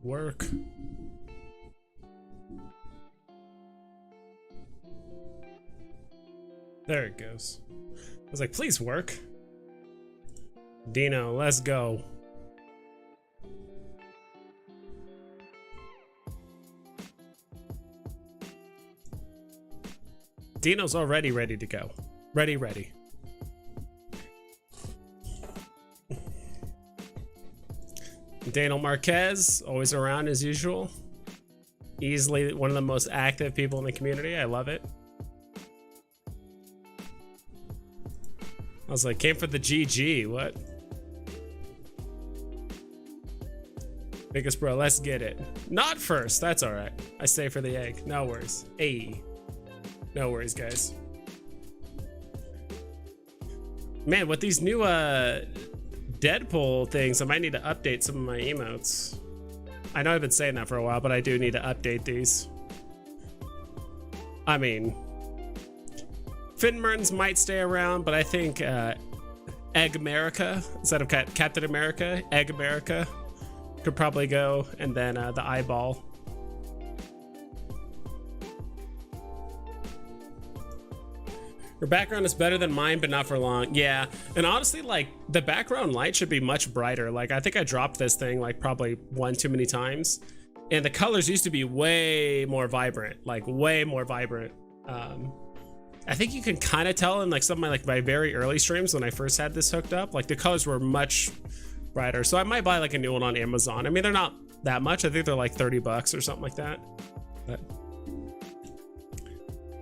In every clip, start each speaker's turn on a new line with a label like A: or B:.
A: Work. There it goes. I was like, please work. Dino, let's go. Dino's already ready to go. Ready. Daniel Marquez, always around as usual. Easily one of the most active people in the community. I love it. I was like, came for the GG, what? Biggest bro, let's get it. Not first, that's all right. I stay for the egg, no worries. Ayy, no worries, guys. Man, with these new Deadpool things, I might need to update some of my emotes. I know I've been saying that for a while, but I do need to update these. I mean, Finmerns might stay around, but I think Egg America instead of Captain America, Egg America could probably go, and then the eyeball. Your background is better than mine, but not for long. Yeah, and honestly, like, the background light should be much brighter. Like, I think I dropped this thing like probably one too many times, and the colors used to be way more vibrant, like way more vibrant. I think you can kind of tell in like some of my very early streams when I first had this hooked up, like the colors were much brighter. So I might buy like a new one on Amazon. I mean, they're not that much. I think they're like 30 bucks or something like that. But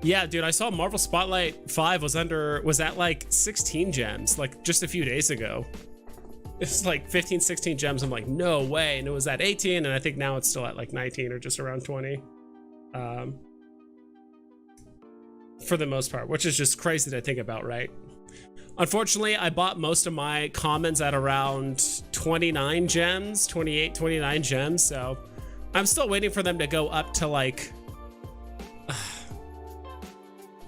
A: yeah, dude, I saw Marvel Spotlight 5 was at like 16 gems, like just a few days ago. It's like 15, 16 gems. I'm like, no way. And it was at 18, and I think now it's still at like 19 or just around 20. For the most part, which is just crazy to think about, right? Unfortunately, I bought most of my commons at around 29 gems, 28, 29 gems. So I'm still waiting for them to go up to like,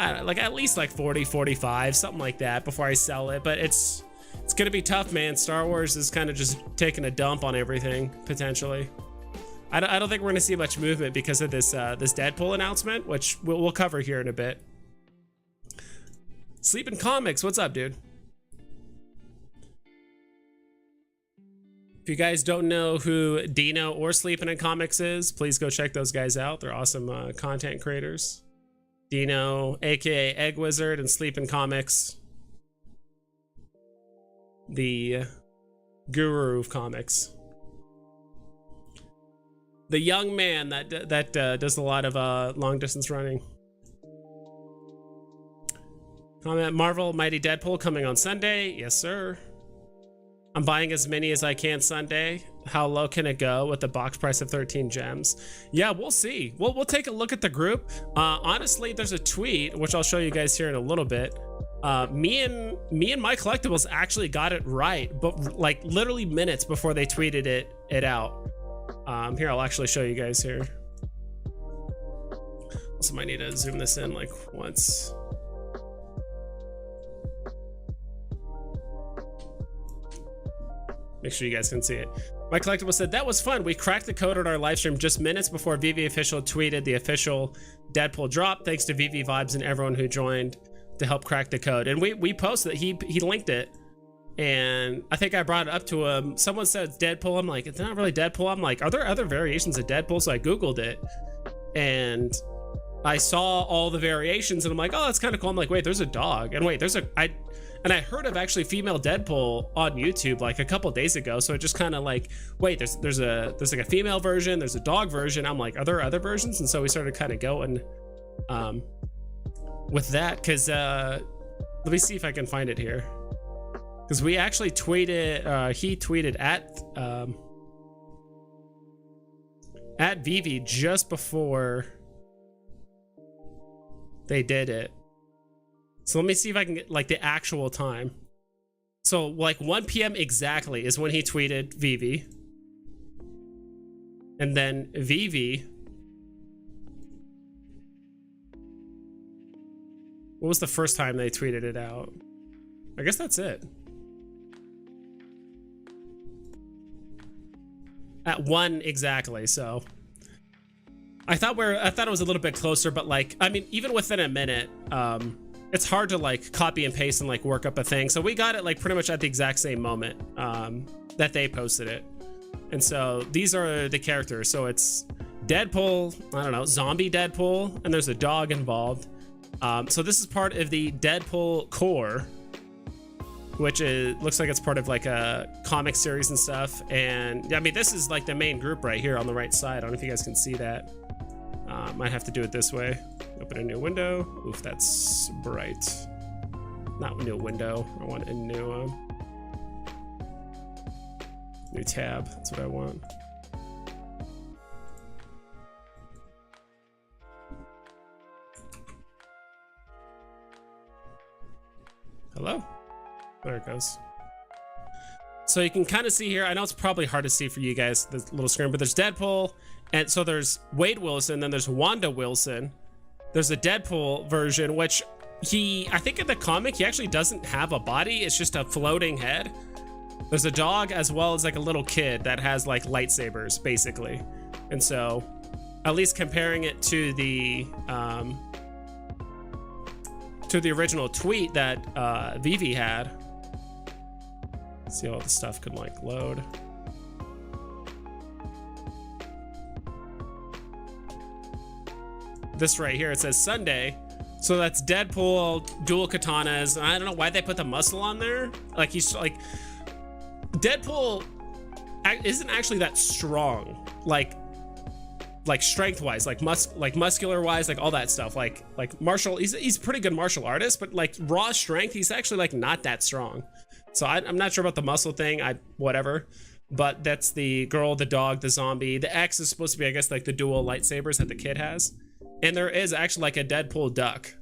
A: I don't know, like at least like 40, 45, something like that before I sell it. But it's gonna be tough, man. Star Wars is kind of just taking a dump on everything, potentially. I don't think we're gonna see much movement because of this this Deadpool announcement, which we'll cover here in a bit. Sleeping Comics, what's up, dude? If you guys don't know who Dino or Sleeping in Comics is, please go check those guys out. They're awesome content creators. Dino, aka Egg Wizard, and Sleeping Comics, the guru of comics. The young man that does a lot of long distance running. Comment: Marvel Mighty Deadpool coming on Sunday. Yes, sir. I'm buying as many as I can Sunday. How low can it go with the box price of 13 gems? Yeah, we'll see. We'll take a look at the group. Honestly, there's a tweet which I'll show you guys here in a little bit. Me and My Collectibles actually got it right, but like literally minutes before they tweeted it out. Here, I'll actually show you guys here. Also might need to zoom this in like once. Make sure you guys can see it. My Collectible said, that was fun. We cracked the code on our live stream just minutes before Veve Official tweeted the official Deadpool drop. Thanks to Veve Vibes and everyone who joined to help crack the code. And we posted it. He linked it. And I think I brought it up to him. Someone said it's Deadpool. I'm like, it's not really Deadpool. I'm like, are there other variations of Deadpool? So I Googled it. And I saw all the variations. And I'm like, oh, that's kind of cool. I'm like, wait, there's a dog. And wait, I heard of actually female Deadpool on YouTube like a couple days ago. So it just kind of like, wait, there's like a female version, there's a dog version. I'm like, are there other versions? And so we started kind of going with that, because let me see if I can find it here. Because we actually tweeted, he tweeted at Veve just before they did it. So let me see if I can get like the actual time. So like 1 p.m. exactly is when he tweeted Veve. And then Veve. What was the first time they tweeted it out? I guess that's it. At 1 exactly. So I thought it was a little bit closer, but like, I mean, even within a minute, it's hard to like copy and paste and like work up a thing. So we got it like pretty much at the exact same moment that they posted it. And so these are the characters. So it's Deadpool, I don't know, zombie Deadpool, and there's a dog involved. So this is part of the Deadpool core, which looks like it's part of like a comic series and stuff. And I mean, this is like the main group right here on the right side. I don't know if you guys can see that. Might have to do it this way. Open a new window. Oof, that's bright. Not a new window. I want a new tab. That's what I want. Hello? There it goes. So you can kind of see here, I know it's probably hard to see for you guys, this little screen, but there's Deadpool, and so there's Wade Wilson, then there's Wanda Wilson. There's a Deadpool version, which I think in the comic, he actually doesn't have a body, it's just a floating head. There's a dog as well as like a little kid that has like lightsabers, basically. And so, at least comparing it to the original tweet that Veve had. See, all the stuff could like load. This right here, it says Sunday. So that's Deadpool, dual katanas. I don't know why they put the muscle on there. Like he's like, Deadpool isn't actually that strong. Like strength wise, like muscular wise, like all that stuff. Like martial, he's a pretty good martial artist, but like raw strength, he's actually like not that strong. So I'm not sure about the muscle thing. Whatever. But that's the girl, the dog, the zombie. The X is supposed to be, I guess, like the dual lightsabers that the kid has. And there is actually like a Deadpool duck,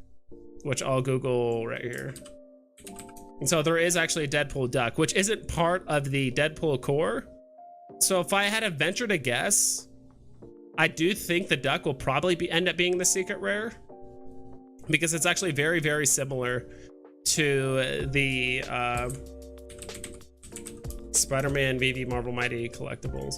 A: which I'll Google right here. And so there is actually a Deadpool duck, which isn't part of the Deadpool core. So if I had to venture to guess, I do think the duck will probably end up being the secret rare, because it's actually very, very similar to the Spider-Man Veve Marvel Mighty collectibles.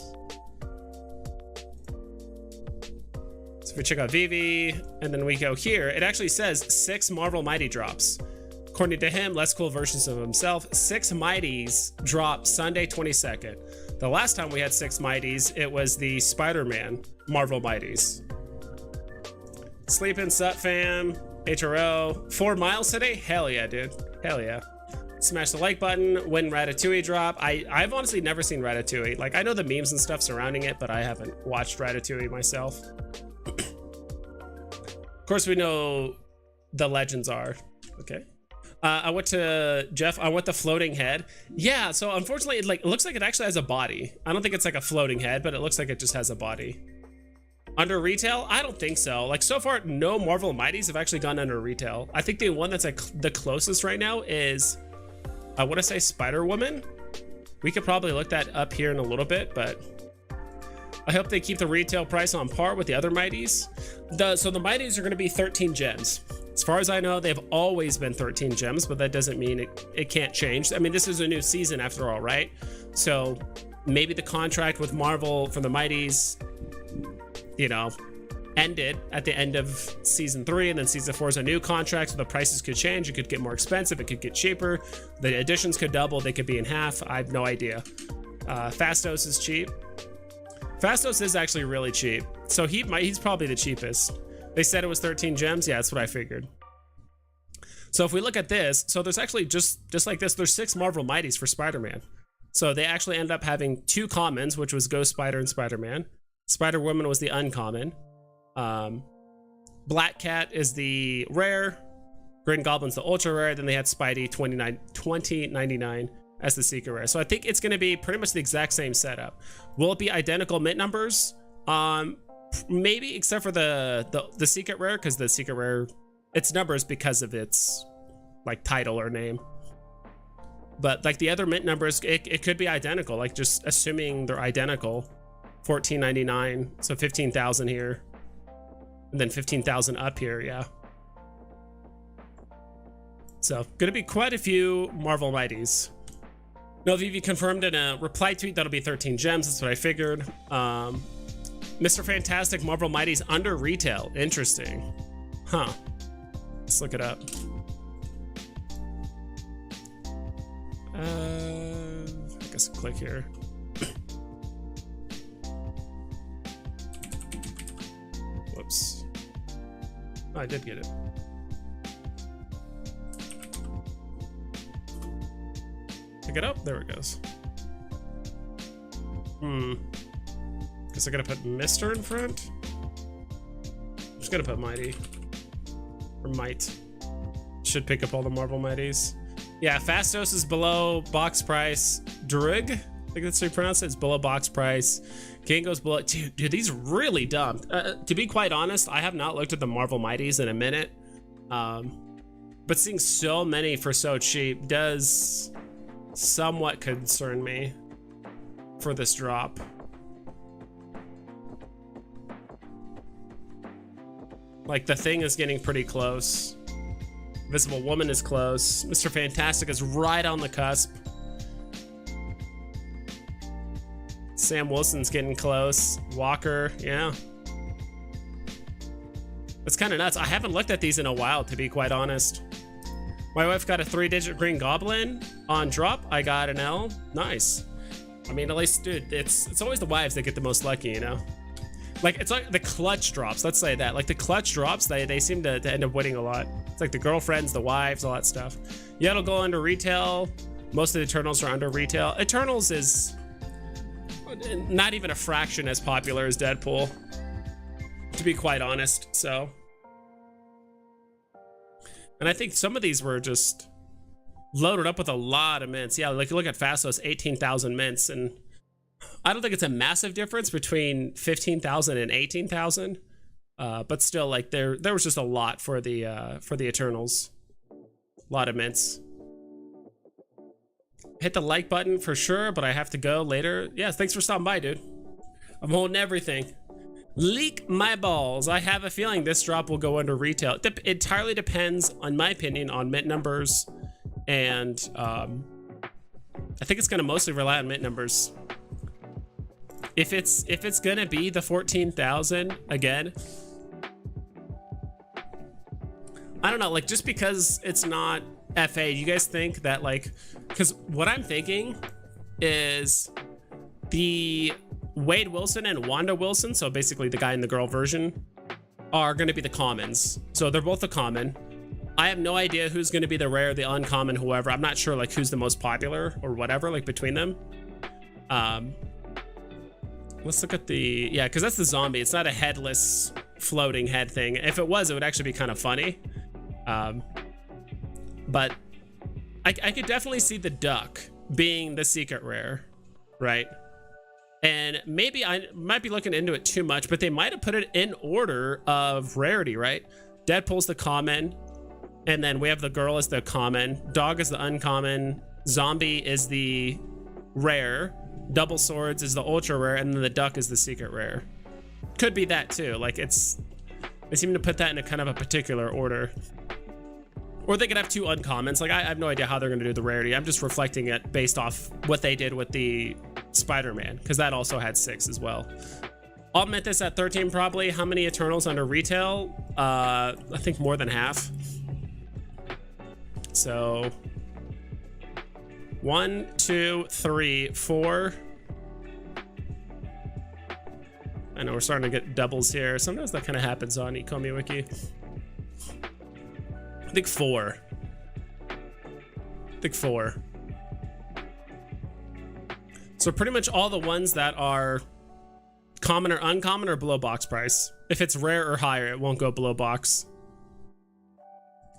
A: So if we check out Veve and then we go here, it actually says 6 Marvel Mighty drops. According to him, less cool versions of himself, 6 Mighties drop Sunday 22nd. The last time we had 6 Mighties, it was the Spider-Man Marvel Mighties. Sleepin' Sup fam, HRO, 4 miles today? Hell yeah, dude. Hell yeah. Smash the like button when Ratatouille drop. I've honestly never seen Ratatouille. Like, I know the memes and stuff surrounding it, but I haven't watched Ratatouille myself. Of course, we know the legends are. Okay. I went to Jeff. I want the floating head. Yeah, so unfortunately, it looks like it actually has a body. I don't think it's like a floating head, but it looks like it just has a body. Under retail? I don't think so. Like, so far, no Marvel Mighties have actually gone under retail. I think the one that's like the closest right now is, I want to say, Spider-Woman. We could probably look that up here in a little bit, but I hope they keep the retail price on par with the other Mighties. So the Mighties are going to be 13 gems. As far as I know, they've always been 13 gems, but that doesn't mean it can't change. I mean, this is a new season after all, right? So maybe the contract with Marvel for the Mighties, you know, ended at the end of season 3, and then season 4 is a new contract, so the prices could change. It could get more expensive, it could get cheaper, the additions could double, they could be in half. I have no idea. Fastos is cheap. Fastos is actually really cheap, so he's probably the cheapest. They said it was 13 gems. Yeah, that's what I figured. So if we look at this, so there's actually just like this, there's 6 Marvel Mighties for Spider-Man. So they actually end up having 2 commons, which was Ghost Spider and Spider-Man. Spider-Woman was the uncommon. Black Cat is the rare. Green Goblin's the ultra rare. Then they had Spidey 2099 as the secret rare. So I think it's going to be pretty much the exact same setup. Will it be identical mint numbers? Maybe, except for the secret rare, because the secret rare, its numbers because of its like title or name. But like the other mint numbers, it could be identical. Like, just assuming they're identical, 1499, so 15,000 here, and then 15,000 up here. Yeah. So gonna be quite a few Marvel Mighties. No, Veve confirmed in a reply tweet that'll be 13 gems. That's what I figured. Mr. Fantastic Marvel Mighties under retail. Interesting. Huh. Let's look it up. I guess click here. Whoops. Oh, I did get it. Pick it up. There it goes. Guess I gotta put Mr. in front. I'm just gonna put Mighty. Or Might. Should pick up all the Marvel Mighties. Yeah, Fastos is below box price. Drug, I think that's how you pronounce it. It's below box price. Gango's below. Dude, these really dumb. To be quite honest, I have not looked at the Marvel Mighties in a minute. But seeing so many for so cheap does somewhat concern me for this drop. Like, the Thing is getting pretty close. Invisible Woman is close. Mr. Fantastic is right on the cusp. Sam Wilson's getting close. Walker, yeah. It's kind of nuts. I haven't looked at these in a while, to be quite honest. My wife got a 3-digit Green Goblin on drop. I got an L. Nice. I mean, at least, dude, it's always the wives that get the most lucky, you know? Like, it's like the clutch drops, let's say that. Like, the clutch drops, they seem to end up winning a lot. It's like the girlfriends, the wives, all that stuff. Yeah, it'll go under retail. Most of the Eternals are under retail. Eternals is not even a fraction as popular as Deadpool, to be quite honest, so. And I think some of these were just loaded up with a lot of mints. Yeah, like, look at Fastos, 18,000 mints, and I don't think it's a massive difference between 15,000 and 18,000, but still, like, there was just a lot for the Eternals. A lot of mints. Hit the like button for sure, but I have to go later. Yeah, thanks for stopping by, dude. I'm holding everything. Leak my balls. I have a feeling this drop will go under retail. It entirely depends, in my opinion, on mint numbers, and I think it's gonna mostly rely on mint numbers. If it's gonna be the 14,000 again, I don't know, like, just because it's not FA, you guys think that, like, because what I'm thinking is the Wade Wilson and Wanda Wilson, so basically the guy and the girl version, are gonna be the commons. So they're both the common. I have no idea who's gonna be the rare, the uncommon, whoever. I'm not sure, like, who's the most popular or whatever, like, between them. Let's look at the, yeah, because that's the zombie. It's not a headless floating head thing. If it was, it would actually be kind of funny. But I could definitely see the duck being the secret rare, right? And maybe I might be looking into it too much, but they might have put it in order of rarity, right? Deadpool's the common, and then we have the girl as the common, dog is the uncommon, zombie is the rare, double swords is the ultra rare, and then the duck is the secret rare. Could be that too. Like, they seem to put that in a kind of a particular order. Or they could have two uncommons. Like, I have no idea how they're going to do the rarity. I'm just reflecting it based off what they did with the Spider-Man, because that also had 6 as well. I'll admit this at 13 probably. How many Eternals under retail? I think more than half. So 1, 2, 3, 4. I know we're starting to get doubles here. Sometimes that kind of happens on Ecomi Wiki. I think 4. I think 4. So pretty much all the ones that are common or uncommon are below box price. If it's rare or higher, it won't go below box.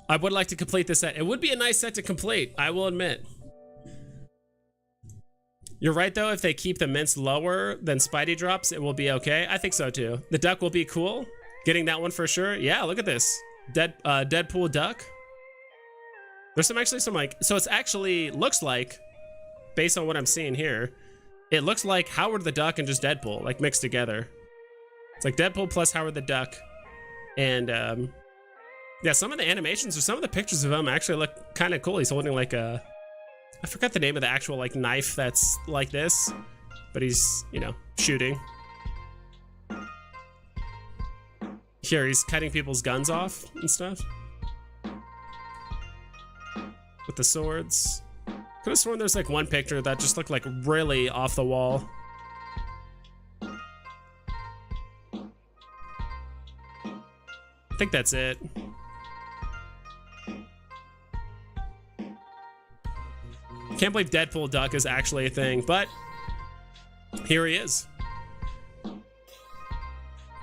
A: I would like to complete this set. It would be a nice set to complete, I will admit. You're right though, if they keep the mints lower than Spidey drops, it will be okay. I think so too. The duck will be cool. Getting that one for sure. Yeah, look at this. Deadpool duck. There's actually some like, so it's actually looks like, based on what I'm seeing here, it looks like Howard the Duck and just Deadpool, like mixed together. It's like Deadpool plus Howard the Duck. And yeah, some of the animations or some of the pictures of him actually look kind of cool. He's holding like a I forgot the name of the actual like knife that's like this, but he's, you know, shooting. Here, he's cutting people's guns off and stuff. With the swords. Could have sworn there's like one picture that just looked like really off the wall. I think that's it. Can't believe Deadpool Duck is actually a thing, but here he is.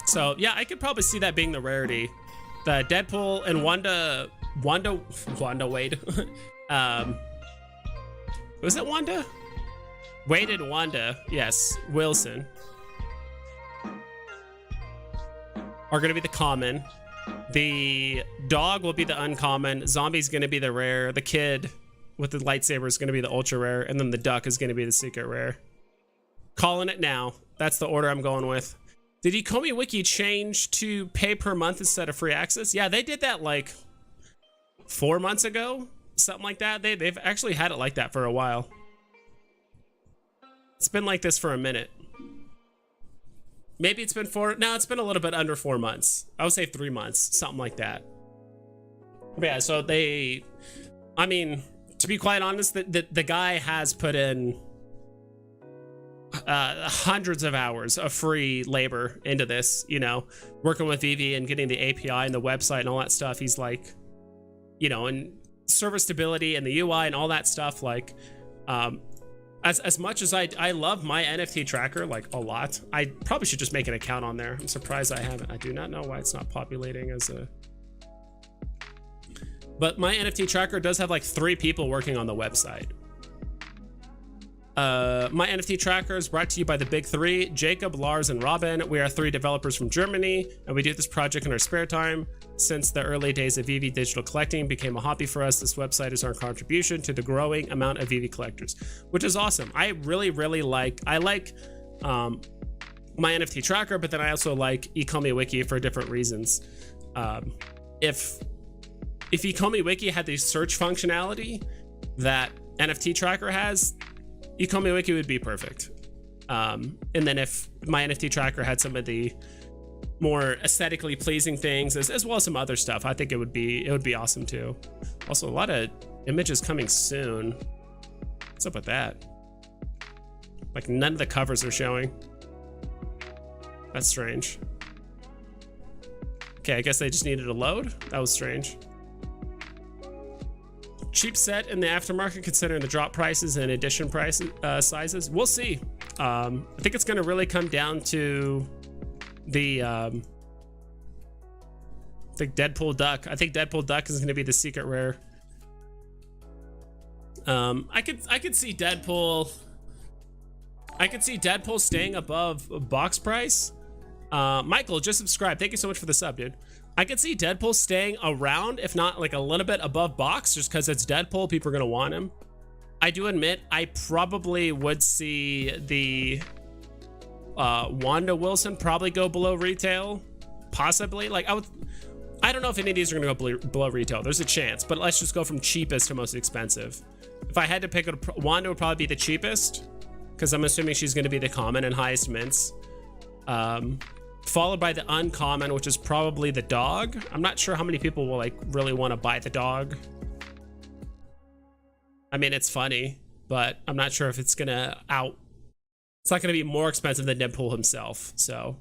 A: So yeah, I could probably see that being the rarity. The Deadpool and Wanda Wade. Was it Wanda? Wade and Wanda, yes, Wilson are gonna be the common. The dog will be the uncommon. Zombie's gonna be the rare. The kid with the lightsaber is gonna be the ultra rare, and then the duck is gonna be the secret rare. Calling it now. That's the order I'm going with. Did Ecomi Wiki change to pay per month instead of free access? Yeah, they did that like 4 months ago, something like that. They've actually had it like that for a while. It's been like this for a minute. Maybe it's been it's been a little bit under 4 months. I would say 3 months, something like that. But yeah, so I mean, to be quite honest, the guy has put in hundreds of hours of free labor into this, you know, working with Veve and getting the API and the website and all that stuff. He's like, you know, and server stability and the UI and all that stuff. Like, as much as I love my NFT tracker, like a lot, I probably should just make an account on there. I'm surprised I haven't. I do not know why it's not populating as a, but my NFT tracker does have like 3 people working on the website. My NFT tracker is brought to you by the big 3, Jacob, Lars, and Robin. We are 3 developers from Germany, and we do this project in our spare time. Since the early days of Veve, digital collecting became a hobby for us. This website is our contribution to the growing amount of Veve collectors, which is awesome. I really like my NFT tracker, but then I also like Ecomi Wiki for different reasons. If Ecomi Wiki had the search functionality that NFT tracker has, Ecomi Wiki would be perfect. And then if my NFT tracker had some of the more aesthetically pleasing things as well as some other stuff, I think it would be awesome too. Also, a lot of images coming soon. What's up with that? Like none of the covers are showing. That's strange. Okay, I guess they just needed to load. That was strange. Cheap set in the aftermarket considering the drop prices and edition prices sizes. We'll see. I think it's going to really come down to the I think Deadpool Duck. I think Deadpool Duck is going to be the secret rare. I could see Deadpool. I could see Deadpool staying above box price. Michael, just subscribe. Thank you so much for the sub, dude. I could see Deadpool staying around, if not like a little bit above box, just because it's Deadpool. People are going to want him. I do admit I probably would see the Wanda Wilson probably go below retail. Possibly. Like I don't know if any of these are going to go below retail. There's a chance, but let's just go from cheapest to most expensive. If I had to pick, Wanda would probably be the cheapest because I'm assuming she's going to be the common and highest mints. Followed by the uncommon, which is probably the dog. I'm not sure how many people will like really want to buy the dog. I mean, it's funny, but I'm not sure if it's gonna it's not gonna be more expensive than Deadpool himself. So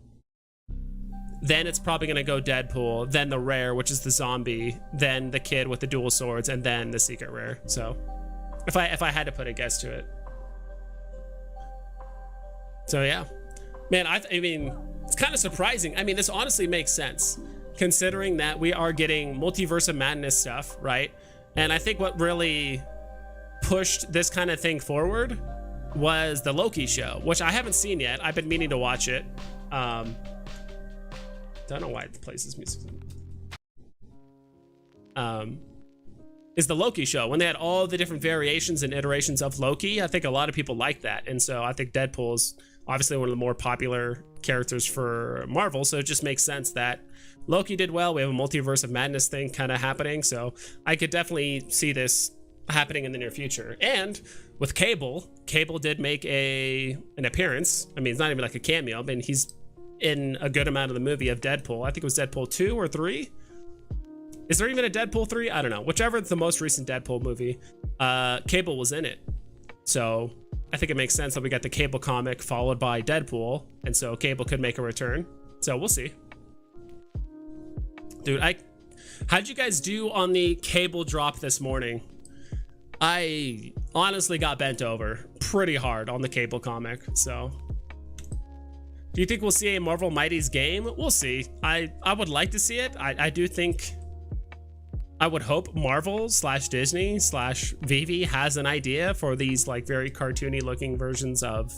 A: then it's probably gonna go Deadpool, then the rare, which is the zombie, then the kid with the dual swords, and then the secret rare. So if I had to put a guess to it. So yeah, man, I mean, it's kind of surprising. I mean, this honestly makes sense considering that we are getting Multiverse of Madness stuff, right? And I think what really pushed this kind of thing forward was the Loki show, which I haven't seen yet. I've been meaning to watch it. Don't know why it plays this music. Is the Loki show, when they had all the different variations and iterations of Loki. I think a lot of people like that, and so I think Deadpool's obviously one of the more popular characters for Marvel, so it just makes sense that Loki did well. We have a Multiverse of Madness thing kind of happening, so I could definitely see this happening in the near future. And with Cable did make an appearance. I mean, it's not even like a cameo. I mean, he's in a good amount of the movie of Deadpool. I think it was Deadpool 2 or 3. Is there even a Deadpool 3? I don't know. Whichever the most recent Deadpool movie, Cable was in it. So I think it makes sense that we got the Cable comic followed by Deadpool, and so Cable could make a return. So we'll see. Dude, how'd you guys do on the Cable drop this morning? I honestly got bent over pretty hard on the Cable comic. So do you think we'll see a Marvel Mighties game? We'll see. I would like to see it. I do think, I would hope Marvel / Disney / Veve has an idea for these like very cartoony looking versions of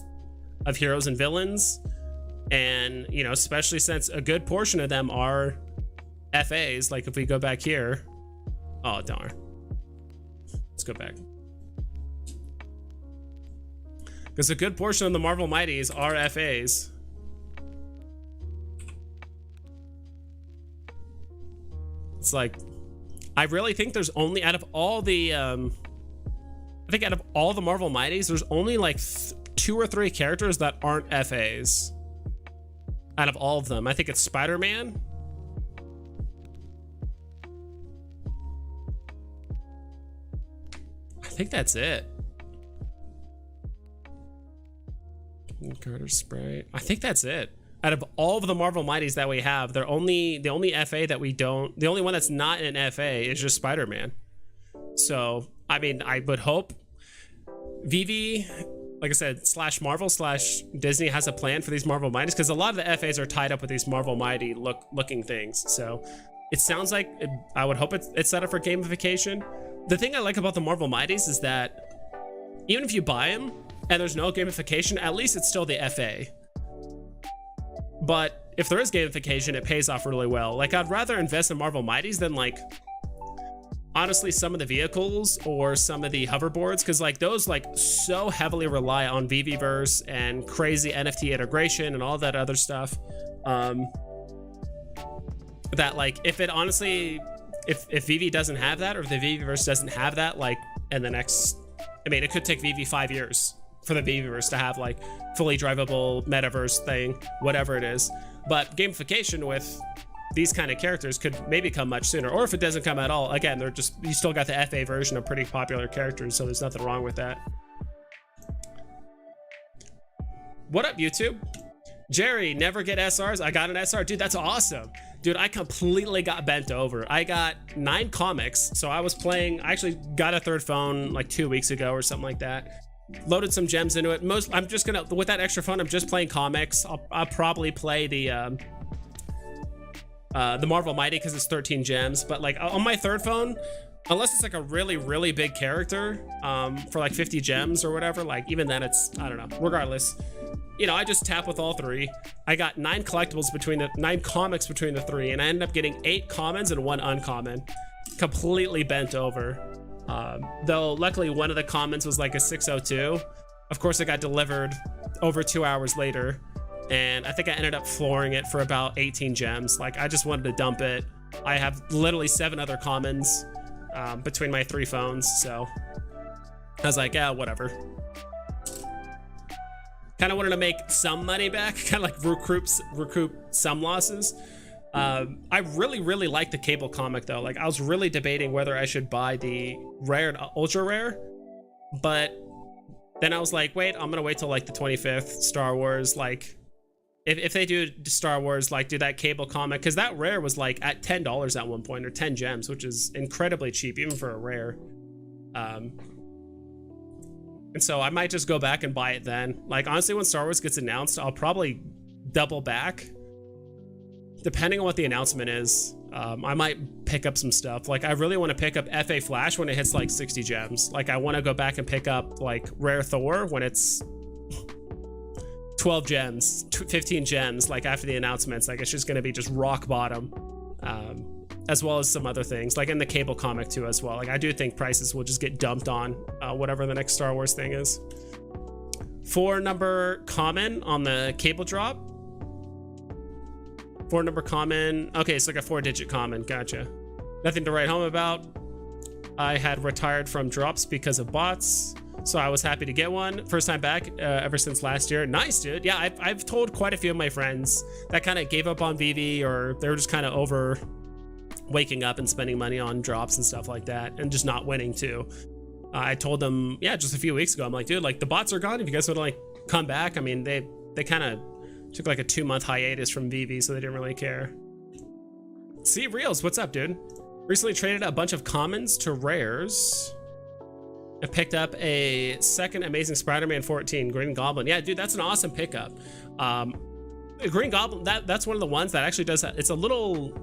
A: heroes and villains. And, you know, especially since a good portion of them are FAs. Like if we go back here, oh darn, let's go back, because a good portion of the Marvel Mighties are FAs. It's like, I really think there's only, out of all the I think out of all the Marvel Mighties, there's only like 2 or 3 characters that aren't FAs out of all of them. I think it's Spider-Man, I think that's it. Carter Spray, I think that's it. Out of all of the Marvel Mighties that we have, the only FA that we don't, the only one that's not an FA is just Spider-Man. So, I mean, I would hope Veve, like I said, / Marvel / Disney has a plan for these Marvel Mighties, because a lot of the FAs are tied up with these Marvel Mighty looking things. So it sounds like I would hope it's set up for gamification. The thing I like about the Marvel Mighties is that even if you buy them and there's no gamification, at least it's still the FA. But if there is gamification, it pays off really well. Like, I'd rather invest in Marvel Mighties than, like, honestly, some of the vehicles or some of the hoverboards, because like those like so heavily rely on Veveverse and crazy NFT integration and all that other stuff, that like if it honestly, if Veve doesn't have that, or if the Veveverse doesn't have that, like in the next, I mean, it could take Veve 5 years for the Veveverse to have like fully drivable metaverse thing, whatever it is. But gamification with these kind of characters could maybe come much sooner, or if it doesn't come at all, again, they're just, you still got the FA version of pretty popular characters, so there's nothing wrong with that. What up, YouTube? Jerry, never get SRs. I got an SR. Dude, that's awesome. Dude, I completely got bent over. I got 9 comics, so I was playing, I actually got a 3rd phone like 2 weeks ago or something like that. Loaded some gems into it. I'm just gonna, with that extra phone, I'm just playing comics. I'll probably play the Marvel Mighty because it's 13 gems, but like on my 3rd phone, unless it's like a really big character for like 50 gems or whatever, like even then it's, I don't know, regardless, you know, I just tap with all 3. I got 9 collectibles between the 9 comics between the 3, and I ended up getting 8 commons and 1 uncommon. Completely bent over. Though luckily one of the commons was like a 602. Of course, it got delivered over 2 hours later, and I think I ended up flooring it for about 18 gems. Like, I just wanted to dump it. I have literally 7 other commons between my 3 phones, so I was like, yeah, whatever. Kind of wanted to make some money back, kind of like recoup some losses. I really like the Cable comic though. Like, I was really debating whether I should buy the rare and ultra rare, but then I was like, wait, I'm gonna wait till like the 25th Star Wars. Like, if they do Star Wars, like do that Cable comic, because that rare was like at $10 at one point, or 10 gems, which is incredibly cheap even for a rare. And so I might just go back and buy it then. Like, honestly, when Star Wars gets announced, I'll probably double back. Depending on what the announcement is, I might pick up some stuff. Like, I really want to pick up FA Flash when it hits like 60 gems. Like, I want to go back and pick up like Rare Thor when it's 12 gems, 15 gems, like after the announcements. Like, it's just going to be just rock bottom. As well as some other things, like in the Cable comic too as well. Like, I do think prices will just get dumped on whatever the next Star Wars thing is. 4 number common on the Cable drop. 4 number common. Okay, it's like a 4-digit common. Gotcha. Nothing to write home about. I had retired from drops because of bots, so I was happy to get one. First time back ever since last year. Nice, dude. Yeah, I've told quite a few of my friends that kind of gave up on Veve, or they were just kind of over waking up and spending money on drops and stuff like that, and just not winning too. I told them, yeah, just a few weeks ago, I'm like, dude, like the bots are gone. If you guys want to like come back, I mean, they kind of took like a 2-month hiatus from Veve, so they didn't really care. See, Reels, what's up, dude? Recently traded a bunch of commons to rares. I picked up a second Amazing Spider-Man 14 Green Goblin. Yeah, dude, that's an awesome pickup. Green Goblin, that's one of the ones that actually does that. It's a little,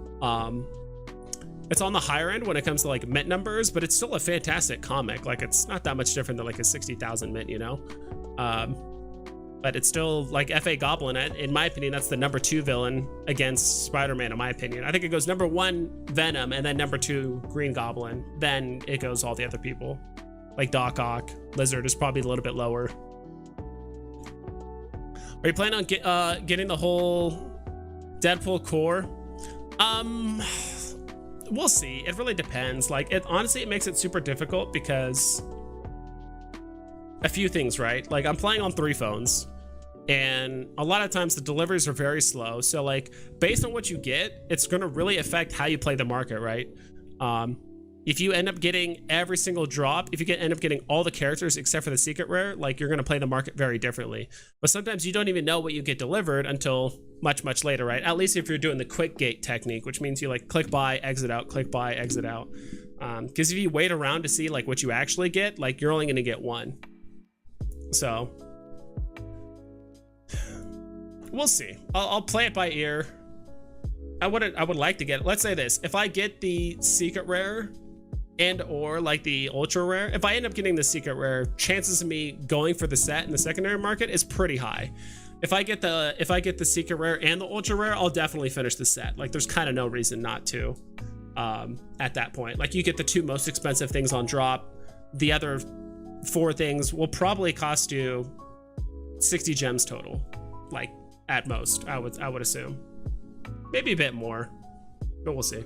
A: it's on the higher end when it comes to like mint numbers, but it's still a fantastic comic. Like, it's not that much different than like a 60,000 mint, you know? But it's still like FA Goblin. In my opinion, that's the #2 villain against Spider-Man, in my opinion. I think it goes #1 Venom, and then #2 Green Goblin. Then it goes all the other people. Like Doc Ock. Lizard is probably a little bit lower. Are you planning on getting the whole Deadpool core? We'll see. It really depends. Like, honestly, it makes it super difficult because a few things, right? Like, I'm playing on 3 phones, and a lot of times the deliveries are very slow. So like, based on what you get, it's going to really affect how you play the market, right? If you end up getting every single drop, if you end up getting all the characters except for the secret rare, like, you're going to play the market very differently. But sometimes you don't even know what you get delivered until much later, right? At least if you're doing the quick gate technique, which means you like click buy, exit out, click buy, exit out. Because if you wait around to see like what you actually get, like, you're only going to get one. So we'll see. I'll play it by ear. I would like to get, let's say this, if I get the secret rare and or like the ultra rare, if I end up getting the secret rare, chances of me going for the set in the secondary market is pretty high. If I get the secret rare and the ultra rare, I'll definitely finish the set. Like, there's kind of no reason not to at that point. Like, you get the 2 most expensive things on drop. The other 4 things will probably cost you 60 gems total, like, at most. I would assume maybe a bit more, but we'll see.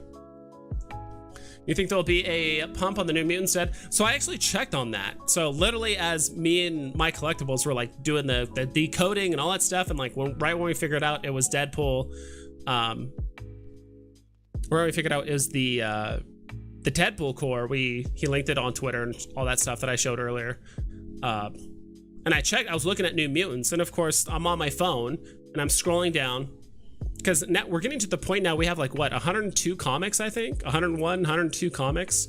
A: You think there'll be a pump on the New Mutant set? So I actually checked on that. So literally, as me and my collectibles were like doing the decoding and all that stuff, and like right when we figured out it was Deadpool, right when we figured out it was the Deadpool core, he linked it on Twitter and all that stuff that I showed earlier. And I checked, I was looking at New Mutants, and of course I'm on my phone and I'm scrolling down, because now we're getting to the point now we have like, what, 102 comics, I think 101, 102 comics.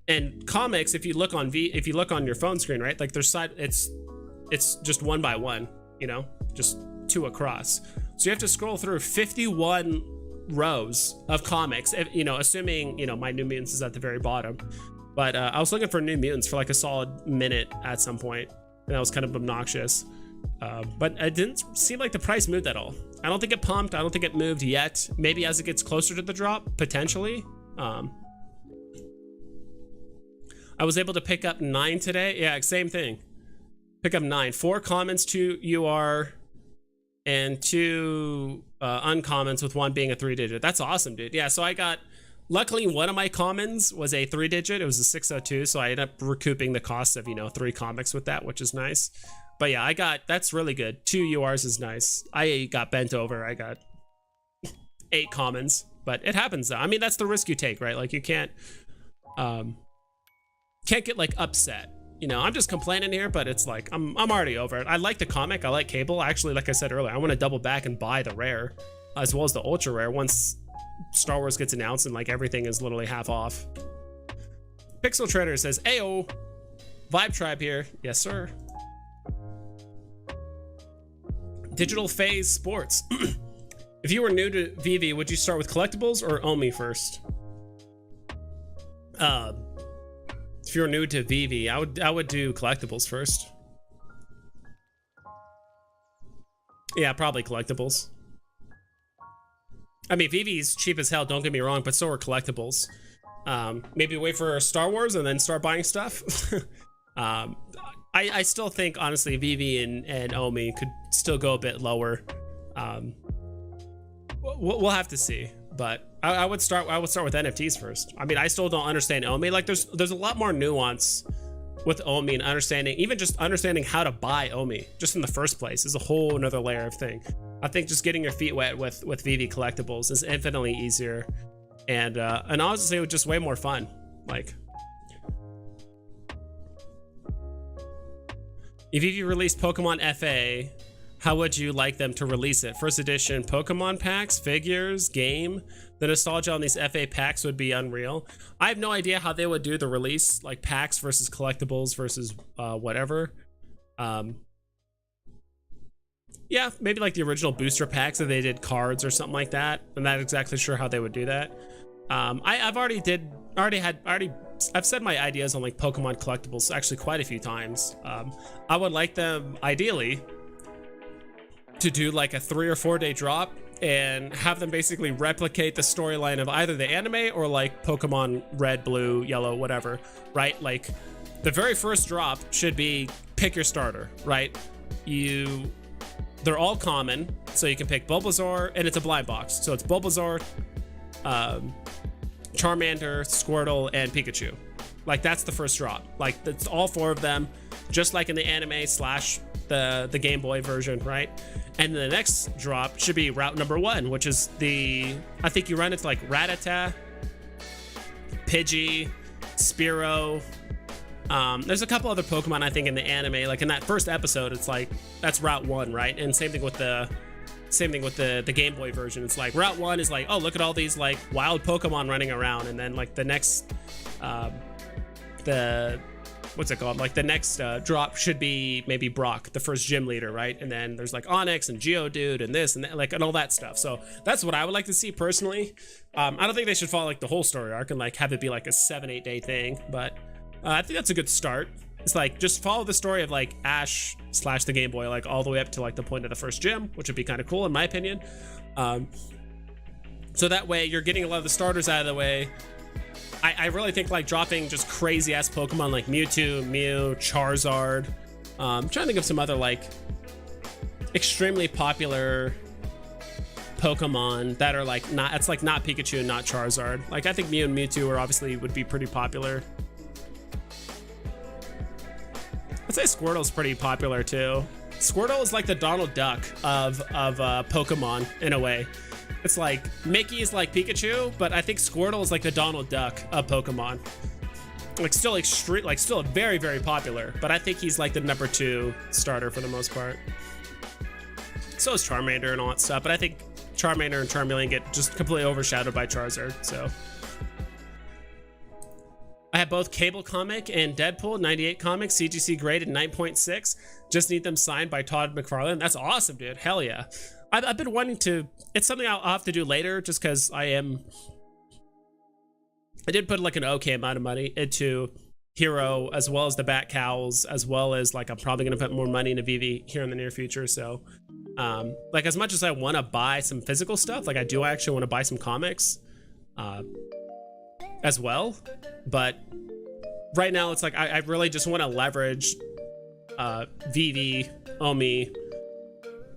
A: And comics, if you look on your phone screen, right, like there's it's just 1 by 1, you know, just 2 across. So you have to scroll through 51 rows of comics, you know, assuming, you know, my New Mutants is at the very bottom. But I was looking for New Mutants for like a solid minute at some point, and that was kind of obnoxious. But it didn't seem like the price moved at all. I don't think it pumped. I don't think it moved yet. Maybe as it gets closer to the drop, potentially. I was able to pick up 9 today. Yeah, same thing. Pick up 9. 4 commons, 2 UR, and 2 uncommons, with 1 being a 3-digit. That's awesome, dude. Yeah, so I got, luckily one of my commons was a 3-digit. It was a 602, so I ended up recouping the cost of, you know, 3 comics with that, which is nice. But yeah, that's really good. 2 URs is nice. I got bent over. I got 8 commons, but it happens though. I mean, that's the risk you take, right? Like, you can't get like upset. You know, I'm just complaining here, but it's like, I'm already over it. I like the comic. I like Cable. Actually, like I said earlier, I want to double back and buy the rare as well as the ultra rare once Star Wars gets announced and like everything is literally half off. Pixel Trader says, "Ayo, Vibe Tribe here." Yes, sir. Digital Phase Sports. If you were new to Veve, would you start with collectibles or OMI first? If you're new to Veve, I would do collectibles first. Yeah, probably collectibles. I mean, Vive's cheap as hell, don't get me wrong, but so are collectibles. Maybe wait for Star Wars and then start buying stuff. I still think, honestly, Veve and OMI could still go a bit lower. We'll have to see. but I would start with NFTs first. I mean, I still don't understand OMI. Like there's a lot more nuance with OMI and understanding, even just understanding how to buy OMI just in the first place is a whole another layer of thing. I think just getting your feet wet with Veve collectibles is infinitely easier, and honestly, it was just way more fun. Like, if you released Pokemon FA, how would you like them to release it? First edition Pokemon packs, figures, game? The nostalgia on these FA packs would be unreal. I have no idea how they would do the release, like packs versus collectibles versus whatever. Yeah, maybe like the original booster packs that they did cards or something like that. I'm not exactly sure how they would do that. I've said my ideas on like Pokemon collectibles actually quite a few times. I would like them ideally to do like a 3 or 4 day drop and have them basically replicate the storyline of either the anime or like Pokemon Red, Blue, Yellow, whatever, right? Like the very first drop should be pick your starter, right? They're all common, so you can pick Bulbasaur, and it's a blind box. So it's Bulbasaur, Charmander, Squirtle, and Pikachu. Like that's the first drop. Like that's all 4 of them, just like in the anime / the Game Boy version, right? And the next drop should be route number 1, which is I think you run into like Rattata, Pidgey, Spearow. There's a couple other Pokemon I think in the anime, like in that first episode, it's like that's route 1, right? And same thing with the Game Boy version. It's like route 1 is like, oh, look at all these like wild Pokemon running around, and then like the next like the next drop should be maybe Brock, the first gym leader, right? And then there's like Onyx and Geodude and this and that, like, and all that stuff. So that's what I would like to see personally. I don't think they should follow like the whole story arc and like have it be like a 7-8 day thing, but I think that's a good start. It's like just follow the story of like Ash / the Game Boy, like all the way up to like the point of the first gym, which would be kind of cool in my opinion. So that way you're getting a lot of the starters out of the way. I really think like dropping just crazy ass Pokemon like Mewtwo, Mew, Charizard. I'm trying to think of some other like extremely popular Pokemon that are like not Pikachu and not Charizard. Like I think Mew and Mewtwo would be pretty popular. I'd say Squirtle's pretty popular too. Squirtle is like the Donald Duck of Pokemon in a way. It's like Mickey is like Pikachu, but I think Squirtle is like the Donald Duck of Pokemon. Like still extreme, like still very, very popular, but I think he's like the number 2 starter for the most part. So is Charmander and all that stuff, but I think Charmander and Charmeleon get just completely overshadowed by Charizard, so. I have both Cable Comic and Deadpool 98 comics, CGC graded 9.6. Just need them signed by Todd McFarlane. That's awesome, dude. Hell yeah. I've been wanting to. It's something I'll have to do later, just because I did put like an okay amount of money into Hero, as well as the Bat Cowls, as well as like I'm probably gonna put more money into Veve here in the near future. So, like as much as I want to buy some physical stuff, like I do actually want to buy some comics, as well. But right now it's like I really just want to leverage Veve, OMI,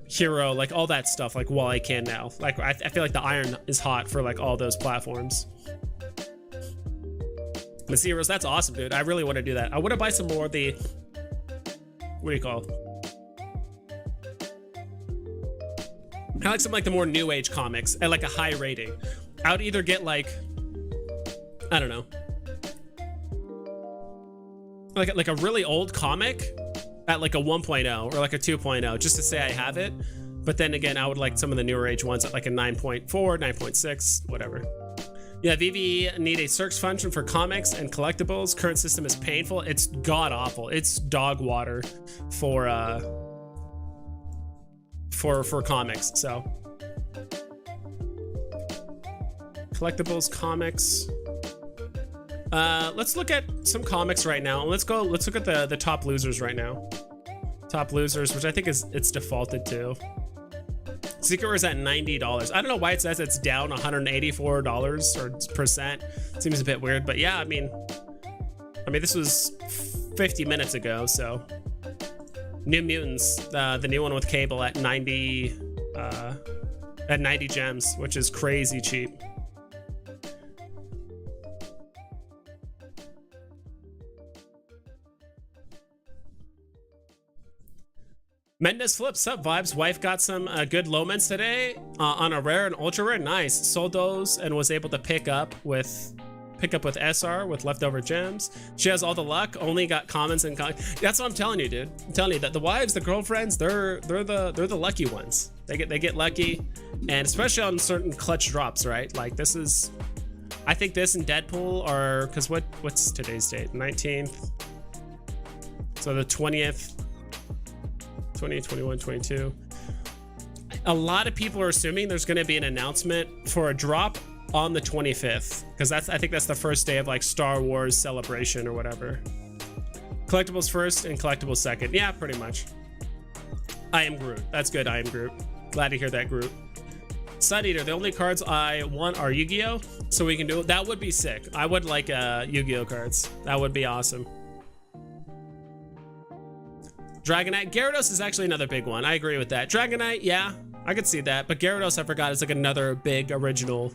A: Hero, like all that stuff, like while I can now. Like I feel like the iron is hot for like all those platforms. But Zeros, that's awesome, dude. I really want to do that. I want to buy some more of the, what do you call? I like some like the more new age comics at like a high rating. I would either get like, I don't know, like a really old comic at like a 1.0 or like a 2.0 just to say I have it. But then again, I would like some of the newer age ones at like a 9.4, 9.6, whatever. Yeah, Veve need a search function for comics and collectibles. Current system is painful. It's god awful. It's dog water for comics. So collectibles, comics. Let's look at some comics right now. Let's look at the top losers right now. Top losers, which I think it's defaulted to. Secret Rare is at $90. I don't know why it says it's down $184 or percent. Seems a bit weird, but yeah, I mean this was 50 minutes ago, so. New Mutants, the new one with Cable at 90. at 90 gems, which is crazy cheap. Mendes Flips up vibes. Wife got some good low ments today on a rare and ultra rare. Nice. Sold those and was able to pick up with SR with leftover gems. She has all the luck. Only got commons and that's what I'm telling you, dude. I'm telling you that the wives, the girlfriends, they're the lucky ones. They get lucky, and especially on certain clutch drops, right? Like this is, I think this and Deadpool are, because what's today's date? 19th. So the 20th. 20, 21, 22. A lot of people are assuming there's going to be an announcement for a drop on the 25th, because I think that's the first day of like Star Wars Celebration or whatever. Collectibles first and collectibles second. Yeah, pretty much. I am Groot. That's good. I am Groot. Glad to hear that, Groot. Sun Eater. The only cards I want are Yu-Gi-Oh, so we can do it. That would be sick. I would like Yu-Gi-Oh cards. That would be awesome. Dragonite. Gyarados is actually another big one. I agree with that. Dragonite, yeah, I could see that. But Gyarados, I forgot, is like another big original.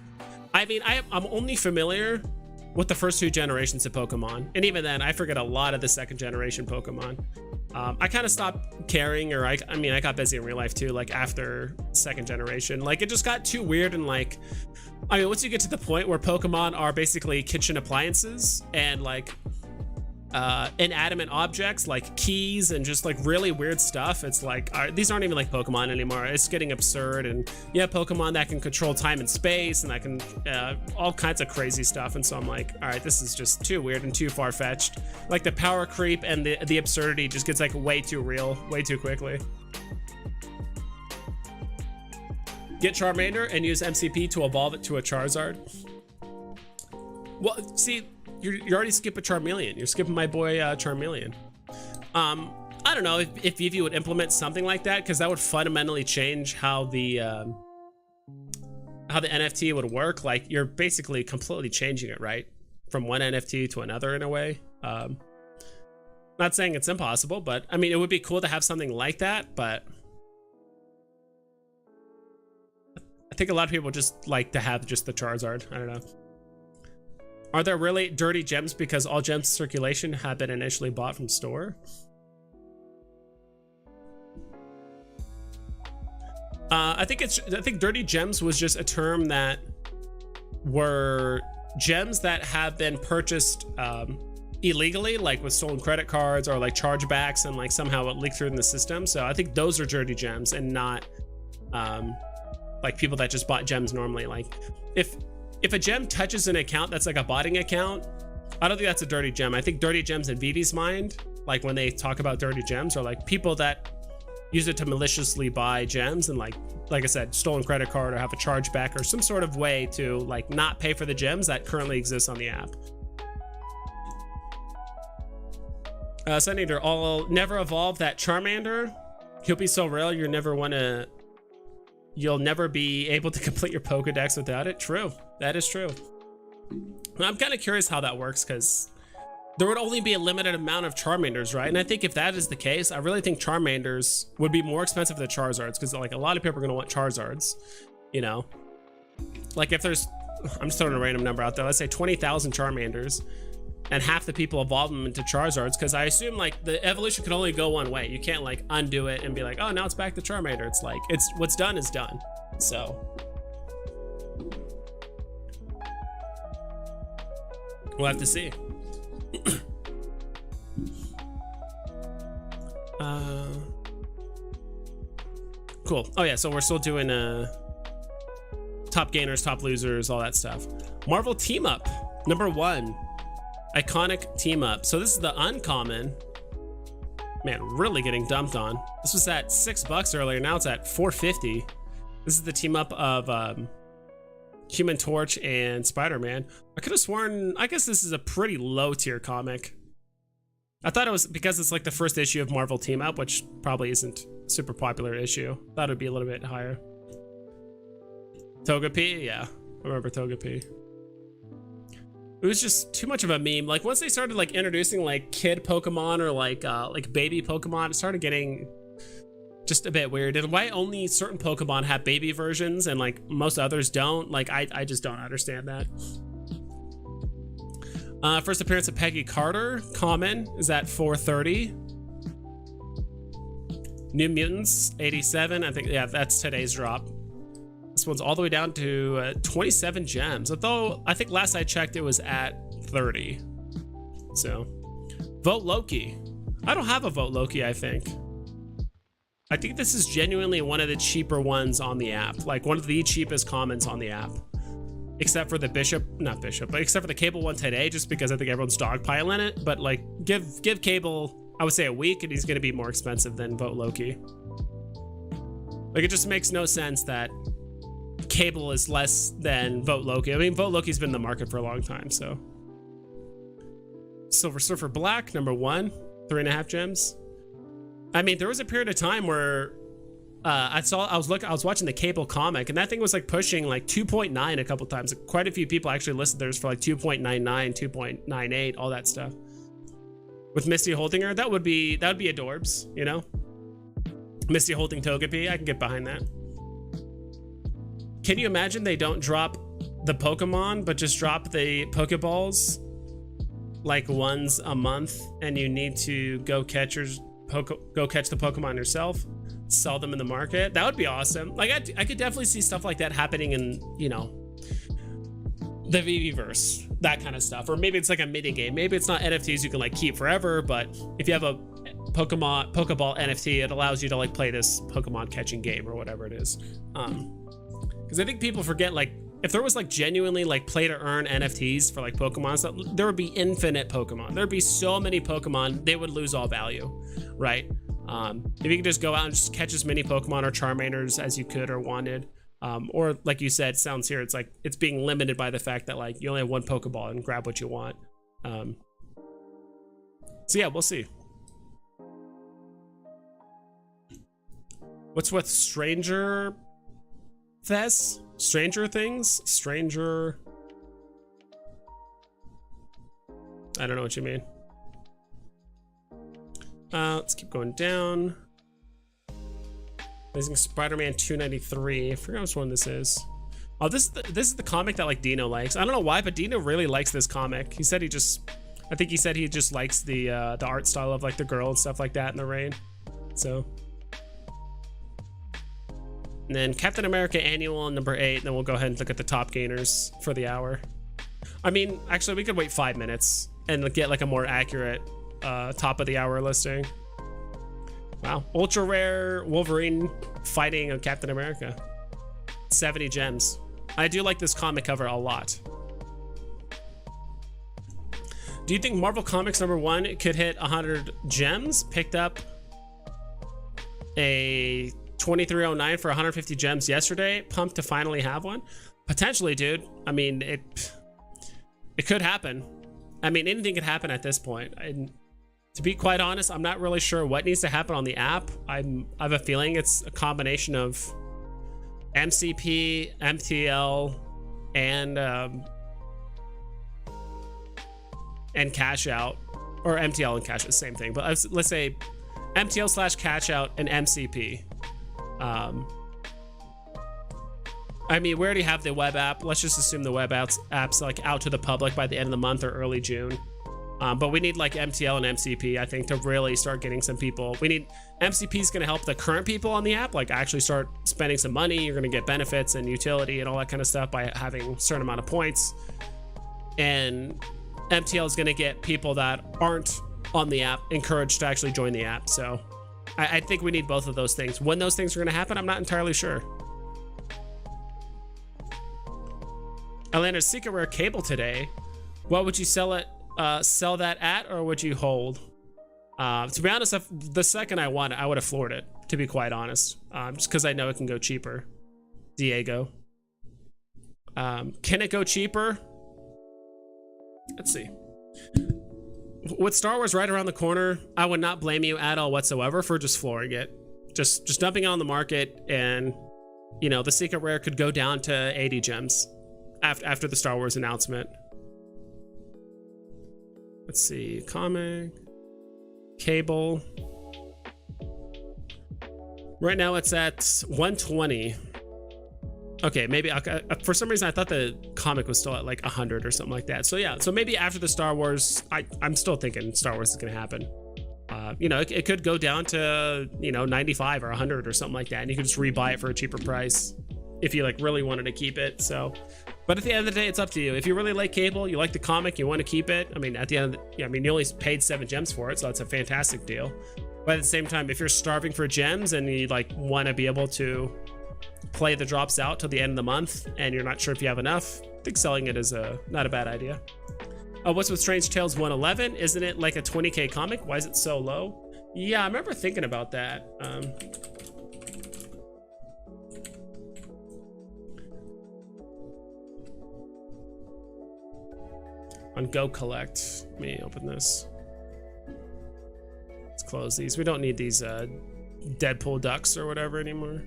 A: I mean, I'm only familiar with the first 2 generations of Pokemon. And even then, I forget a lot of the second generation Pokemon. I kind of stopped caring, or I mean, I got busy in real life too, like after second generation. Like it just got too weird, and like, I mean, once you get to the point where Pokemon are basically kitchen appliances and like inanimate objects like keys and just like really weird stuff, it's like these aren't even like Pokemon anymore. It's getting absurd. And yeah, Pokemon that can control time and space, and that can all kinds of crazy stuff. And so I'm like, all right, this is just too weird and too far-fetched. Like the power creep and the absurdity just gets like way too real way too quickly. Get Charmander and use MCP to evolve it to a Charizard. Well, see, you're already skipping Charmeleon. You're skipping my boy Charmeleon. I don't know if Veve would implement something like that, because that would fundamentally change how the NFT would work. Like you're basically completely changing it, right? From one NFT to another in a way. Not saying it's impossible, but I mean, it would be cool to have something like that, but I think a lot of people just like to have just the Charizard. I don't know. Are there really dirty gems because all gems circulation have been initially bought from store? I think dirty gems was just a term that were gems that have been purchased illegally, like with stolen credit cards or like chargebacks, and like somehow it leaked through in the system. So I think those are dirty gems, and not like people that just bought gems normally. Like if a gem touches an account that's like a botting account, I don't think that's a dirty gem. I think dirty gems in Veve's mind, like when they talk about dirty gems, are like people that use it to maliciously buy gems and like I said, stolen credit card, or have a chargeback or some sort of way to like not pay for the gems that currently exist on the app. Sun Eater, I'll never evolve that Charmander. He'll be so rare you'll never be able to complete your Pokedex without it. True. That is true. I'm kind of curious how that works, because there would only be a limited amount of Charmanders, right? And I think if that is the case, I really think Charmanders would be more expensive than Charizards, because like a lot of people are going to want Charizards, you know? Like if there's, I'm just throwing a random number out there, let's say 20,000 Charmanders, and half the people evolve them into Charizards, because I assume like the evolution can only go one way. You can't like undo it and be like, oh, now it's back to Charmander. It's like, it's what's done is done. So we'll have to see. Cool. Oh yeah, so we're still doing top gainers, top losers, all that stuff. Marvel team up #1. Iconic team up. So this is the uncommon. Man, really getting dumped on. This was at $6 earlier. Now it's at $4.50. This is the team up of Human Torch and Spider-Man. I could have sworn, I guess this is a pretty low tier comic. I thought it was because it's like the first issue of Marvel team up, which probably isn't a super popular issue. Thought it'd be a little bit higher. Togepi, yeah, I remember Togepi. It was just too much of a meme. Like once they started like introducing like kid Pokemon or like baby Pokemon, it started getting Just a bit weird. And why only certain Pokemon have baby versions and like most others don't? Like I just don't understand that. First appearance of Peggy Carter, common, is at 430. New Mutants, 87. I think, yeah, that's today's drop. This one's all the way down to 27 gems. Although I think last I checked it was at 30. So, Vote Loki. I don't have a Vote Loki, I think. I think this is genuinely one of the cheaper ones on the app. Like one of the cheapest commons on the app. Except for the not Bishop, but except for the Cable one today, just because I think everyone's dogpiling it. But like, give Cable, I would say a week, and he's gonna be more expensive than Vote Loki. Like, it just makes no sense that Cable is less than Vote Loki. I mean, Vote Loki's been in the market for a long time, so. Silver Surfer Black, number 1, 3.5 gems. I mean, there was a period of time where I was watching the Cable comic, and that thing was like pushing like 2.9 a couple times. Quite a few people actually listed theirs for like 2.99, 2.98, all that stuff. With Misty holding her, that would be adorbs, you know? Misty holding Togepi, I can get behind that. Can you imagine they don't drop the Pokemon, but just drop the Pokeballs like once a month, and you need to go catch the Pokemon yourself, sell them in the market? That would be awesome. Like I could definitely see stuff like that happening in, you know, the VV-verse, that kind of stuff. Or maybe it's like a mini game. Maybe it's not NFTs you can like keep forever, but if you have a Pokeball NFT, it allows you to like play this Pokemon catching game or whatever it is. Because I think people forget, like, if there was like genuinely like play to earn NFTs for like Pokemon stuff, there would be infinite Pokemon. There'd be so many Pokemon, they would lose all value, right? If you could just go out and just catch as many Pokemon or Charmanders as you could or wanted, or like you said, sounds here, it's like it's being limited by the fact that like you only have one Pokeball and grab what you want. So yeah, we'll see. What's with Stranger Things? Stranger. I don't know what you mean. Let's keep going down. Amazing Spider-Man 293. I forgot which one this is. Oh, this is the comic that like Dino likes. I don't know why, but Dino really likes this comic. He said I think he said he just likes the art style of like the girl and stuff like that in the rain. So. And then Captain America Annual, number 8, and then we'll go ahead and look at the top gainers for the hour. I mean, actually, we could wait 5 minutes and get like a more accurate top of the hour listing. Wow, ultra rare Wolverine fighting a Captain America. 70 gems. I do like this comic cover a lot. Do you think Marvel Comics number 1 could hit 100 gems? Picked up a 2309 for 150 gems yesterday. Pumped to finally have one. Potentially, dude. I mean, it could happen. I mean, anything could happen at this point. And to be quite honest, I'm not really sure what needs to happen on the app. I have a feeling it's a combination of MCP, MTL, and cash out, or MTL and cash out, same thing. But let's say MTL / cash out and MCP. I mean, we already have the web app. Let's just assume the web app's like out to the public by the end of the month or early June. But we need like MTL and MCP, I think, to really start getting some people. MCP is going to help the current people on the app, like actually start spending some money. You're going to get benefits and utility and all that kind of stuff by having a certain amount of points. And MTL is going to get people that aren't on the app encouraged to actually join the app. So I think we need both of those things. When those things are going to happen, I'm not entirely sure. I landed a secret rare Cable today. What would you sell that at, or would you hold? To be honest, the second I won it, I would have floored it, to be quite honest. Just because I know it can go cheaper. Diego. Can it go cheaper? Let's see. With Star Wars right around the corner, I would not blame you at all whatsoever for just flooring it. Just dumping it on the market, and you know, the secret rare could go down to 80 gems after the Star Wars announcement. Let's see, comic, Cable. Right now it's at 120. Okay, maybe for some reason I thought the comic was still at like 100 or something like that. So yeah, so maybe after the Star Wars, I'm still thinking Star Wars is gonna happen. You know, it could go down to, you know, 95 or 100 or something like that, and you can just rebuy it for a cheaper price if you like really wanted to keep it. So, but at the end of the day, it's up to you. If you really like Cable, you like the comic, you want to keep it. I mean, at the end of the, I mean, you only paid 7 gems for it, so that's a fantastic deal. But at the same time, if you're starving for gems and you like want to be able to play the drops out till the end of the month and you're not sure if you have enough, I think selling it is not a bad idea. What's with Strange Tales 111? Isn't it like a 20k comic? Why is it so low? Yeah, I remember thinking about that. On Go Collect, let me open this. Let's close these. We don't need these Deadpool ducks or whatever anymore.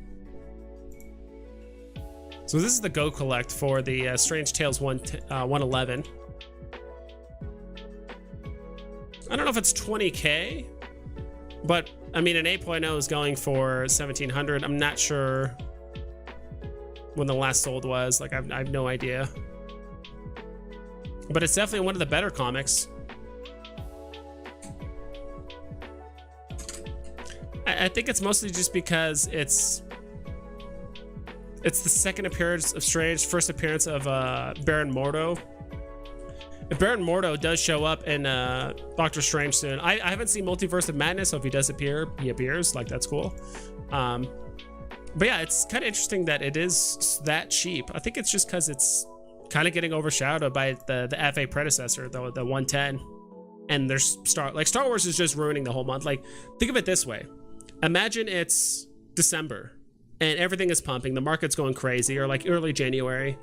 A: So this is the Go Collect for the Strange Tales 111. I don't know if it's 20k, but I mean an 8.0 is going for 1700. I'm not sure when the last sold was. Like I have no idea. But it's definitely one of the better comics. I think it's mostly just because it's the second appearance of Strange, first appearance of Baron Mordo. Baron Mordo does show up in Doctor Strange soon. I haven't seen Multiverse of Madness, so if he does appear, he appears. Like, that's cool. But yeah, it's kind of interesting that it is that cheap. I think it's just because it's kind of getting overshadowed by the FA predecessor, the 110. And there's Star Wars is just ruining the whole month. Like, think of it this way. Imagine it's December and everything is pumping. The market's going crazy, or like early January.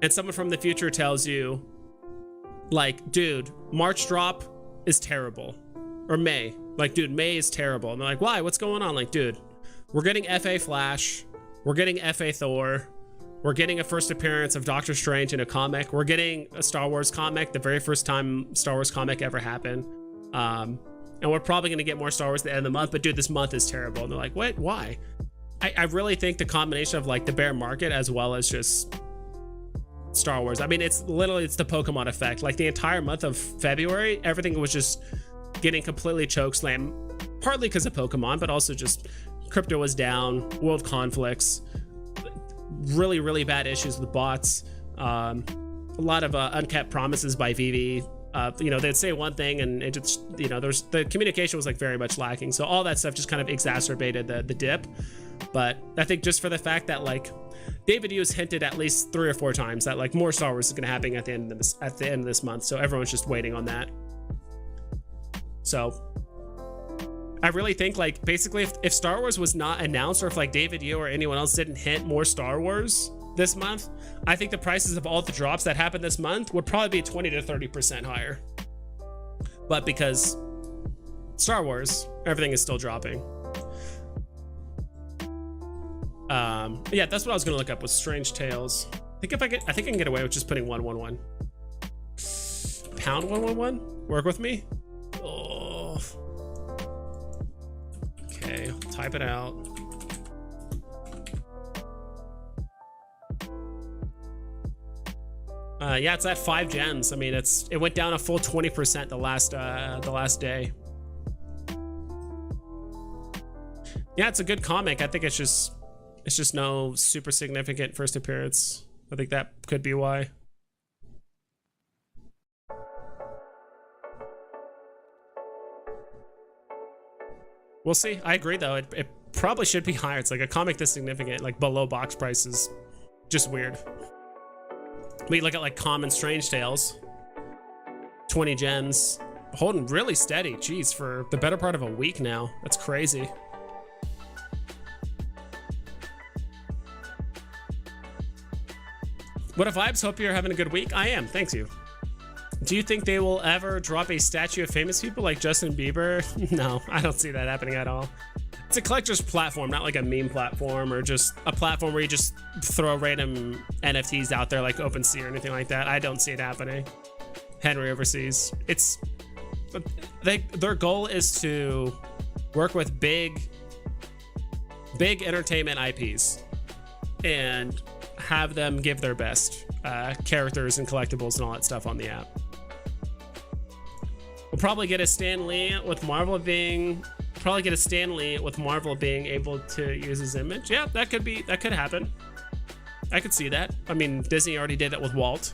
A: And someone from the future tells you, like, dude, March drop is terrible. Or May. Like, dude, May is terrible. And they're like, why? What's going on? Like, dude, we're getting FA Flash. We're getting FA Thor. We're getting a first appearance of Doctor Strange in a comic. We're getting a Star Wars comic, the very first time Star Wars comic ever happened. And we're probably going to get more Star Wars at the end of the month. But, dude, this month is terrible. And they're like, what? Why? I really think the combination of, like, the bear market as well as just Star Wars. I mean, it's the Pokemon effect. Like, the entire month of February, everything was just getting completely chokeslammed, partly because of Pokemon, but also just crypto was down, world conflicts, really, really bad issues with bots, a lot of unkept promises by Veve. You know, they'd say one thing and it just, you know, the communication was like very much lacking. So all that stuff just kind of exacerbated the dip. But I think just for the fact that, like, David Hughes hinted at least 3 or 4 times that, like, more Star Wars is going to happen at the end of this month. So everyone's just waiting on that. So I really think, like, basically if Star Wars was not announced, or if like David Hughes or anyone else didn't hint more Star Wars this month, I think the prices of all the drops that happened this month would probably be 20 to 30% higher. But because Star Wars, everything is still dropping. Yeah, that's what I was gonna look up, was Strange Tales. I think I can get away with just putting 111. Pound 111? Work with me? Oh. Okay, I'll type it out. Yeah, it's at 5 gems. I mean, it went down a full 20% the last day. Yeah, it's a good comic. I think it's just no super significant first appearance. I think that could be why. We'll see. I agree, though. It probably should be higher. It's like a comic this significant, like below box prices. Just weird. We look at like common Strange Tales. 20 gems. Holding really steady. Jeez, for the better part of a week now. That's crazy. What up, Vibes? Hope you're having a good week. I am. Thanks you. Do you think they will ever drop a statue of famous people like Justin Bieber? No, I don't see that happening at all. It's a collector's platform, not like a meme platform or just a platform where you just throw random NFTs out there like OpenSea or anything like that. I don't see it happening. Henry overseas. Their goal is to work with big big entertainment IPs and have them give their best characters and collectibles and all that stuff on the app. We'll probably get a Stan Lee with Marvel being able to use his image. Yeah, that could happen. I could see that. I mean, Disney already did it with Walt.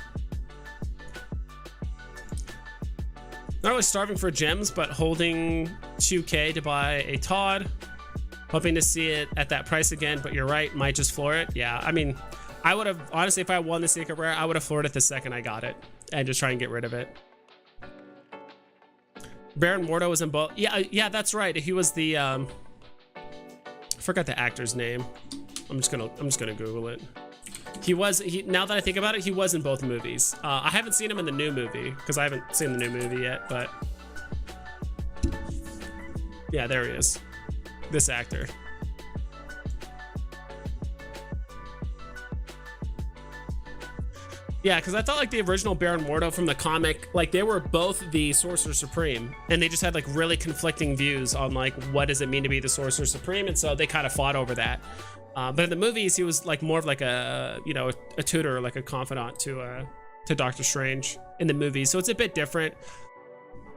A: Not really starving for gems, but holding 2K to buy a Todd. Hoping to see it at that price again, but you're right, might just floor it. Yeah, I mean, I would have, honestly, if I won the Secret Rare, I would have floored it the second I got it and just try and get rid of it. Baron Mordo was in both. Yeah, that's right. He was the, I forgot the actor's name. I'm just gonna Google it. Now that I think about it, he was in both movies. I haven't seen him in the new movie because I haven't seen the new movie yet, but yeah, there he is. This actor. Yeah, because I thought like the original Baron Mordo from the comic, like they were both the Sorcerer Supreme, and they just had like really conflicting views on like what does it mean to be the Sorcerer Supreme, and so they kind of fought over that. But in the movies, he was like more of like a tutor, like a confidant to Doctor Strange in the movies, so it's a bit different.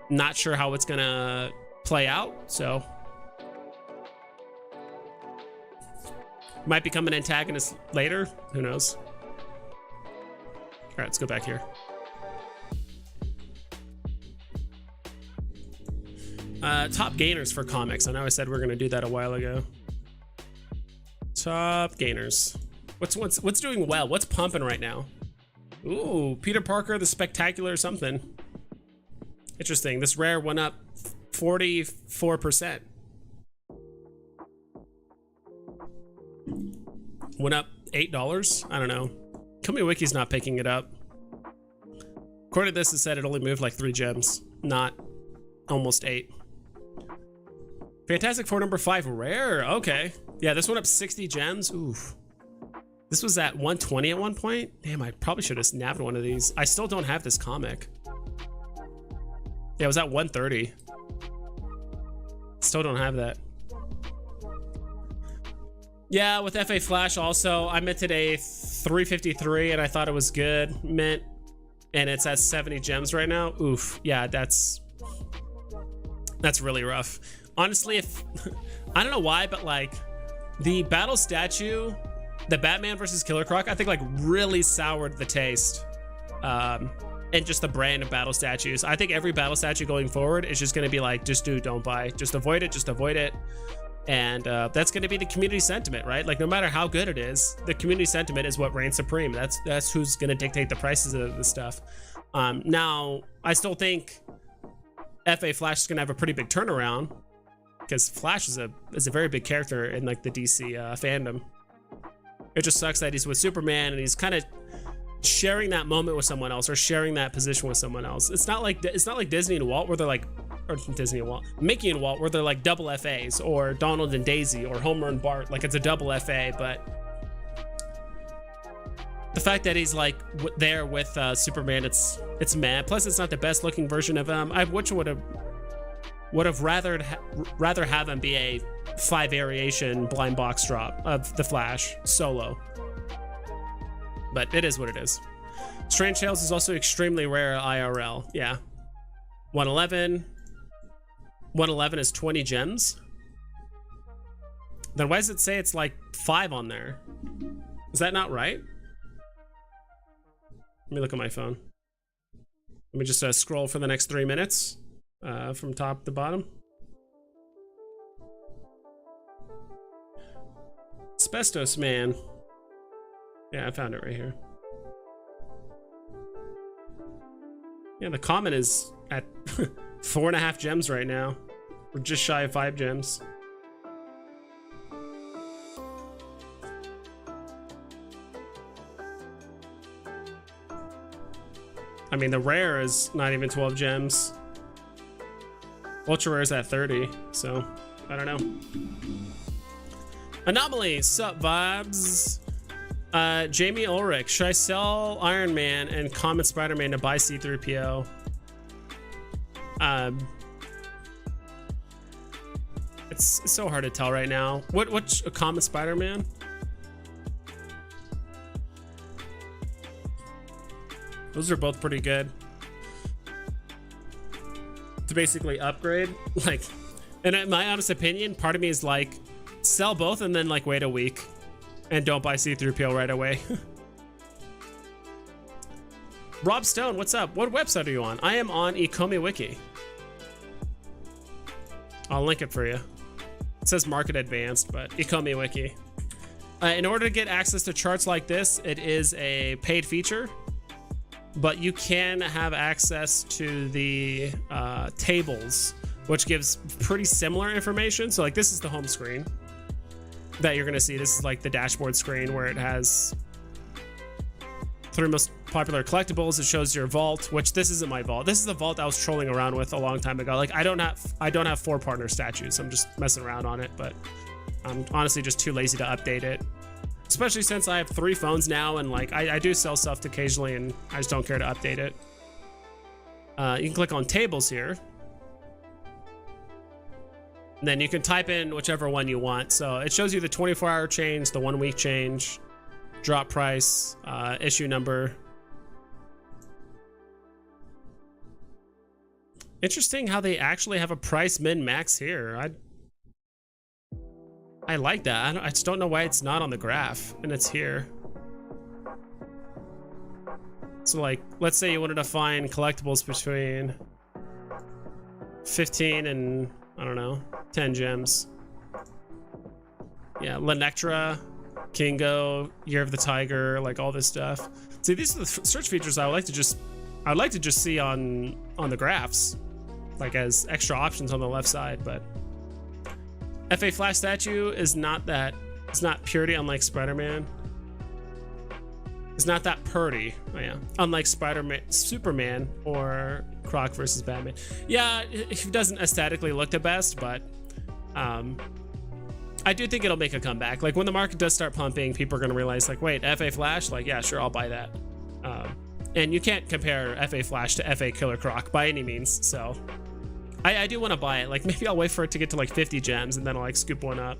A: Not sure how it's gonna play out, so might become an antagonist later. Who knows? All right, let's go back here. Top gainers for comics. I know I said we were gonna do that a while ago. Top gainers. What's doing well? What's pumping right now? Ooh, Peter Parker, the Spectacular something. Interesting. This rare went up 44%. Went up $8. I don't know. Komi Wiki's not picking it up. According to this, it said it only moved like 3 gems, not almost 8. Fantastic Four number 5 rare. Okay. Yeah, this went up 60 gems. Oof. This was at 120 at one point. Damn, I probably should have snapped one of these. I still don't have this comic. Yeah, it was at 130. Still don't have that. Yeah, with FA Flash also, I minted a 353 and I thought it was good mint, and it's at 70 gems right now. Oof. Yeah, that's really rough. Honestly, if I don't know why, but like the battle statue, the Batman versus Killer Croc, I think like really soured the taste and just the brand of battle statues. I think every battle statue going forward is just going to be like, just don't buy, just avoid it. And that's going to be the community sentiment, right? Like no matter how good it is, the community sentiment is what reigns supreme. That's who's going to dictate the prices of the stuff. Now, I still think FA Flash is going to have a pretty big turnaround because Flash is a very big character in like the DC fandom. It just sucks that he's with Superman and he's kind of sharing that moment with someone else or sharing that position with someone else. It's not like Disney and Walt where they're like, or Disney and Walt, Mickey and Walt where they're like double FAs, or Donald and Daisy, or Homer and Bart, like it's a double FA. But the fact that he's like there with Superman, it's mad. Plus, it's not the best looking version of him. I would have rather have him be a 5 variation blind box drop of the Flash solo. But it is what it is. Strange Tales is also extremely rare IRL. Yeah. 111 is 20 gems. Then why does it say it's like 5 on there? Is that not right? Let me look at my phone. Let me just scroll for the next 3 minutes from top to bottom. Asbestos Man. Yeah, I found it right here. Yeah, the common is at 4.5 gems right now. We're just shy of 5 gems. I mean, the rare is not even 12 gems. Ultra rare is at 30, so I don't know. Anomaly, sup vibes? Jamie Ulrich, should I sell Iron Man and Common Spider-Man to buy C-3PO? it's so hard to tell right now. What's a common Spider-Man? Those are both pretty good to basically upgrade. Like, and in my honest opinion, part of me is like, sell both and then like wait a week and don't buy C-3PO right away. Rob Stone, what's up? What website are you on? I am on Ecomi Wiki. I'll link it for you. It says Market Advanced, but Ecomi Wiki. In order to get access to charts like this, it is a paid feature, but you can have access to the tables, which gives pretty similar information. So like this is the home screen that you're gonna see. This is like the dashboard screen where it has 3 most popular collectibles. It shows your vault, which this isn't my vault. This is the vault I was trolling around with a long time ago. Like I don't have 4 partner statues. I'm just messing around on it, but I'm honestly just too lazy to update it. Especially since I have 3 phones now, and like I do sell stuff occasionally, and I just don't care to update it. You can click on tables here, and then you can type in whichever one you want. So it shows you the 24-hour change, the 1-week change, drop price, issue number. Interesting how they actually have a price min max here. I like that. I just don't know why it's not on the graph and it's here. So like, let's say you wanted to find collectibles between 15 and I don't know, 10 gems. Yeah, Lenectra, Kingo, Year of the Tiger, like all this stuff. See, these are the search features I'd like to just see on the graphs, like as extra options on the left side. But FA Flash statue is not that, it's not purity, unlike Spider-Man. It's not that purdy. Oh yeah, unlike Spider-Man, Superman, or Croc versus Batman. Yeah, it doesn't aesthetically look the best, but I do think it'll make a comeback. Like when the market does start pumping, people are gonna realize like, wait, FA Flash? Like, yeah, sure, I'll buy that. And you can't compare FA Flash to FA Killer Croc by any means, so I do want to buy it. Like maybe I'll wait for it to get to like 50 gems and then I'll like scoop one up.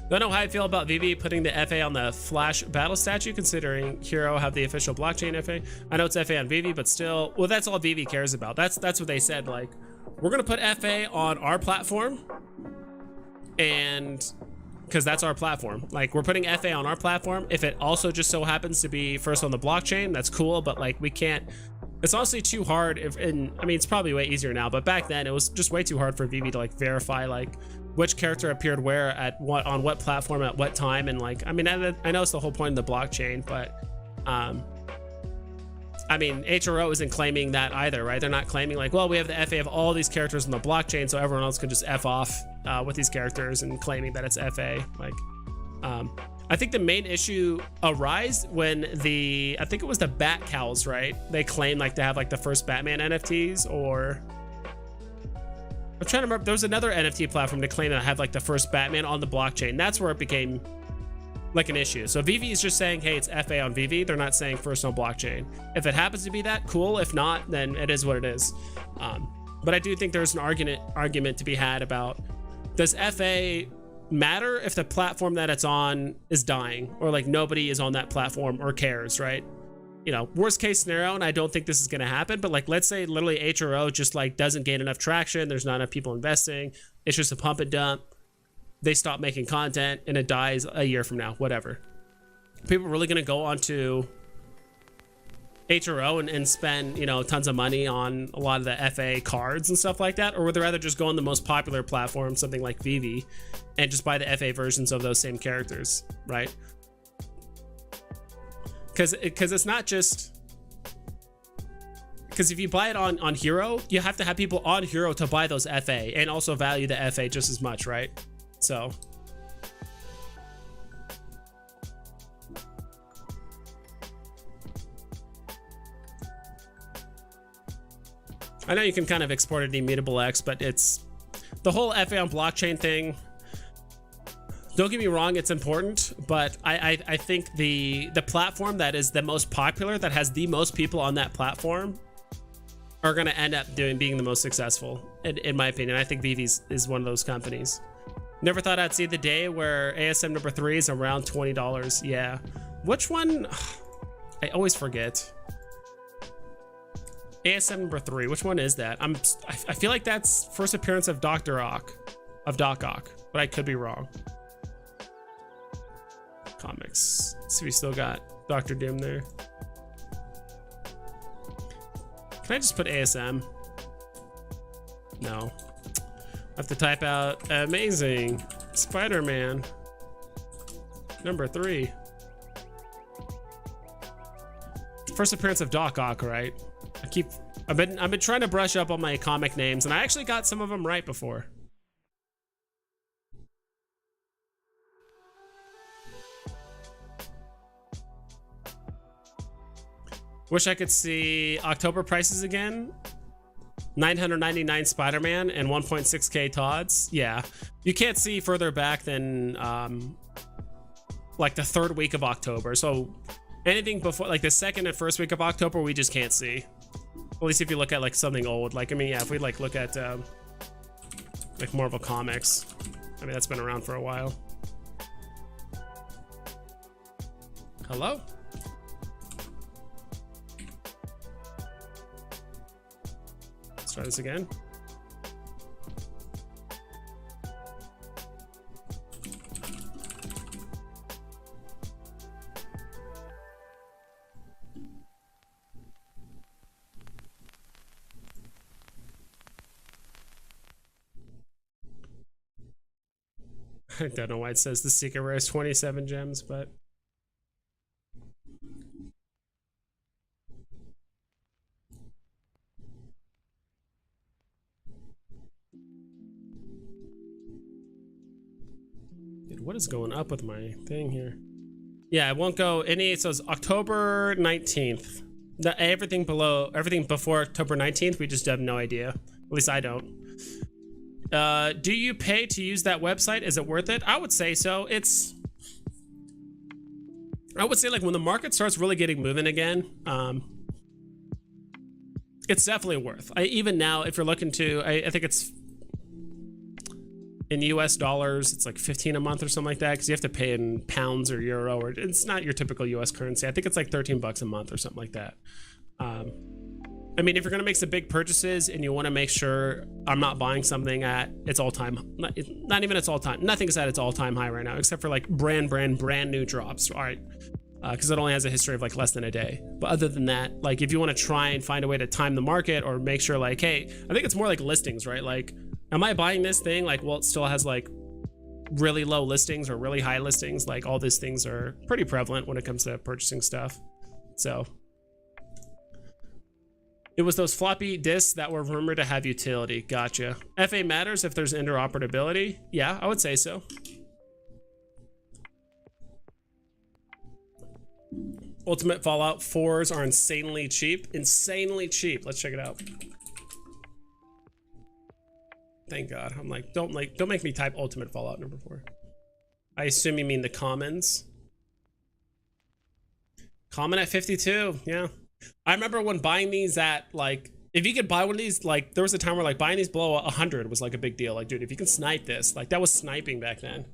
A: Don't know how I feel about Veve putting the FA on the Flash battle statue, considering Hero have the official blockchain FA. I know it's FA on Veve, but still, well, that's all Veve cares about. That's what they said. Like, we're gonna put FA on our platform, and because that's our platform. Like, we're putting FA on our platform. If it also just so happens to be first on the blockchain, that's cool. But like, we can't. It's honestly too hard. And I mean, it's probably way easier now, but back then it was just way too hard for Veve to like verify like which character appeared where at what on what platform at what time. And like, I mean, I know it's the whole point of the blockchain, but I mean, HRO isn't claiming that either, right? They're not claiming like, well, we have the FA of all these characters on the blockchain, so everyone else can just F off with these characters, and claiming that it's FA. Like, I think the main issue arose when I think it was the Bat Cows, right? They claimed like to have like the first Batman NFTs, or I'm trying to remember. There was another NFT platform to claim that I have like the first Batman on the blockchain. That's where it became like an issue. So Veve is just saying, hey, it's FA on Veve. They're not saying first on blockchain. If it happens to be that, cool. If not, then it is what it is. But I do think there's an argument to be had about, does FA matter if the platform that it's on is dying, or like nobody is on that platform or cares, right? You know, worst case scenario, and I don't think this is going to happen, but like, let's say literally HRO just like doesn't gain enough traction. There's not enough people investing. It's just a pump and dump. They stop making content and it dies a year from now, whatever. People are really going to go onto HRO and spend, you know, tons of money on a lot of the FA cards and stuff like that? Or would they rather just go on the most popular platform, something like Veve, and just buy the FA versions of those same characters, right? Because it's not just, because if you buy it on Hero, you have to have people on Hero to buy those FA and also value the FA just as much, right? So I know you can kind of export it to Immutable X, but it's the whole FA on blockchain thing. Don't get me wrong, it's important, but I think the platform that is the most popular, that has the most people on that platform, are going to end up being the most successful, in my opinion. I think Veve is one of those companies. Never thought I'd see the day where ASM number 3 is around $20. Yeah. Which one? I always forget. ASM number 3. Which one is that? I feel like that's first appearance of Dr. Ock, Doc Ock, but I could be wrong. Comics. Let's see, we still got Dr. Doom there. Can I just put ASM? No. I have to type out Amazing Spider-Man number 3. First appearance of Doc Ock, right? I've been trying to brush up on my comic names, and I actually got some of them right before. Wish I could see October prices again. 999 Spider-Man and 1.6k Todds. Yeah, you can't see further back than like the 3rd week of October. So anything before like the 2nd and 1st week of October, we just can't see. At least if you look at like something old. Like, I mean, yeah, if we like look at like Marvel Comics, I mean, that's been around for a while. Hello? Let's try this again. I don't know why it says the secret rare is 27 gems, but dude, what is going up with my thing here? Yeah, it won't go any. It says October 19th. Everything before October 19th, we just have no idea. At least I don't. Do you pay to use that website? Is it worth it? I would say so. I would say like when the market starts really getting moving again, it's definitely worth. Even now, if you're looking to, I think it's in US dollars, it's like 15 a month or something like that, because you have to pay in pounds or euro, or it's not your typical US currency. I think it's like 13 bucks a month or something like that. I mean, if you're gonna make some big purchases and you want to make sure I'm not buying something at its all-time, not even its all-time, nothing's at its all-time high right now, except for like brand new drops, all right? Because it only has a history of like less than a day. But other than that, like if you want to try and find a way to time the market or make sure like, hey, I think it's more like listings, right? Like, am I buying this thing? Like, well, it still has like really low listings or really high listings. Like all these things are pretty prevalent when it comes to purchasing stuff. So it was those floppy disks that were rumored to have utility. Gotcha. FA matters if there's interoperability. Yeah, I would say so. Ultimate Fallout 4s are insanely cheap. Insanely cheap. Let's check it out. Thank God. I'm like, don't make me type Ultimate Fallout number 4. I assume you mean the commons. Common at 52. Yeah. I remember when buying these at like, if you could buy one of these, like there was a time where like buying these below 100 was like a big deal. Like, dude, if you can snipe this, like that was sniping back then.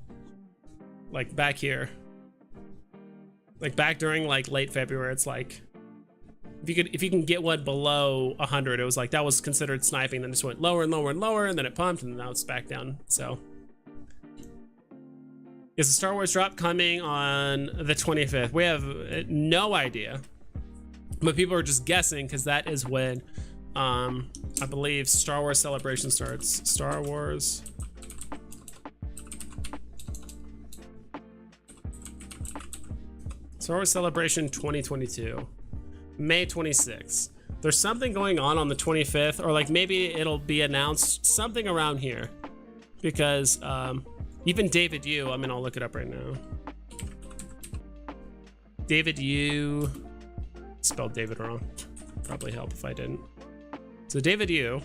A: Like back here, like back during like late February, it's like if you can get one below 100, it was like that was considered sniping. Then it just went lower and lower and lower, and then it pumped, and now it's back down. So is the Star Wars drop coming on the 25th? We have no idea. But people are just guessing because that is when I believe Star Wars Celebration starts. Star Wars Celebration 2022, May 26th. There's something going on the 25th, or like maybe it'll be announced something around here, because even David Yu, I mean, I'll look it up right now. David Yu. Spelled David wrong. Probably help if I didn't. So David Yu,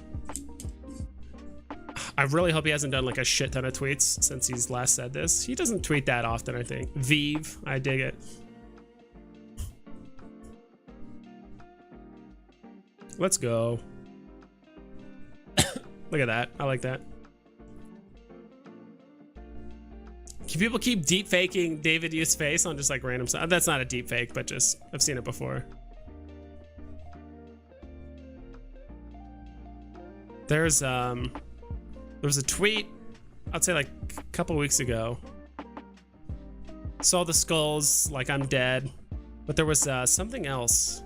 A: I really hope he hasn't done like a shit ton of tweets since he's last said this. He doesn't tweet that often, I think. Veve, I dig it. Let's go. Look at that. I like that. Can people keep deep faking David Yu's face on just like random stuff? That's not a deep fake, but just I've seen it before. There was a tweet, I'd say like a couple weeks ago. Saw the skulls, like I'm dead, but there was something else.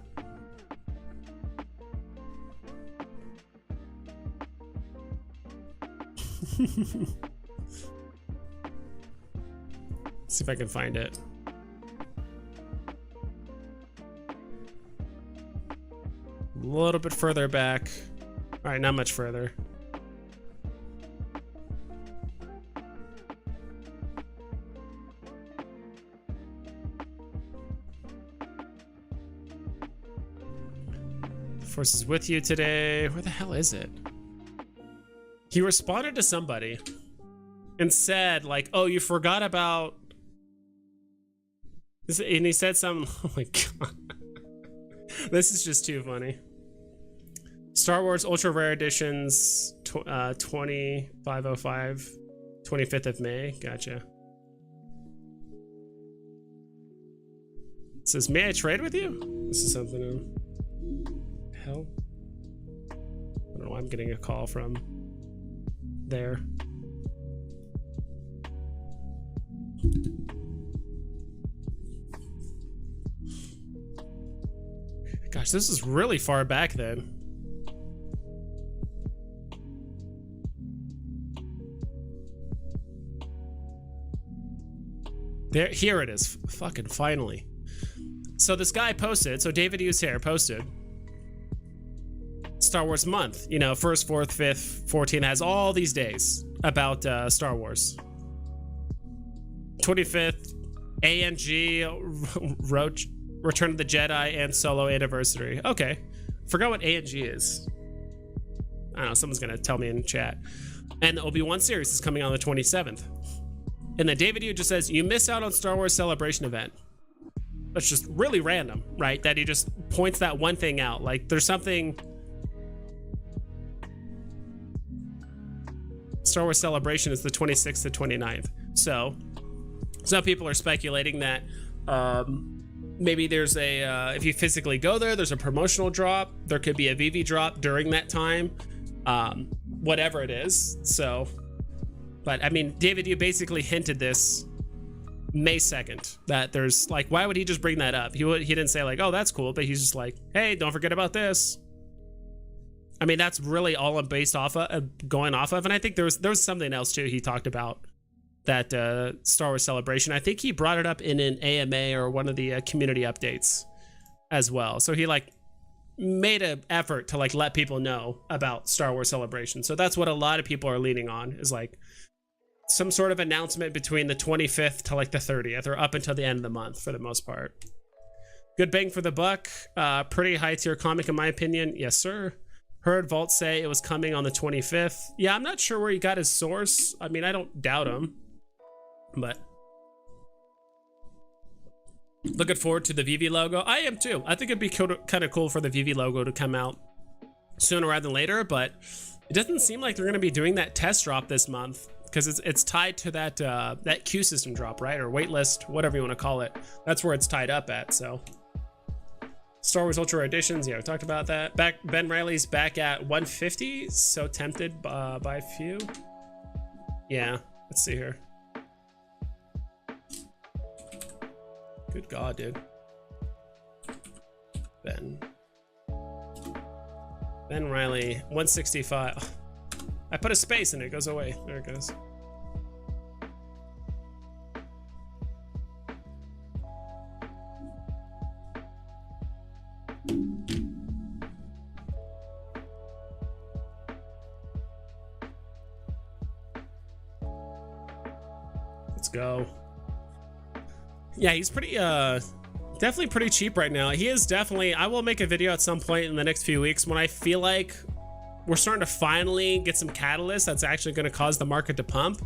A: See if I can find it. A little bit further back. All right, not much further. The Force is with you today. Where the hell is it? He responded to somebody and said like, oh, you forgot about this, and he said something. Oh my god. This is just too funny. Star Wars Ultra Rare Editions 2505, 25th of May. Gotcha. It says, may I trade with you? This is something new. Hell. I don't know why I'm getting a call from there. Gosh, this is really far back then. There, here it is. Fucking finally. So this guy posted, so David Hughes here posted Star Wars month, you know, 1st, 4th, 5th, 14th, has all these days about Star Wars. 25th, ANG, Roach, Return of the Jedi, and Solo Anniversary. Okay. Forgot what ANG is. I don't know, someone's gonna tell me in chat. And the Obi-Wan series is coming on the 27th. And then David Hughes just says, you missed out on Star Wars Celebration event. That's just really random, right? That he just points that one thing out. Like, there's something... Star Wars Celebration is the 26th to 29th. So, some people are speculating that maybe there's a, if you physically go there, there's a promotional drop. There could be a VV drop during that time. Whatever it is. So, but I mean, David, you basically hinted this May 2nd, that there's like, why would he just bring that up? He didn't say like, oh, that's cool, but he's just like, hey, don't forget about this. I mean, that's really all I'm based off of, going off of. And I think there was something else too he talked about, that Star Wars Celebration. I think he brought it up in an AMA or one of the community updates as well. So he like made an effort to like let people know about Star Wars Celebration. So that's what a lot of people are leaning on, is like some sort of announcement between the 25th to like the 30th, or up until the end of the month for the most part. Good bang for the buck. Pretty high tier comic in my opinion. Yes, sir. Heard Vault say it was coming on the 25th. Yeah, I'm not sure where he got his source. I mean, I don't doubt him, but looking forward to the Veve logo. I am too. I think it'd be kind of cool for the Veve logo to come out sooner rather than later, but it doesn't seem like they're going to be doing that test drop this month, because it's tied to that that queue system drop, right? Or waitlist, whatever you want to call it. That's where it's tied up at. So Star Wars Ultra Editions, yeah, we talked about that. Ben Riley's back at 150. So tempted by a few. Yeah, let's see here. Good God, dude. Ben Riley, 165. I put a space and it goes away. There it goes. Let's go. Yeah, he's pretty definitely pretty cheap right now. He is definitely, I will make a video at some point in the next few weeks when I feel like we're starting to finally get some catalyst that's actually going to cause the market to pump.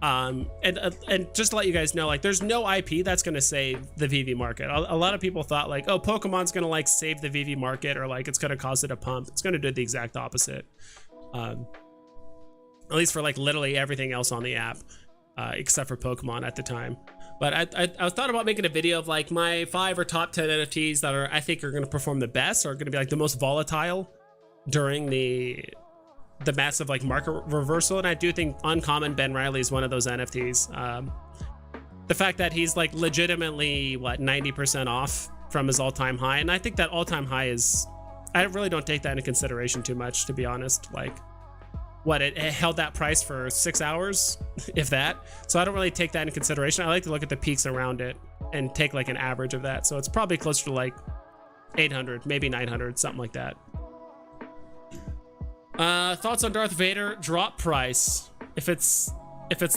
A: And just to let you guys know, like, there's no IP that's going to save the VV market. A lot of people thought like, oh, Pokemon's going to like save the VV market, or like it's going to cause it to pump. It's going to do the exact opposite. at least for like literally everything else on the app, except for Pokemon at the time. But I thought about making a video of like my 5 or top 10 NFTs that I think are going to perform the best, or going to be like the most volatile during the massive like market reversal. And I do think Uncommon Ben Riley is one of those NFTs. The fact that he's like legitimately what 90% off from his all-time high, and I think that all-time high is, I really don't take that into consideration too much, to be honest. Like, what, it held that price for 6 hours, if that. So I don't really take that into consideration. I like to look at the peaks around it and take like an average of that. So it's probably closer to like 800, maybe 900, something like that. Thoughts on Darth Vader drop price? If it's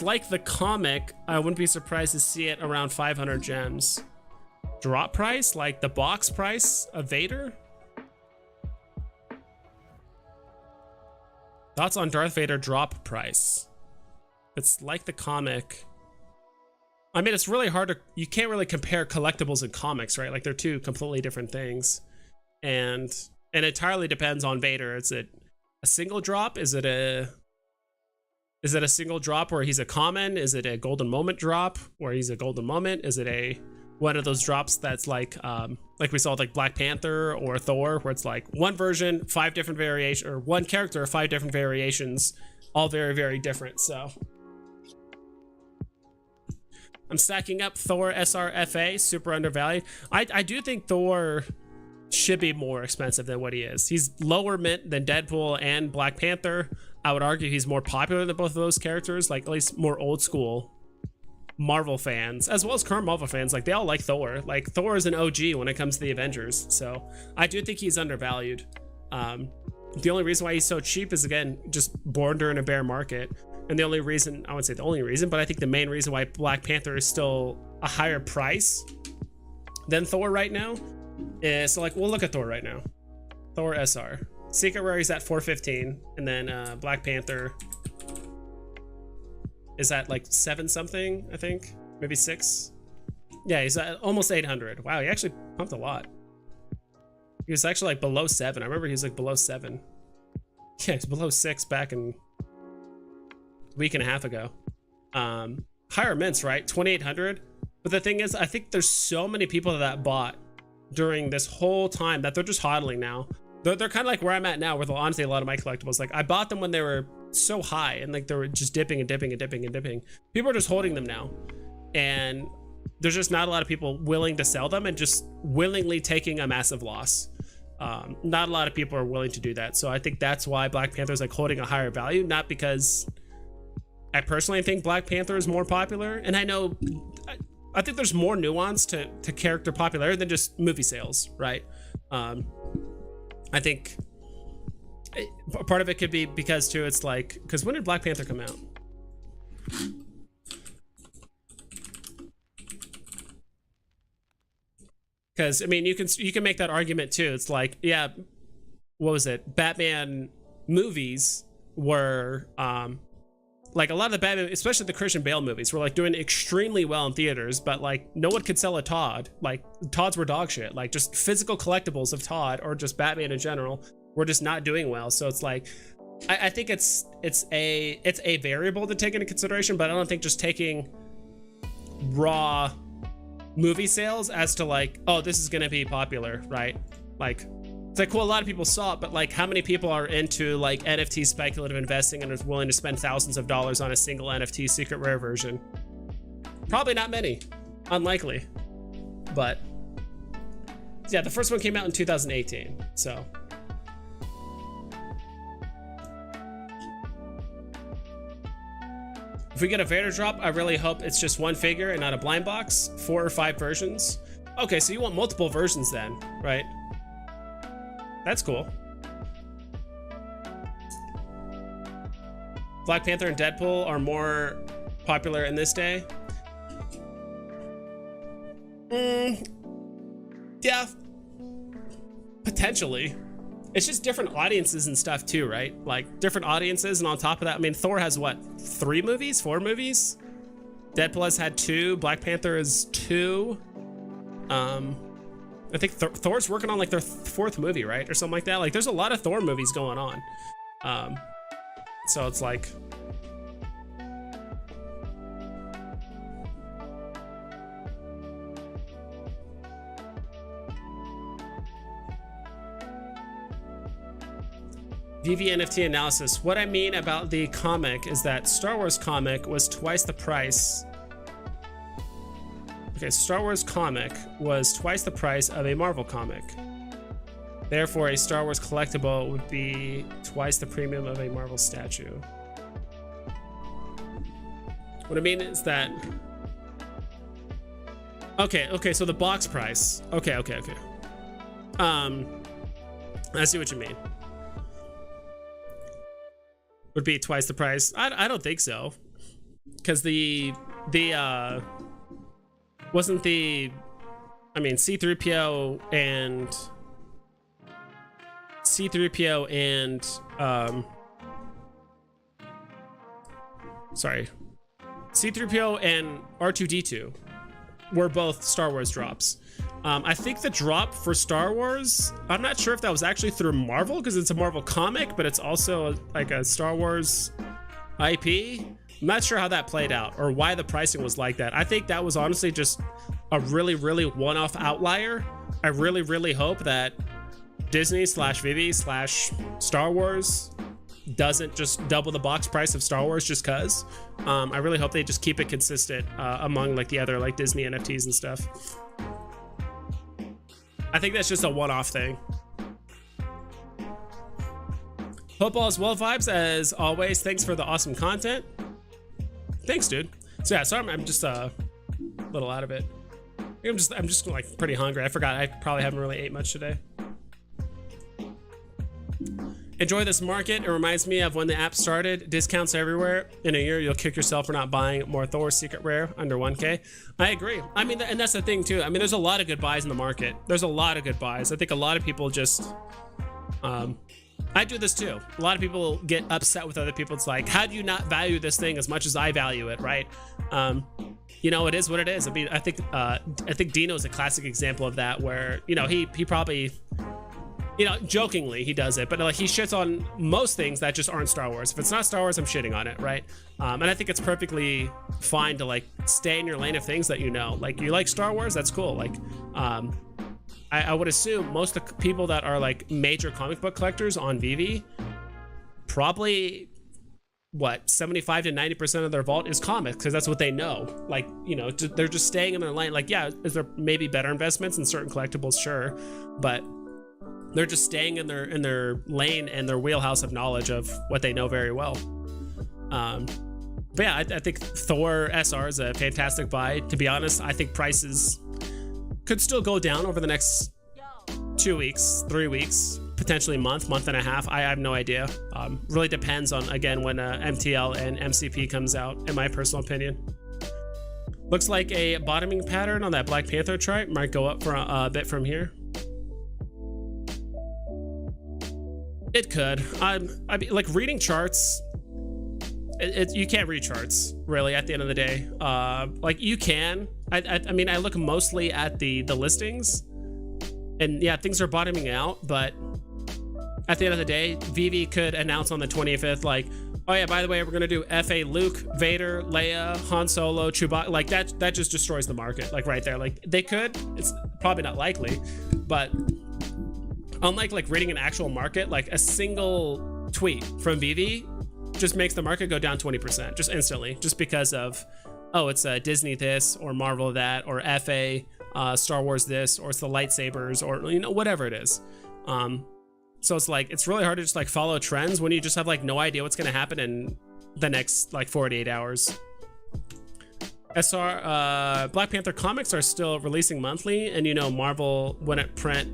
A: like the comic, I wouldn't be surprised to see it around 500 gems. Drop price, like the box price of Vader? Thoughts on Darth Vader drop price? It's like the comic. I mean, it's really hard to, you can't really compare collectibles and comics, right? Like they're two completely different things. And it entirely depends on Vader. Is it a single drop? Is it a single drop where he's a common? Is it a golden moment drop where he's a golden moment? Is it a one of those drops that's like we saw with like Black Panther or Thor, where it's like one version, 5 different variations, or one character, 5 different variations, all very, very different. So I'm stacking up Thor SRFA, super undervalued. I do think Thor should be more expensive than what he is. He's lower mint than Deadpool and Black Panther. I would argue he's more popular than both of those characters, like at least more old school Marvel fans, as well as current Marvel fans. Like they all like Thor. Like Thor is an OG when it comes to the Avengers. So I do think he's undervalued. The only reason why he's so cheap is, again, just born during a bear market. And the only reason, I wouldn't say the only reason, but I think the main reason why Black Panther is still a higher price than Thor right now is, so like, we'll look at Thor right now. Thor SR. Secret Rare is at 415, and then Black Panther is at like 7 something, I think, maybe 6. Yeah, he's at almost 800. Wow, he actually pumped a lot. He was actually like below 7. I remember he was like below 7. Yeah, he's below 6 back in a week and a half ago. Higher mints, right? 2,800. But the thing is, I think there's so many people that bought during this whole time that they're just hodling now. They're kind of like where I'm at now, with honestly a lot of my collectibles. Like I bought them when they were so high and like they were just dipping and dipping and dipping and dipping. People are just holding them now, and there's just not a lot of people willing to sell them and just willingly taking a massive loss. Not a lot of people are willing to do that. So I think that's why Black Panther is like holding a higher value, not because I personally think Black Panther is more popular. And I know, I think there's more nuance to character popularity than just movie sales, right? I think part of it could be because too, it's like, because when did Black Panther come out? Because I mean, you can make that argument too. It's like, yeah, what was it? Batman movies were like a lot of the Batman, especially the Christian Bale movies, were like doing extremely well in theaters, but like no one could sell a Todd. Like Todds were dog shit. Like just physical collectibles of Todd or just Batman in general were just not doing well. So it's like, I think it's a variable to take into consideration, but I don't think just taking raw movie sales as to like, oh, this is gonna be popular, right? Like it's like, cool, a lot of people saw it, but like how many people are into like NFT speculative investing and is willing to spend thousands of dollars on a single NFT secret rare version? Probably not many. Unlikely. But yeah, the first one came out in 2018, so if we get a Vader drop, I really hope it's just one figure and not a blind box. 4 or 5 versions. Okay, so you want multiple versions then, right? That's cool. Black Panther and Deadpool are more popular in this day. Yeah, potentially. It's just different audiences and stuff too, right? Like different audiences, and on top of that, I mean, Thor has what, 3 movies, 4 movies? Deadpool has had 2, Black Panther is 2. I think Thor's working on like their 4th movie, right? Or something like that. Like there's a lot of Thor movies going on. So it's like, VV NFT analysis. What I mean about the comic is that Star Wars comic was twice the price. Okay, Star Wars comic was twice the price of a Marvel comic. Therefore, a Star Wars collectible would be twice the premium of a Marvel statue. What I mean is that... Okay, so the box price. Okay. I see what you mean. Would be twice the price. I don't think so. Because wasn't the... I mean, C-3PO and... sorry. C-3PO and R2-D2 were both Star Wars drops. I think the drop for Star Wars, I'm not sure if that was actually through Marvel, because it's a Marvel comic, but it's also like a Star Wars IP. I'm not sure how that played out or why the pricing was like that. I think that was honestly just a really, really one-off outlier. I really, really hope that Disney / Veve / Star Wars doesn't just double the box price of Star Wars just cause. I really hope they just keep it consistent among like the other like Disney NFTs and stuff. I think that's just a one-off thing. Football is well vibes as always. Thanks for the awesome content. Thanks, dude. So yeah, so I'm just a little out of it. I'm just like pretty hungry. I forgot I probably haven't really ate much today. Enjoy this market. It reminds me of when the app started. Discounts everywhere. In a year, you'll kick yourself for not buying more Thor Secret Rare under 1K. I agree. I mean, and that's the thing too. I mean, there's a lot of good buys in the market. There's a lot of good buys. I think a lot of people just, I do this too. A lot of people get upset with other people. It's like, how do you not value this thing as much as I value it, right? You know, it is what it is. I mean, I think Dino is a classic example of that, where, you know, he probably, you know, jokingly he does it, but like he shits on most things that just aren't Star Wars. If it's not Star Wars, I'm shitting on it, right? And I think it's perfectly fine to like stay in your lane of things that you know. Like, you like Star Wars, that's cool. Like, I would assume most of the people that are like major comic book collectors on Veve, probably what 75 to 90% of their vault is comics, because that's what they know. Like, you know, they're just staying in their lane. Like, yeah, is there maybe better investments in certain collectibles? Sure, but they're just staying in their lane and their wheelhouse of knowledge of what they know very well. But yeah, I think Thor SR is a fantastic buy. To be honest, I think prices could still go down over the next 2 weeks, 3 weeks, potentially month and a half. I have no idea. Really depends on, again, when MTL and MCP comes out, in my personal opinion. Looks like a bottoming pattern on that Black Panther chart. Might go up for a bit from here. It could. I mean, like, reading charts, you can't read charts, really, at the end of the day. Like, you can. I mean, I look mostly at the listings, and yeah, things are bottoming out, but at the end of the day, Veve could announce on the 25th, like, oh yeah, by the way, we're gonna do FA Luke, Vader, Leia, Han Solo, Chewbacca. Like, that just destroys the market, like, right there. Like, they could. It's probably not likely, but unlike like reading an actual market, like a single tweet from Veve just makes the market go down 20%, just instantly, just because of, oh, it's Disney this, or Marvel that, or FA, Star Wars this, or it's the lightsabers, or, you know, whatever it is. So it's like, it's really hard to just like follow trends when you just have like no idea what's gonna happen in the next like 48 hours. Black Panther comics are still releasing monthly, and you know, Marvel wouldn't print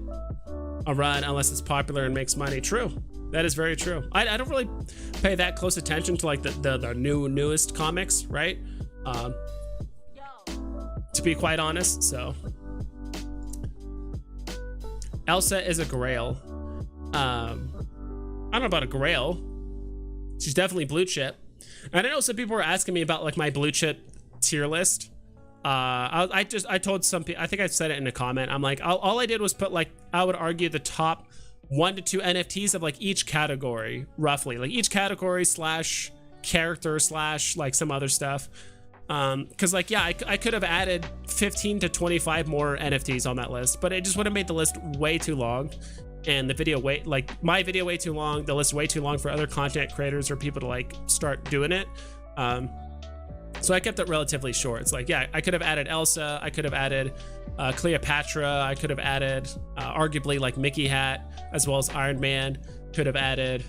A: a run unless it's popular and makes money. True. That is very true. I don't really pay that close attention to like the newest comics, right? To be quite honest. So Elsa is a grail. I don't know about a grail. She's definitely blue chip. And I know some people were asking me about like my blue chip tier list. I told some people, I think I said it in a comment. I'm like, all I did was put like, I would argue the top 1 to 2 NFTs of like each category, roughly, like each category / character / like some other stuff. Cause like, yeah, I could have added 15 to 25 more NFTs on that list, but it just would have made the list way too long. and the video like my video way too long, the list way too long for other content creators or people to like start doing it. So I kept it relatively short. It's like, yeah, I could have added Elsa, I could have added Cleopatra, I could have added arguably like Mickey Hat, as well as Iron Man. Could have added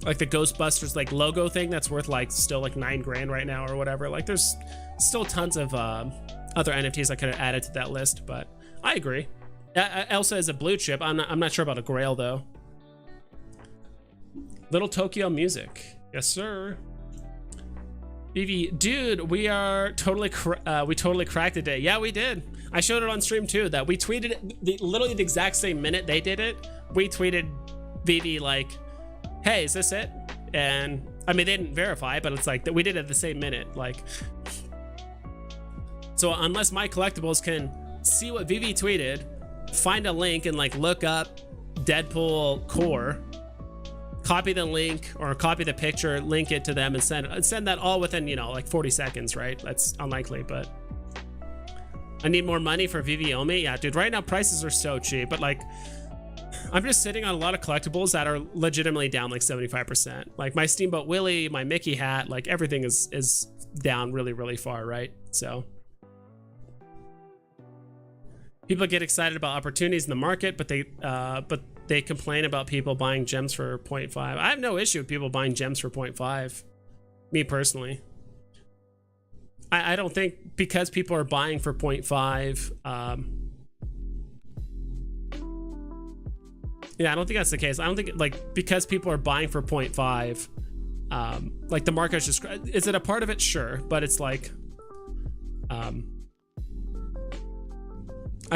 A: like the Ghostbusters like logo thing that's worth like still like $9 grand right now or whatever. Like there's still tons of other NFTs I could have added to that list, but I agree. Elsa is a blue chip. I'm not sure about a Grail though. Little Tokyo Music, yes sir. BV, dude, we totally cracked it today. Yeah, we did. I showed it on stream too. That we tweeted it literally the exact same minute they did it. We tweeted BV like, "Hey, is this it?" And I mean, they didn't verify, but it's like that we did it the same minute. Like, so unless My Collectibles can see what VV tweeted, find a link and like look up Deadpool core, copy the link or copy the picture, link it to them, and send that all within, you know, like 40 seconds, right? That's unlikely, but I need more money for Veve OMI. Yeah, dude, right now prices are so cheap, but like I'm just sitting on a lot of collectibles that are legitimately down like 75%. Like my Steamboat Willie, my Mickey Hat, like everything is down really, really far, right? So people get excited about opportunities in the market, but they complain about people buying gems for 0.5. I have no issue with people buying gems for 0.5. Me personally. I don't think because people are buying for 0.5, yeah, I don't think that's the case. I don't think like because people are buying for 0.5, like the market's just, is it a part of it? Sure, but it's like, I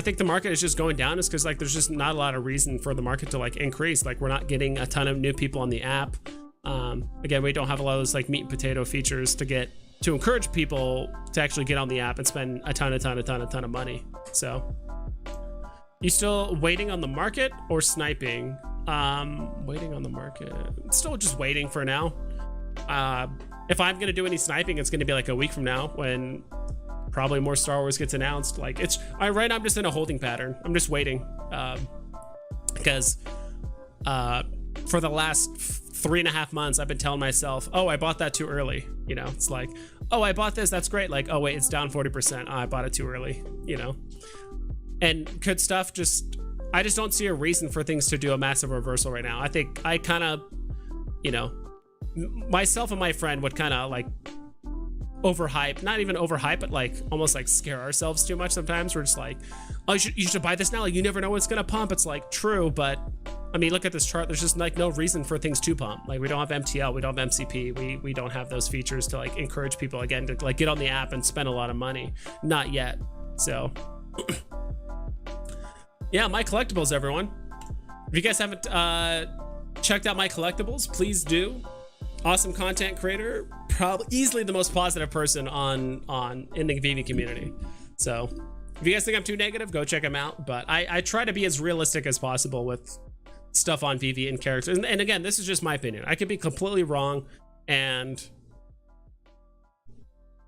A: think the market is just going down is because like there's just not a lot of reason for the market to like increase. Like we're not getting a ton of new people on the app. Again, we don't have a lot of those like meat and potato features to encourage people to actually get on the app and spend a ton of money. So you still waiting on the market or sniping? Waiting on the market. Still just waiting for now. If I'm gonna do any sniping, it's gonna be like a week from now when probably more Star Wars gets announced. Like right now I'm just in a holding pattern. I'm just waiting because for the last 3.5 months I've been telling myself, oh, I bought that too early. You know, it's like, oh, I bought this, that's great. Like, oh wait, it's down 40%. Oh, I bought it too early, you know. And could stuff I just don't see a reason for things to do a massive reversal right now. I think I kind of, you know, myself and my friend would kind of like overhype, not even overhype, but like almost like scare ourselves too much sometimes. We're just like, oh, you should buy this now. Like, you never know what's gonna pump. It's like true, but I mean, look at this chart. There's just like no reason for things to pump. Like we don't have MTL, we don't have MCP, we don't have those features to like encourage people again to like get on the app and spend a lot of money. Not yet. So yeah, My Collectibles, everyone. If you guys haven't checked out My Collectibles, please do. Awesome content creator, probably easily the most positive person in the Veve community. So if you guys think I'm too negative, go check him out. But I try to be as realistic as possible with stuff on Veve and characters. And again, this is just my opinion. I could be completely wrong, and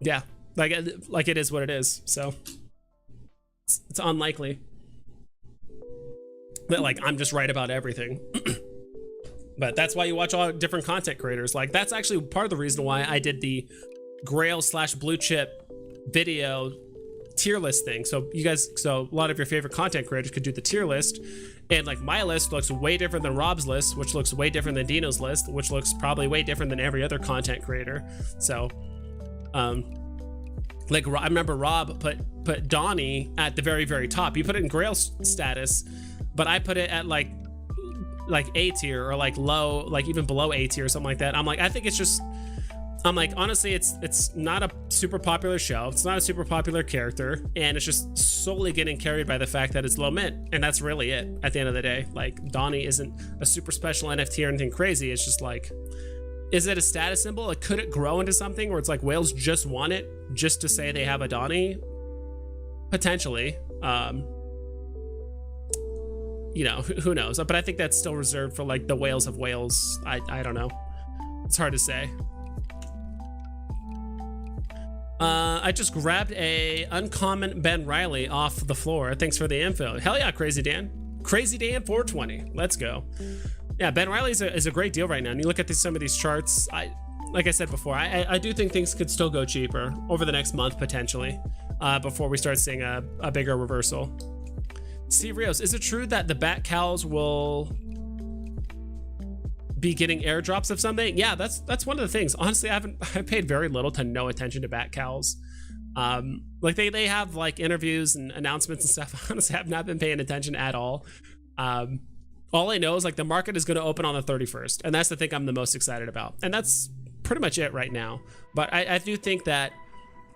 A: yeah, like it is what it is. So it's unlikely that like I'm just right about everything. But that's why you watch all different content creators. Like that's actually part of the reason why I did the Grail / blue chip video tier list thing. So a lot of your favorite content creators could do the tier list, and like my list looks way different than Rob's list, which looks way different than Dino's list, which looks probably way different than every other content creator. So like I remember Rob put Donnie at the very, very top. You put it in Grail status, but I put it at like A tier or like low, like even below A tier or something like that. I'm like, I think it's just, I'm like, honestly, it's not a super popular show. It's not a super popular character, and it's just solely getting carried by the fact that it's low mint, and that's really it at the end of the day. Like Donnie isn't a super special NFT or anything crazy. It's just like, is it a status symbol? Like, could it grow into something where it's like whales just want it just to say they have a Donnie? Potentially. You know, who knows? But I think that's still reserved for like the whales of whales. I don't know. It's hard to say. I just grabbed a uncommon Ben Riley off the floor. Thanks for the info. Hell yeah, Crazy Dan. Crazy day in 420. Let's go. Yeah, Ben Riley is a great deal right now. And you look at some of these charts, like I said before, I do think things could still go cheaper over the next month potentially, before we start seeing a bigger reversal. Steve Rios, is it true that the bat cows will be getting airdrops of something? Yeah, that's one of the things. Honestly, I paid very little to no attention to bat cows. Like they have like interviews and announcements and stuff. Honestly, I have not been paying attention at all. All I know is like the market is going to open on the 31st, and that's the thing I'm the most excited about, and that's pretty much it right now. But I do think that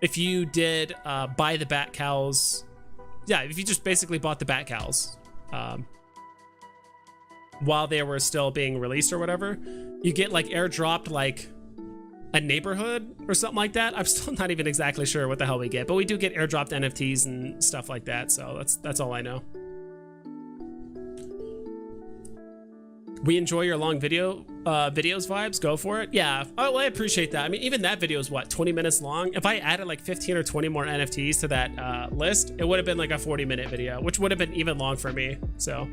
A: if you did buy the bat cows, yeah, if you just basically bought the bat cows while they were still being released or whatever, you get like airdropped like a neighborhood or something like that. I'm still not even exactly sure what the hell we get, but we do get airdropped NFTs and stuff like that. So that's all I know. We enjoy your long videos vibes. Go for it. Yeah. Oh, well, I appreciate that. I mean, even that video is what, 20 minutes long? If I added like 15 or 20 more NFTs to that list, it would have been like a 40-minute video, which would have been even long for me. So.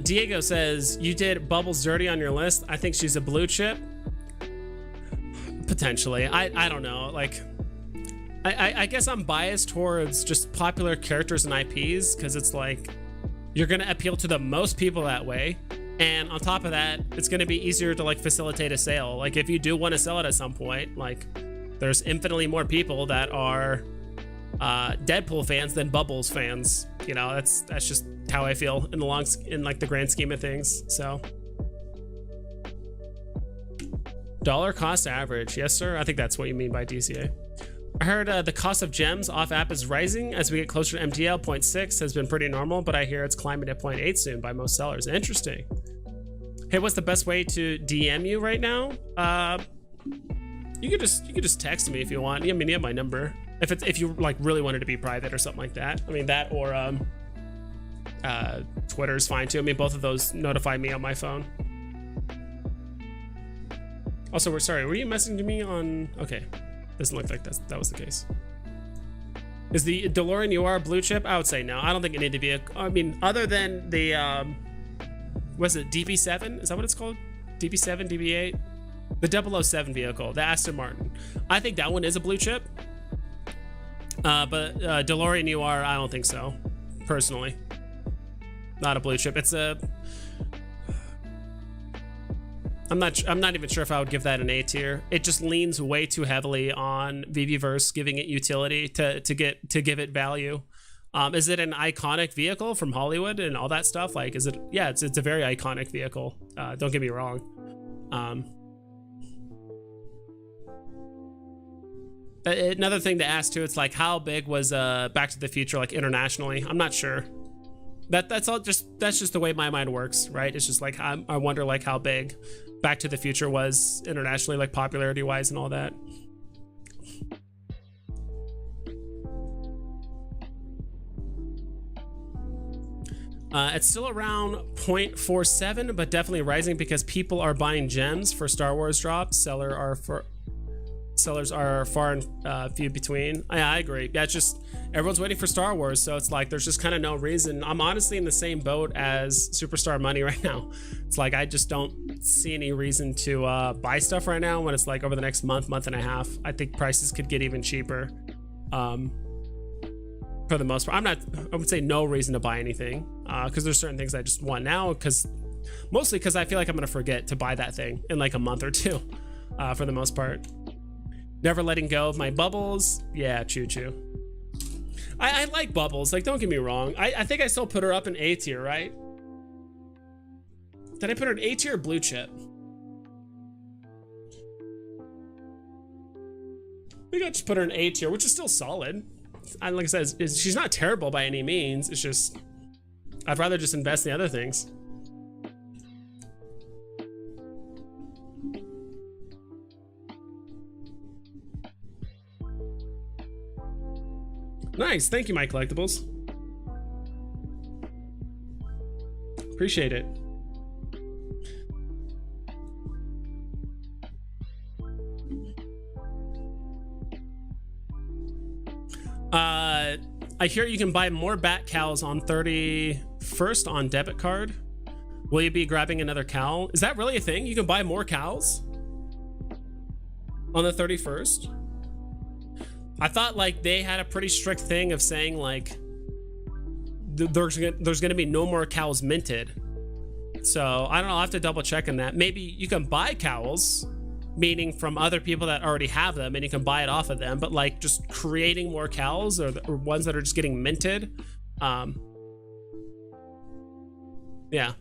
A: Diego says, you did Bubbles dirty on your list. I think she's a blue chip. Potentially. I don't know. Like, I guess I'm biased towards just popular characters and IPs because it's like you're going to appeal to the most people that way. And on top of that, it's going to be easier to like facilitate a sale. Like if you do want to sell it at some point, like there's infinitely more people that are Deadpool fans than Bubbles fans. You know, that's just how I feel in the grand scheme of things. So dollar cost average, yes sir. I think that's what you mean by DCA. I heard the cost of gems off app is rising as we get closer to MTL. 0.6 has been pretty normal, but I hear it's climbing to 0.8 soon by most sellers. Interesting. Hey, what's the best way to DM you right now? You could just text me if you want. I mean, you have my number. If you like really wanted to be private or something like that. I mean, that or Twitter is fine too. I mean, both of those notify me on my phone. Also, were you messaging me on? Okay, doesn't look like that was the case. Is the DeLorean UR blue chip? I would say no. I don't think it needed to be I mean, other than the was it DB7? Is that what it's called? DB7, DB8? The 007 vehicle, the Aston Martin. I think that one is a blue chip. But DeLorean UR, I don't think so. Personally, not a blue chip. It's a. I'm not even sure if I would give that an A tier. It just leans way too heavily on Viviverse giving it utility to give it value. Is it an iconic vehicle from Hollywood and all that stuff? Like, is it? Yeah, it's a very iconic vehicle. Don't get me wrong. Another thing to ask too, it's like how big was Back to the Future like internationally? I'm not sure. That's just the way my mind works, right? It's just like I wonder like how big Back to the Future was internationally, like popularity wise and all that. It's still around 0.47, but definitely rising because people are buying gems for Star Wars drops. Sellers are far and few between. I agree. Yeah, it's just everyone's waiting for Star Wars, so it's like there's just kind of no reason. I'm honestly in the same boat as Superstar Money right now. It's like I just don't see any reason to buy stuff right now when it's like over the next month and a half. I think prices could get even cheaper. For the most part, I would say no reason to buy anything because there's certain things I just want now mostly because I feel like I'm gonna forget to buy that thing in like a month or two for the most part. Never letting go of my Bubbles. Yeah, choo-choo. I like Bubbles, like don't get me wrong. I think I still put her up in A tier, right? Did I put her in A tier or blue chip? I think I just put her in A tier, which is still solid. Like I said, she's not terrible by any means. It's just I'd rather just invest in the other things. Nice, thank you, my collectibles. Appreciate it. I hear you can buy more bat cows on 31st on debit card. Will you be grabbing another cow? Is that really a thing? You can buy more cows on the 31st? I thought like they had a pretty strict thing of saying like there's gonna be no more cows minted. So I don't know, I'll have to double check on that. Maybe you can buy cows, meaning from other people that already have them, and you can buy it off of them, but like just creating more cows or ones that are just getting minted. Yeah.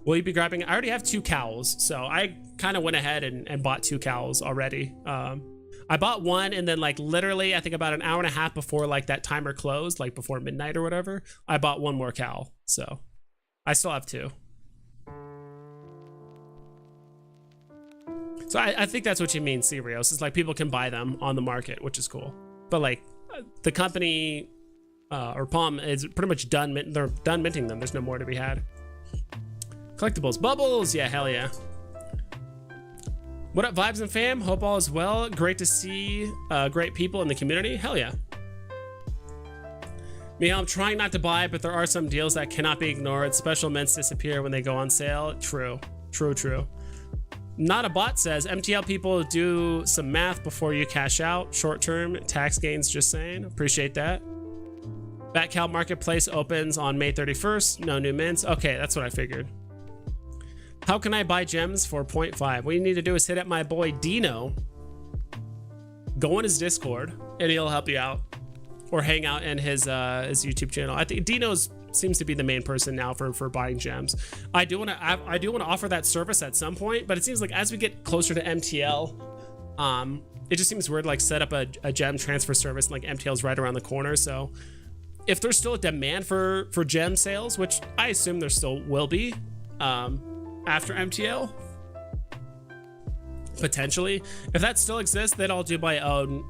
A: Will you be grabbing? I already have 2 cows, so I kind of went ahead and bought 2 cows already. I bought one, and then like literally I think about an hour and a half before like that timer closed, like before midnight or whatever, I bought 1 more cow. So I still have 2. So I think that's what you mean, Sirios, is like people can buy them on the market, which is cool. But like the company or Palm is pretty much done. They're done minting them. There's no more to be had. Collectibles, bubbles, yeah, hell yeah. What up, vibes and fam? Hope all is well. Great to see great people in the community. Hell yeah. Meow, I'm trying not to buy, but there are some deals that cannot be ignored. Special mints disappear when they go on sale. True, true, true. Not a bot says MTL people do some math before you cash out. Short-term tax gains, just saying. Appreciate that. Batcow Marketplace opens on May 31st. No new mints. Okay, that's what I figured. How can I buy gems for 0.5? What you need to do is hit up my boy Dino. Go on his Discord and he'll help you out, or hang out in his YouTube channel. I think Dino seems to be the main person now for buying gems. I do want to offer that service at some point, but it seems like as we get closer to MTL, it just seems weird like set up a gem transfer service, like MTL's right around the corner. So if there's still a demand for gem sales, which I assume there still will be, after MTL, potentially, if that still exists, then I'll do my own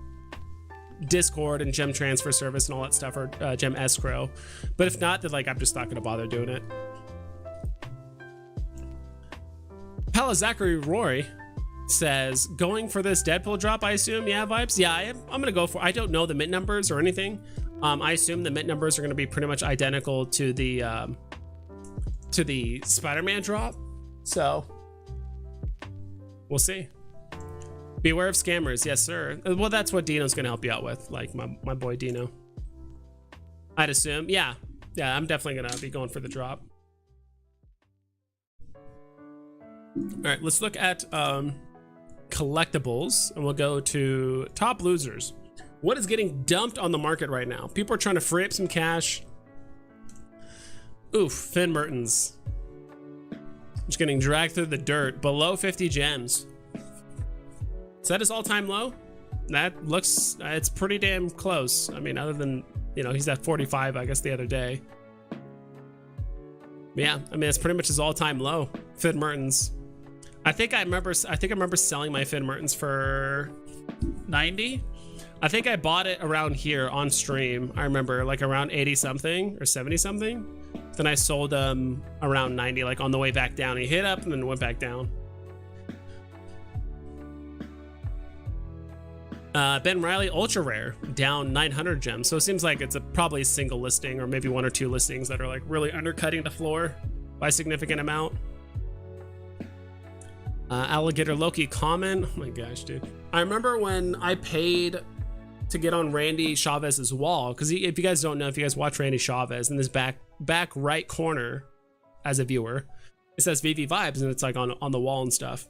A: Discord and gem transfer service and all that stuff, or gem escrow. But if not, then like I'm just not gonna bother doing it. Pala Zachary Roy says, going for this Deadpool drop, I assume. Yeah, vibes. Yeah, I'm gonna go for. I don't know the mint numbers or anything. I assume the mint numbers are gonna be pretty much identical to the Spider-Man drop. So we'll see. Beware of scammers. Yes, sir. Well, that's what Dino's gonna help you out with, like my boy Dino. I'd assume. Yeah, I'm definitely gonna be going for the drop. All right, let's look at collectibles, and we'll go to top losers. What is getting dumped on the market right now? People are trying to free up some cash. Oof, Finn Mertens. Just getting dragged through the dirt. Below 50 gems. Is that his all-time low? That looks, it's pretty damn close. I mean, other than, you know, he's at 45, I guess, the other day. Yeah, I mean, it's pretty much his all-time low. Finn Mertens. I think I remember selling my Finn Mertens for 90. I think I bought it around here on stream. I remember like around 80 something or 70 something. Then I sold them around 90, like on the way back down. He hit up and then went back down. Ben Riley, ultra rare, down 900 gems. So it seems like it's probably a single listing, or maybe 1 or 2 listings that are like really undercutting the floor by a significant amount. Alligator Loki comment. Oh my gosh, dude. I remember when I paid to get on Randy Chavez's wall, because if you guys don't know, if you guys watch Randy Chavez, in this back right corner as a viewer, it says VV Vibes, and it's like on the wall and stuff.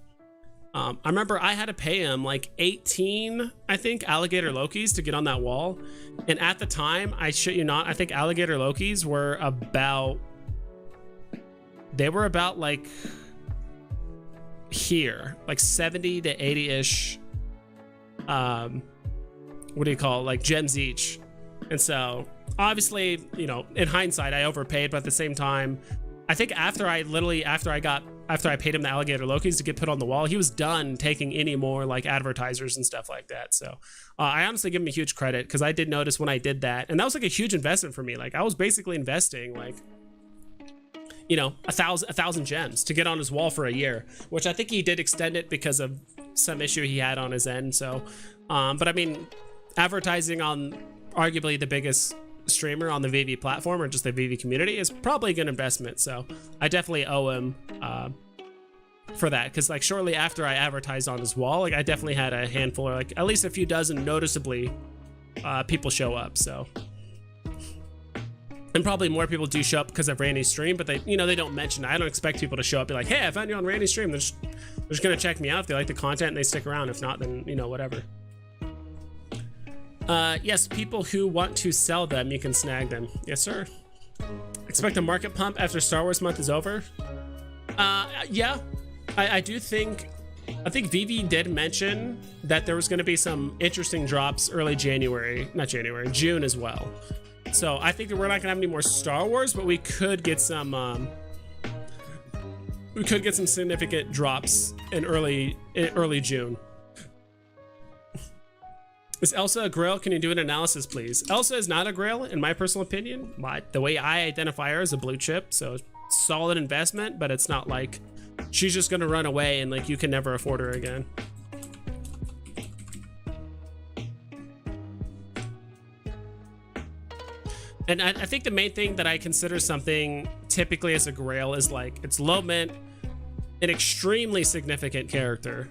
A: I remember I had to pay him like 18, I think, Alligator Lokis to get on that wall. And at the time, I shit you not, I think Alligator Lokis were about, they were about like here, like 70 to 80-ish, what do you call it, like gems each. And so obviously, you know, in hindsight, I overpaid, but at the same time, I think after I paid him the Alligator Lokis to get put on the wall, he was done taking any more like advertisers and stuff like that. So I honestly give him a huge credit, because I did notice when I did that, and that was like a huge investment for me. Like I was basically investing like, you know, a thousand gems to get on his wall for a year, which I think he did extend it because of some issue he had on his end. So, but I mean, advertising on arguably the biggest streamer on the Veve platform or just the Veve community is probably a good investment. So I definitely owe him for that, because like shortly after I advertised on his wall, like I definitely had a handful or like at least a few dozen noticeably people show up. So, and probably more people do show up because of Randy's stream, but they, you know, they don't mention it. I don't expect people to show up and be like, hey, I found you on Randy's stream. They're just gonna check me out if they like the content and they stick around. If not, then, you know, whatever. Yes, people who want to sell them, you can snag them. Yes, sir. Expect a market pump after Star Wars month is over. Yeah, I do think, I think Veve did mention that there was going to be some interesting drops early January, not January, June as well. So I think that we're not gonna have any more Star Wars, but we could get some significant drops in early June. Is Elsa a grail? Can you do an analysis, please? Elsa is not a grail, in my personal opinion. The way I identify her as a blue chip, so solid investment, but it's not like she's just gonna run away and like you can never afford her again. And I think the main thing that I consider something typically as a grail is like it's low mint, an extremely significant character.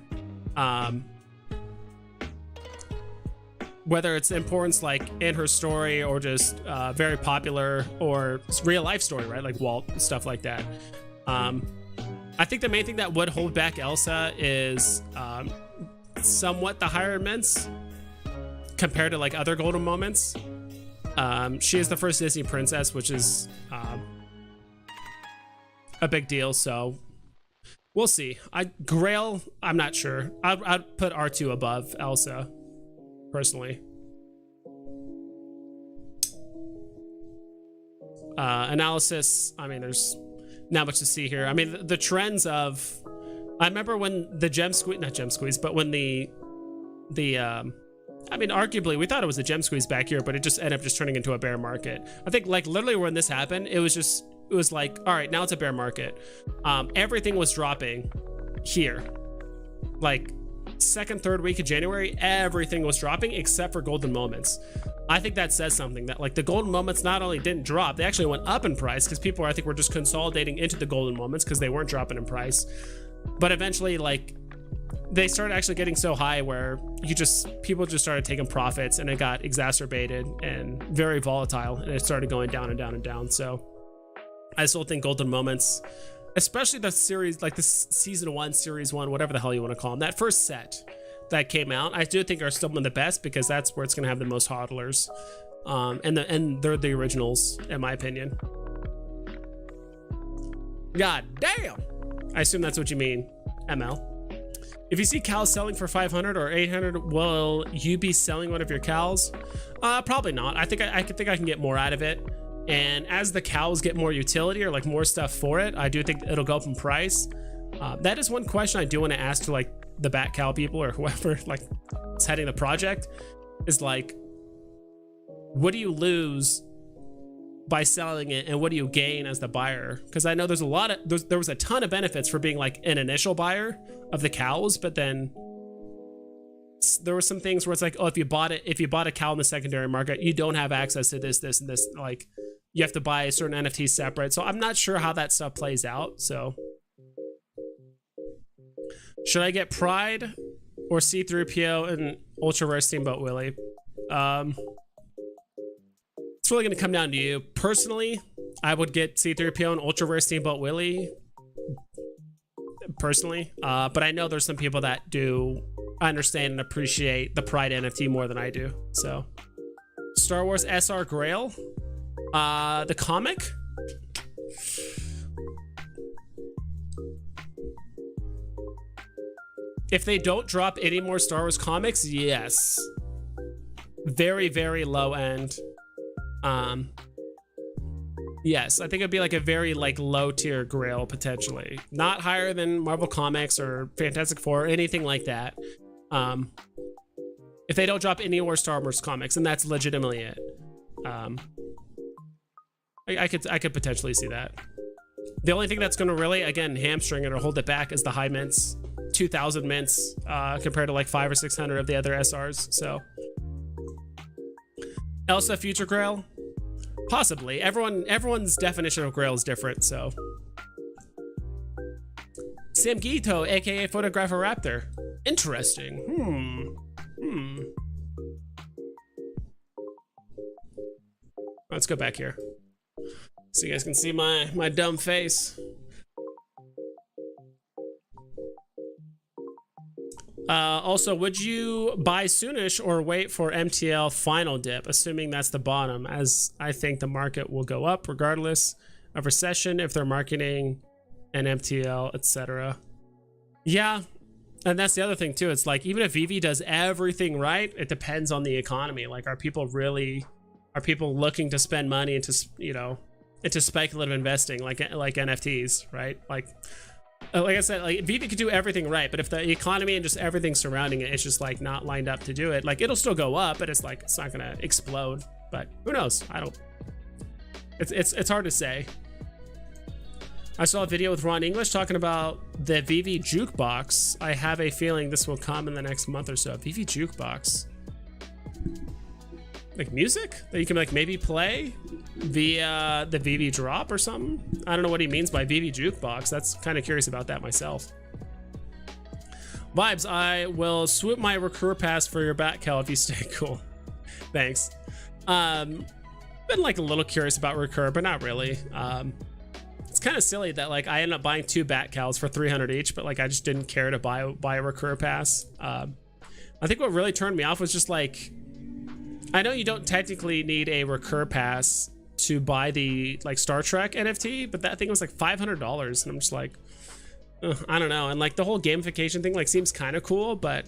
A: Whether it's importance like in her story or just very popular or real life story, right? Like Walt, stuff like that. I think the main thing that would hold back Elsa is somewhat the higher mints compared to like other golden moments. She is the first Disney princess, which is a big deal, so we'll see. Grail, I'm not sure. I'd put R2 above Elsa, personally. Analysis, I mean, there's not much to see here. I mean, the trends of, I remember when the gem squeeze, not gem squeeze, but when I mean, arguably, we thought it was a gem squeeze back here, but it just ended up just turning into a bear market. I think, like, literally when this happened, it was like, all right, now it's a bear market. Everything was dropping here. Like, second, third week of January, everything was dropping except for golden moments. I think that says something, that, like, the golden moments not only didn't drop, they actually went up in price because people, I think, were just consolidating into the golden moments because they weren't dropping in price. But eventually, like, they started actually getting so high where people just started taking profits, and it got exacerbated and very volatile, and it started going down and down and down. So I still think golden moments, especially the series, like the season 1, series 1, whatever the hell you want to call them, that first set that came out, I do think are still one of the best because that's where it's going to have the most hodlers. And they're the originals, in my opinion. God damn. I assume that's what you mean, ML. If you see cows selling for 500 or 800, will you be selling one of your cows? Probably not. I think I can get more out of it. And as the cows get more utility or like more stuff for it, I do think it'll go up in price. That is one question I do want to ask to like the Bat Cow people or whoever like is heading the project, is like, what do you lose by selling it, and what do you gain as the buyer? Because I know there's a lot of there was a ton of benefits for being like an initial buyer of the cows, but then there were some things where it's like, oh, if you bought a cow in the secondary market, you don't have access to this and this, like you have to buy a certain NFT separate. So I'm not sure how that stuff plays out. So should I get Pride or C3PO and Ultra Rare Steamboat Willie? It's really going to come down to you. Personally, I would get C3PO and Ultra Rare Steamboat Willie. Personally. But I know there's some people that do understand and appreciate the Pride NFT more than I do. So, Star Wars SR Grail. The comic. If they don't drop any more Star Wars comics, yes. Very, very low end. Yes, I think it'd be like a very like low tier grail potentially, not higher than Marvel Comics or Fantastic Four or anything like that. If they don't drop any more Star Wars comics, and that's legitimately it. I could potentially see that. The only thing that's going to really, again, hamstring it or hold it back is the high mints, 2,000 mints compared to like 500 or 600 of the other SRs. So Elsa Future Grail. Possibly. Everyone's definition of grail is different, so. Sam Gito, aka Photographer Raptor. Interesting. Let's go back here so you guys can see my dumb face. Also, would you buy soonish or wait for MTL final dip, assuming that's the bottom, as I think the market will go up regardless of recession if they're marketing an MTL, etc. Yeah, and that's the other thing too. It's like, even if Veve does everything right, it depends on the economy. Like, are people looking to spend money into, you know, into speculative investing like NFTs, right? Like I said, like, Veve could do everything right, but if the economy and just everything surrounding it, it's just like not lined up to do it, like, it'll still go up, but it's like, it's not gonna explode. But who knows? I don't. It's hard to say. I saw a video with Ron English talking about the Veve jukebox. I have a feeling this will come in the next month or so. Veve jukebox, like music that you can like maybe play via the Veve drop or something. I don't know what he means by Veve jukebox. That's kind of curious about that myself. Vibes, I will swoop my recur pass for your bat cal if you stay cool. Thanks. Been like a little curious about recur, but not really. It's kind of silly that like I ended up buying 2 bat cals for 300 each, but like I just didn't care to buy a recur pass. I think what really turned me off was just like, I know you don't technically need a recur pass to buy the like Star Trek NFT, but that thing was like $500, and I'm just like, I don't know. And like the whole gamification thing like seems kind of cool, but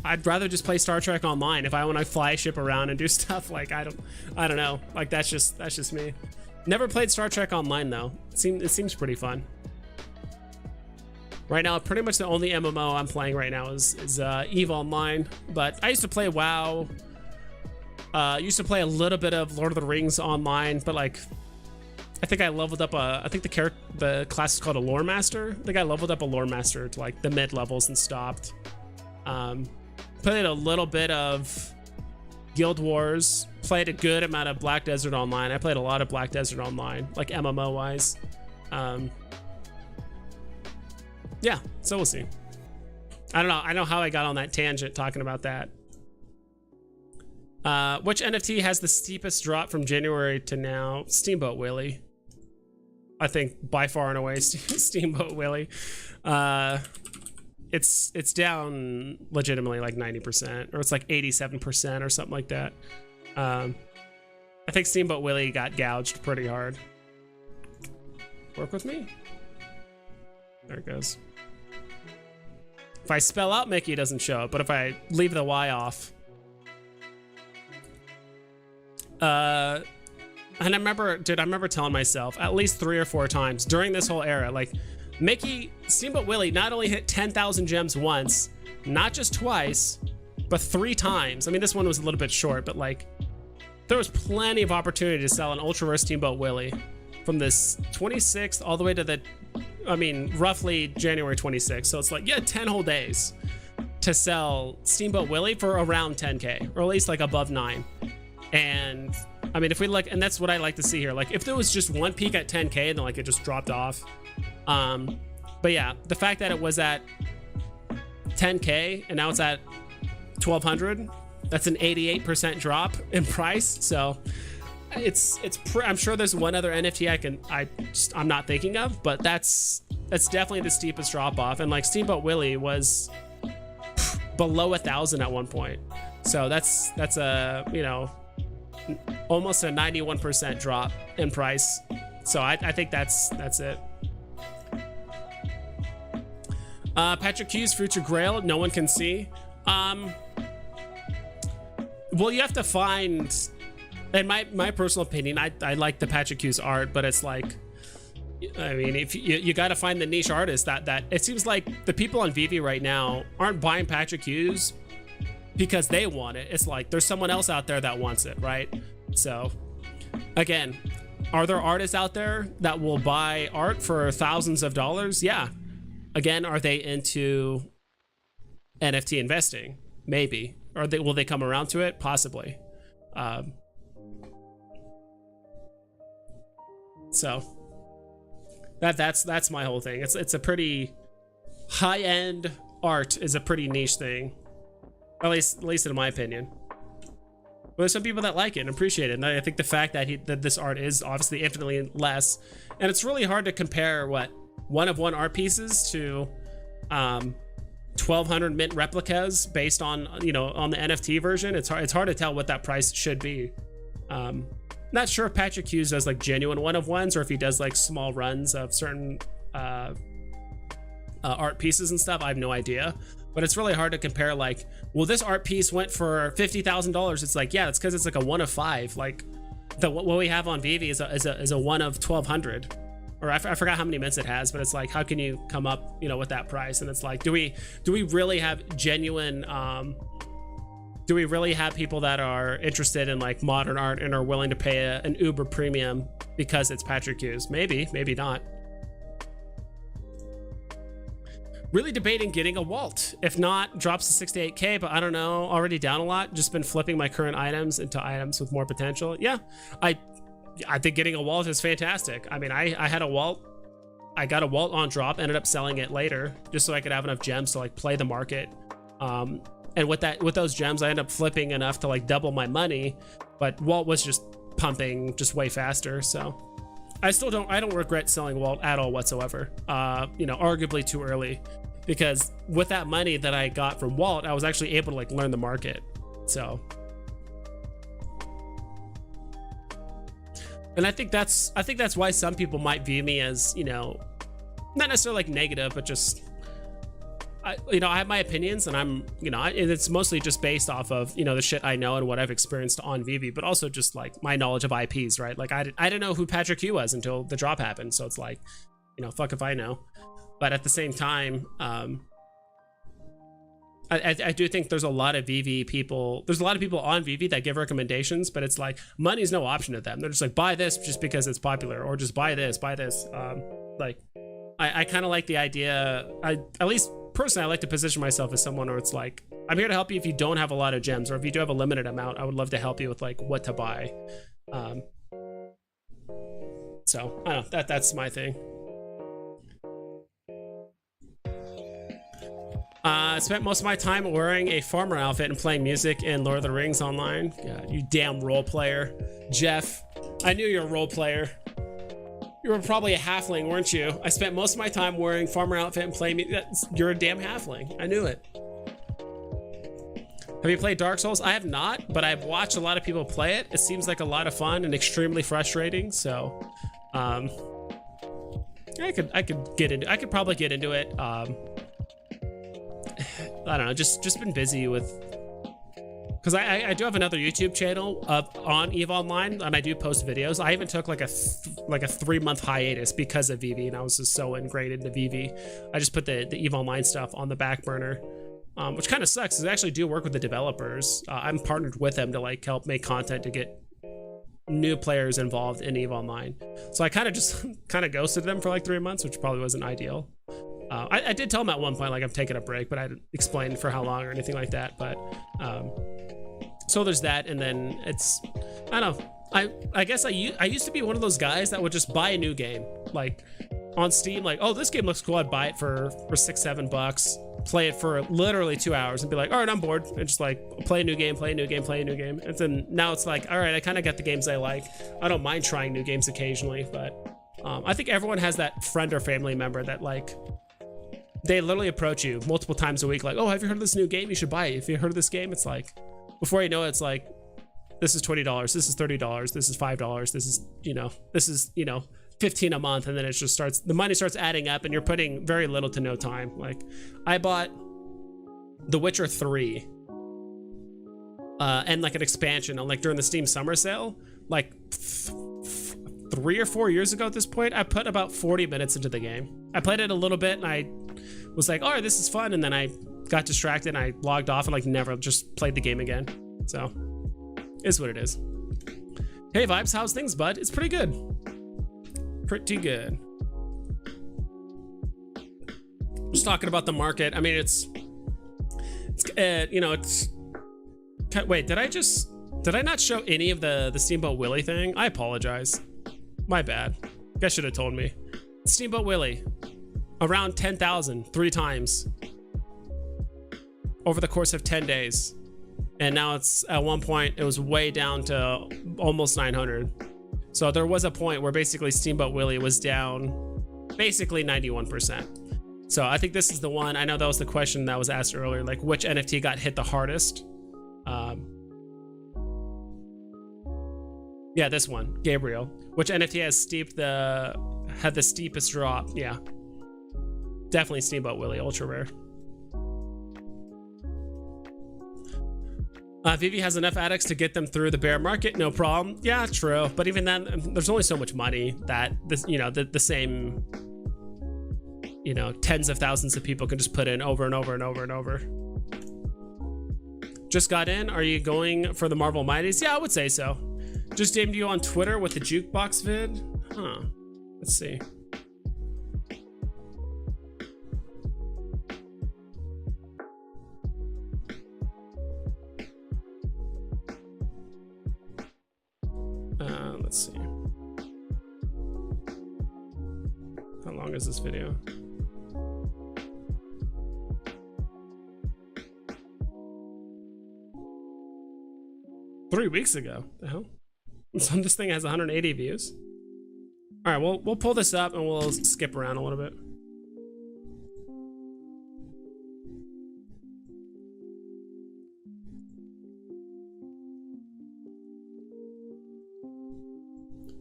A: I'd rather just play Star Trek Online if I want to fly ship around and do stuff. Like I don't know. Like that's just me. Never played Star Trek Online though. It seems pretty fun. Right now, pretty much the only MMO I'm playing right now is EVE Online. But I used to play WoW. Used to play a little bit of Lord of the Rings online, but like, I think I leveled up I think the class is called a Lore Master. I think I leveled up a Lore Master to like the mid levels and stopped. Played a little bit of Guild Wars. Played a good amount of Black Desert Online. I played a lot of Black Desert Online, like MMO wise. Yeah, so we'll see. I don't know. I know how I got on that tangent talking about that. Which NFT has the steepest drop from January to now? Steamboat Willie. I think by far and away Steamboat Willie. It's down legitimately like 90%, or it's like 87% or something like that. I think Steamboat Willie got gouged pretty hard. Work with me? There it goes. If I spell out Mickey, it doesn't show up, but if I leave the Y off. And I remember telling myself at least 3 or 4 times during this whole era, like, Mickey, Steamboat Willie not only hit 10,000 gems once, not just twice, but 3 times. I mean, this one was a little bit short, but like, there was plenty of opportunity to sell an ultra rare Steamboat Willie from this 26th all the way to the, I mean, roughly January 26th. So it's like, yeah, 10 whole days to sell Steamboat Willie for around 10K, or at least like above 9. And I mean, if we like, and that's what I like to see here, like if there was just one peak at 10K and then like it just dropped off. But yeah, the fact that it was at 10K and now it's at 1200, that's an 88% drop in price. So I'm sure there's one other NFT I'm not thinking of, but that's definitely the steepest drop off. And like Steamboat Willie was below 1,000 at one point. So that's a, you know, almost a 91% drop in price. So I think that's it. Patrick Hughes, Future Grail, no one can see. Well, you have to find, in my personal opinion, I like the Patrick Hughes art, but it's like, I mean, if you got to find the niche artist that it seems like the people on Veve right now aren't buying Patrick Hughes because they want it. It's like there's someone else out there that wants it, right? So again, are there artists out there that will buy art for thousands of dollars? Yeah. Again, are they into NFT investing? Maybe. Or will they come around to it? Possibly. So that's my whole thing. It's a pretty high-end art is a pretty niche thing, at least in my opinion. But there's some people that like it and appreciate it, and I think the fact that this art is obviously infinitely less, and it's really hard to compare what one-of-one art pieces to 1,200 mint replicas based on, you know, on the NFT version. It's hard to tell what that price should be. Not sure if Patrick Hughes does like genuine one-of-ones or if he does like small runs of certain art pieces and stuff. I have no idea, but it's really hard to compare. Like, well, this art piece went for $50,000. It's like, yeah, it's because it's like a 1 of 5. Like what we have on Veve is a 1 of 1,200, or I forgot how many mints it has, but it's like, how can you come up, you know, with that price? And it's like, do we really have genuine, do we really have people that are interested in like modern art and are willing to pay an uber premium because it's Patrick Hughes? Maybe not. Really debating getting a Walt. If not, drops to 68K, but I don't know, already down a lot. Just been flipping my current items into items with more potential. Yeah, I think getting a Walt is fantastic. I mean, I had a Walt. I got a Walt on drop, ended up selling it later just so I could have enough gems to like play the market. And with those gems, I ended up flipping enough to like double my money, but Walt was just pumping just way faster. So I don't regret selling Walt at all whatsoever. You know, arguably too early, because with that money that I got from Walt, I was actually able to like learn the market. So, and I think that's why some people might view me as, you know, not necessarily like negative, but just, you know, I have my opinions, and I'm, you know, it's mostly just based off of, you know, the shit I know and what I've experienced on Veve, but also just like my knowledge of IPs, right? Like I didn't know who Patrick Hugh was until the drop happened, so it's like, you know, fuck if I know. But at the same time, I do think there's a lot of Veve people. There's a lot of people on Veve that give recommendations, but it's like money's no option to them. They're just like, buy this just because it's popular, or just buy this. Like, I kind of like the idea. At least personally, I like to position myself as someone where it's like, I'm here to help you if you don't have a lot of gems, or if you do have a limited amount, I would love to help you with like what to buy. So I don't know, that's my thing. I spent most of my time wearing a farmer outfit and playing music in Lord of the Rings online. God, you damn role player. Jeff, I knew you were a role player. You were probably a halfling, weren't you? I spent most of my time wearing farmer outfit and playing music. You're a damn halfling. I knew it. Have you played Dark Souls? I have not, but I've watched a lot of people play it. It seems like a lot of fun and extremely frustrating. So, I could probably get into it. I don't know, just been busy with, because I do have another YouTube channel on EVE Online, and I do post videos. I even took like a 3-month hiatus because of Veve, and I was just so ingrained into Veve. I just put the EVE Online stuff on the back burner, which kind of sucks, because I actually do work with the developers. I'm partnered with them to like help make content to get new players involved in EVE Online. So I kind of just ghosted them for like 3 months, which probably wasn't ideal. I did tell them at one point like I'm taking a break, but I didn't explain for how long or anything like that. But so there's that, and then it's, I don't know, I guess I used to be one of those guys that would just buy a new game like on Steam, like, oh, this game looks cool, I'd buy it for $6-7, play it for literally 2 hours and be like, all right, I'm bored, and just like play a new game. And then now it's like, all right, I kind of got the games I like. I don't mind trying new games occasionally, but I think everyone has that friend or family member that like, they literally approach you multiple times a week like, oh, have you heard of this new game? You should buy it. If you heard of this game, it's like, before you know it, it's like, this is $20, this is $30, this is $5, this is, you know, $15 a month, and then it just starts, the money starts adding up, and you're putting very little to no time. Like, I bought The Witcher 3 and like an expansion on like during the Steam summer sale, like 3 or 4 years ago at this point. I put about 40 minutes into the game. I played it a little bit, and I was like, all right, this is fun, and then I got distracted and I logged off and like never just played the game again. So is what it is. Hey Vibes, how's things, bud? It's pretty good. Pretty good. Just talking about the market. I mean, it's you know, it's, wait, did I not show any of the Steamboat Willie thing? I apologize. My bad. Guys should have told me. Steamboat Willie, around 10,000 3 times over the course of 10 days. And now it's at one point, it was way down to almost 900. So there was a point where basically Steamboat Willie was down basically 91%. So I think this is the one. I know that was the question that was asked earlier, like which NFT got hit the hardest. Yeah, this one, Gabriel. Which NFT had the steepest drop? Yeah, definitely Steamboat Willie, ultra rare. Veve has enough addicts to get them through the bear market, no problem. Yeah, true. But even then, there's only so much money that this, the same, tens of thousands of people can just put in over and over and over and over. Just got in. Are you going for the Marvel Mighties? Yeah, I would say so. Just DM'd you on Twitter with the jukebox vid. Huh. Let's see. Let's see. How long is this video? Three weeks ago. The hell? So this thing has 180 views. All right, we'll pull this up and we'll skip around a little bit.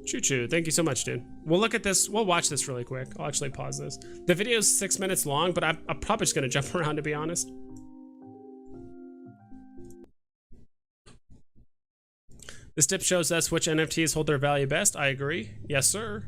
A: Choo choo. Thank you so much, dude. We'll look at this. We'll watch this really quick. I'll actually pause this. The video is 6 minutes long, but I'm probably just gonna jump around, to be honest. This tip shows us which NFTs hold their value best. I agree. Yes, sir.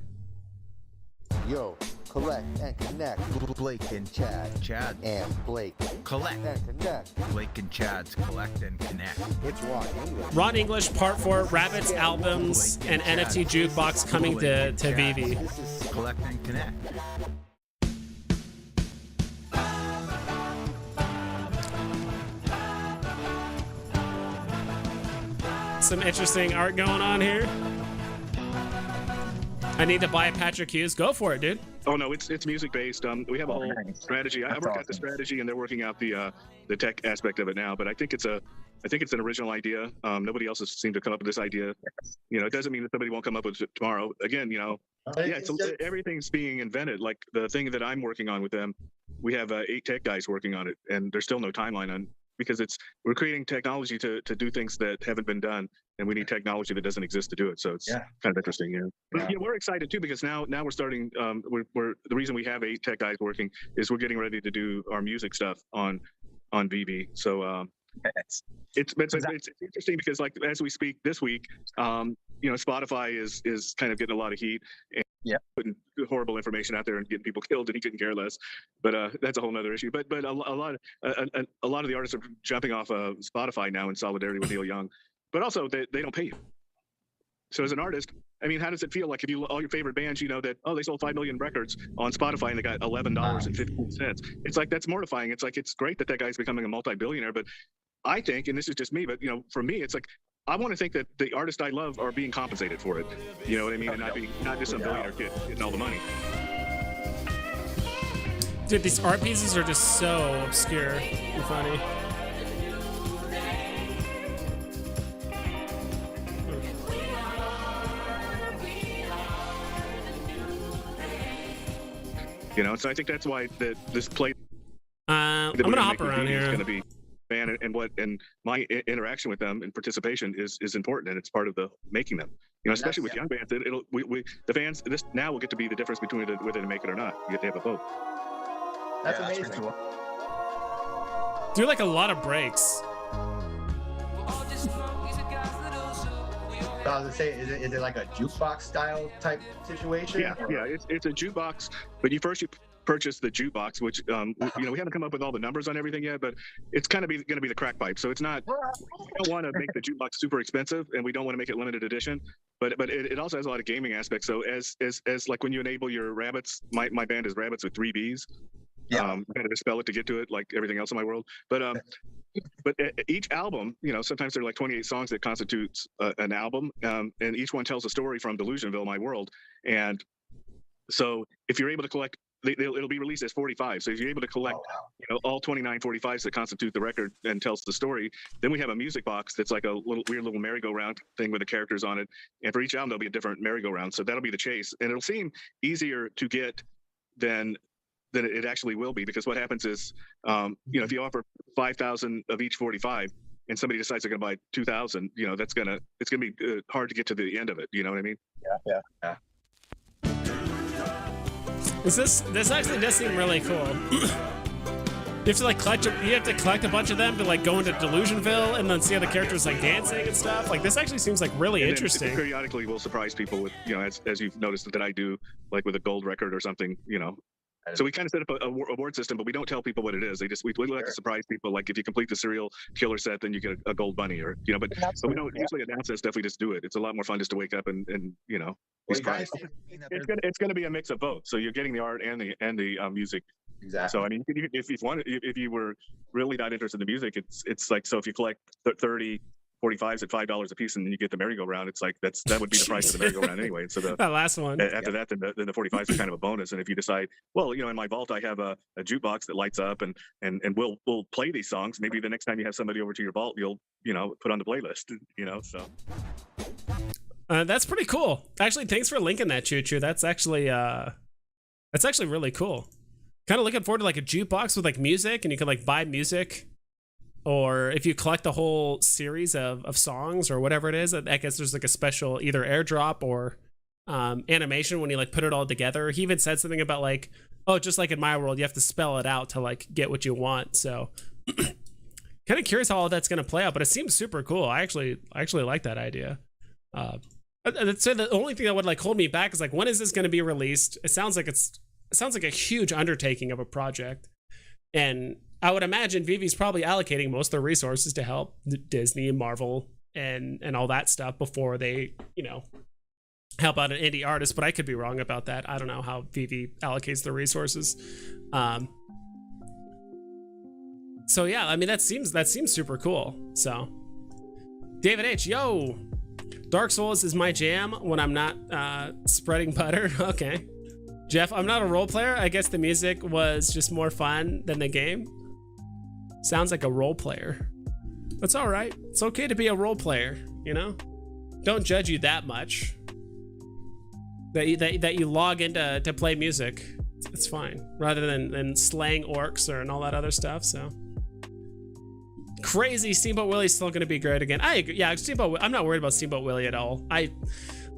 B: Yo, collect and connect.
C: Blake and Chad.
B: Chad and Blake.
C: Collect
B: and connect.
C: Blake and Chad's collect and connect.
B: It's Ron English.
A: Ron English Part 4, Rabbits albums and NFT jukebox coming to Veve.
C: Collect and connect.
A: Some interesting art going on here. I need to buy a Patrick Hughes. Go for it, dude.
D: Oh no, it's music based. We have a whole strategy. I work out the strategy, and they're working out the tech aspect of it now. But I think it's an original idea. Nobody else has seemed to come up with this idea. It doesn't mean that somebody won't come up with it tomorrow. Again, everything's being invented. Like the thing that I'm working on with them, we have 8 tech guys working on it, and there's still no timeline on, because we're creating technology to do things that haven't been done, and we need technology that doesn't exist to do it. So it's kind of interesting. Yeah. But we're excited too, because now we're starting. We're the reason we have 8 tech guys working is we're getting ready to do our music stuff on Veve. So it's interesting because, like, as we speak this week, Spotify is kind of getting a lot of heat and putting horrible information out there and getting people killed, and he couldn't care less. But that's a whole nother issue. But a lot of the artists are jumping off of Spotify now in solidarity with Neil Young. But also they don't pay you. So as an artist, I mean, how does it feel like if all your favorite bands, that they sold 5 million records on Spotify and they got $11.15? It's like, that's mortifying. It's like, it's great that guy's becoming a multi-billionaire, but I think, and this is just me, but for me, it's like, I want to think that the artists I love are being compensated for it. You know what I mean? And not just some billionaire kid getting all the money.
A: Dude, these art pieces are just so obscure and funny.
D: So I think that's why this play.
A: I'm gonna hop around here.
D: It's going to be and my interaction with them and participation is important, and it's part of the making them. Especially with young bands, the fans now will get to be the difference between whether to make it or not. You get to have a vote.
E: That's amazing. Cool.
A: Do like a lot of breaks.
E: I was gonna say, is it like a jukebox style type situation?
D: Yeah, it's a jukebox, but you purchase the jukebox, which we haven't come up with all the numbers on everything yet, but it's kind of going to be the crack pipe. So it's not. We don't want to make the jukebox super expensive, and we don't want to make it limited edition. But it also has a lot of gaming aspects. So as like when you enable your rabbits, my band is Rabbits with 3 Bs. Kind of spell it to get to it, like everything else in my world. But each album, sometimes there are like 28 songs that constitutes an album, and each one tells a story from Delusionville, my world. And So if you're able to collect, it'll be released as 45. So if you're able to collect,
E: Oh, wow.
D: you know, all 29 45s that constitute the record and tells the story, then we have a music box that's like a little weird little merry-go-round thing with the characters on it. And for each album, there'll be a different merry-go-round. So that'll be the chase, and it'll seem easier to get than it actually will be, because what happens is, you know, if you offer 5,000 of each 45, and somebody decides they're going to buy 2,000, you know, it's gonna be hard to get to the end of it. You know what I mean?
E: Yeah.
A: This actually does seem really cool. You have to like collect a bunch of them to like go into Delusionville and then see other characters like dancing and stuff. Like this actually seems like really
D: And
A: interesting.
D: then periodically, we'll surprise people with, you know, as you've noticed that I do, like with a gold record or something, you know. So we kind of set up a award system, but we don't tell people what it is. We like to surprise people. Like if you complete the serial killer set, then you get a gold bunny, or you know. But we don't usually announce that stuff. We just do it. It's a lot more fun just to wake up and you know. Be
E: Well, you guys
D: surprised.
E: seen that
D: It's going to be a mix of both. So you're getting the art and the music.
E: exactly.
D: So I mean, if you were really not interested in the music, it's like, so if you collect 30 45s at $5 a piece, and then you get the merry-go-round, it's like that would be the price of the merry-go-round anyway. So
A: That last one.
D: after that, then the 45s are kind of a bonus. And if you decide, well, you know, in my vault I have a jukebox that lights up and we'll play these songs. Maybe the next time you have somebody over to your vault, you'll, you know, put on the playlist, you know. So
A: That's pretty cool. Actually, thanks for linking that, Choo Choo. That's actually really cool. Kind of looking forward to like a jukebox with like music, and you can like buy music. Or if you collect the whole series of songs or whatever it is, I guess there's like a special either airdrop or animation when you like put it all together. He even said something about like, oh, just like in my world, you have to spell it out to like get what you want. So kind of curious how all that's going to play out, but it seems super cool. I actually like that idea. I'd say the only thing that would like hold me back is like, when is this going to be released? It sounds like a huge undertaking of a project. And I would imagine Vive's probably allocating most of their resources to help Disney and Marvel and all that stuff before they, you know, help out an indie artist. But I could be wrong about that. I don't know how Veve allocates their resources. So yeah, I mean that seems super cool. So David H, yo, Dark Souls is my jam when I'm not spreading butter. Okay. Jeff, I'm not a role player. I guess the music was just more fun than the game. Sounds like a role player. That's all right. It's okay to be a role player, you know? Don't judge you that much. That you log in to play music. It's fine. Rather than slaying orcs and all that other stuff, so. Crazy, Steamboat Willie's still gonna be great again. I agree. Yeah, I'm not worried about Steamboat Willie at all. I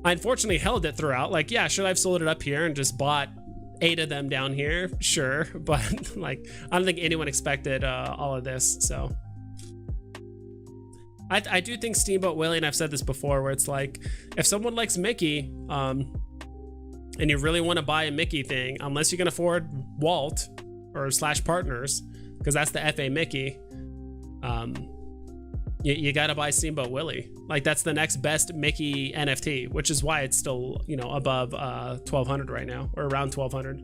A: unfortunately held it throughout. Like, yeah, should I have sold it up here and just bought 8 of them down here? Sure, but like, I don't think anyone expected all of this. So I do think Steamboat Willie, and I've said this before, where it's like, if someone likes Mickey, and you really want to buy a Mickey thing, unless you can afford Walt or / partners, because that's the FA Mickey, you gotta buy Steamboat Willie. Like, that's the next best Mickey NFT, which is why it's still, you know, above 1,200 right now, or around 1,200.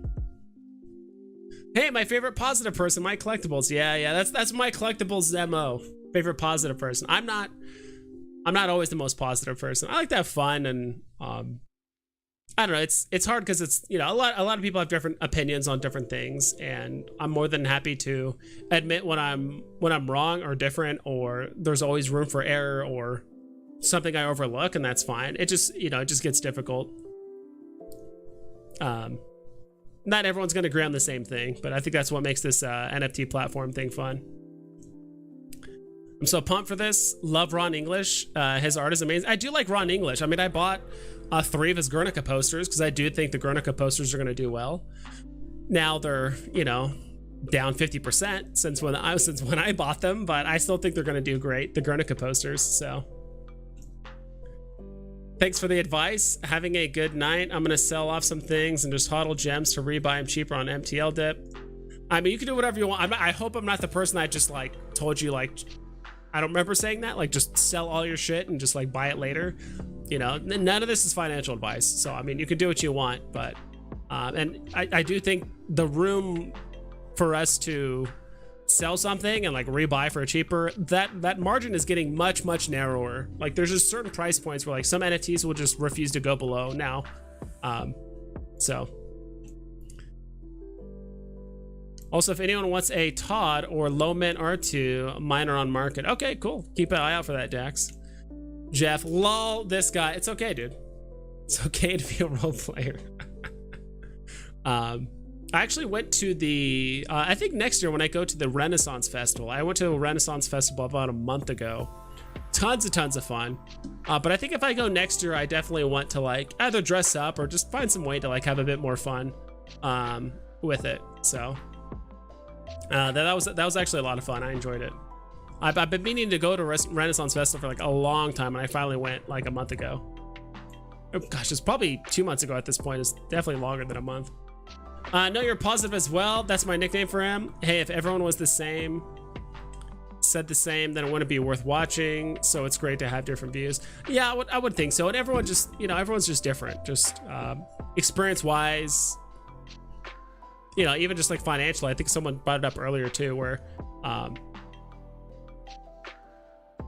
A: Hey, my favorite positive person, my collectibles. Yeah, that's my collectibles MO. Favorite positive person. I'm not always the most positive person. I like to have fun, and I don't know. It's hard because it's, you know, a lot of people have different opinions on different things, and I'm more than happy to admit when I'm wrong or different, or there's always room for error or something I overlook, and that's fine. It just, you know, it just gets difficult. Not everyone's gonna agree on the same thing, but I think that's what makes this NFT platform thing fun. I'm so pumped for this. Love Ron English. His art is amazing. I do like Ron English. I mean, I bought 3 of his Guernica posters because I do think the Guernica posters are going to do well. Now they're, you know, down 50% since when I bought them, but I still think they're going to do great, the Guernica posters. So thanks for the advice. Having a good night. I'm going to sell off some things and just hodl gems to rebuy them cheaper on MTL dip. I mean, you can do whatever you want. I hope I'm not the person that just like told you, like, I don't remember saying that, like, just sell all your shit and just like buy it later. You know, none of this is financial advice. So, I mean, you can do what you want, but, and I do think the room for us to sell something and like rebuy for a cheaper, that margin is getting much narrower. Like, there's just certain price points where like some NFTs will just refuse to go below now. So Also, if anyone wants a Todd or low mint R2, mine are on market. Okay, cool. Keep an eye out for that, Dax. Jeff, lol, this guy. It's okay, dude. It's okay to be a role player. I actually went to the, I think next year when I go to the Renaissance Festival, I went to a Renaissance Festival about a month ago. Tons of fun. But I think if I go next year, I definitely want to like either dress up or just find some way to like have a bit more fun with it. So that was actually a lot of fun. I enjoyed it. I've been meaning to go to Renaissance Festival for like a long time, and I finally went like a month ago. Oh gosh, it's probably 2 months ago at this point. It's definitely longer than a month. No, you're positive as well. That's my nickname for him. Hey, if everyone was the same, said the same, then it wouldn't be worth watching. So it's great to have different views. Yeah, I would think so. And everyone just, you know, everyone's just different. Just experience wise, you know, even just like financially. I think someone brought it up earlier too, where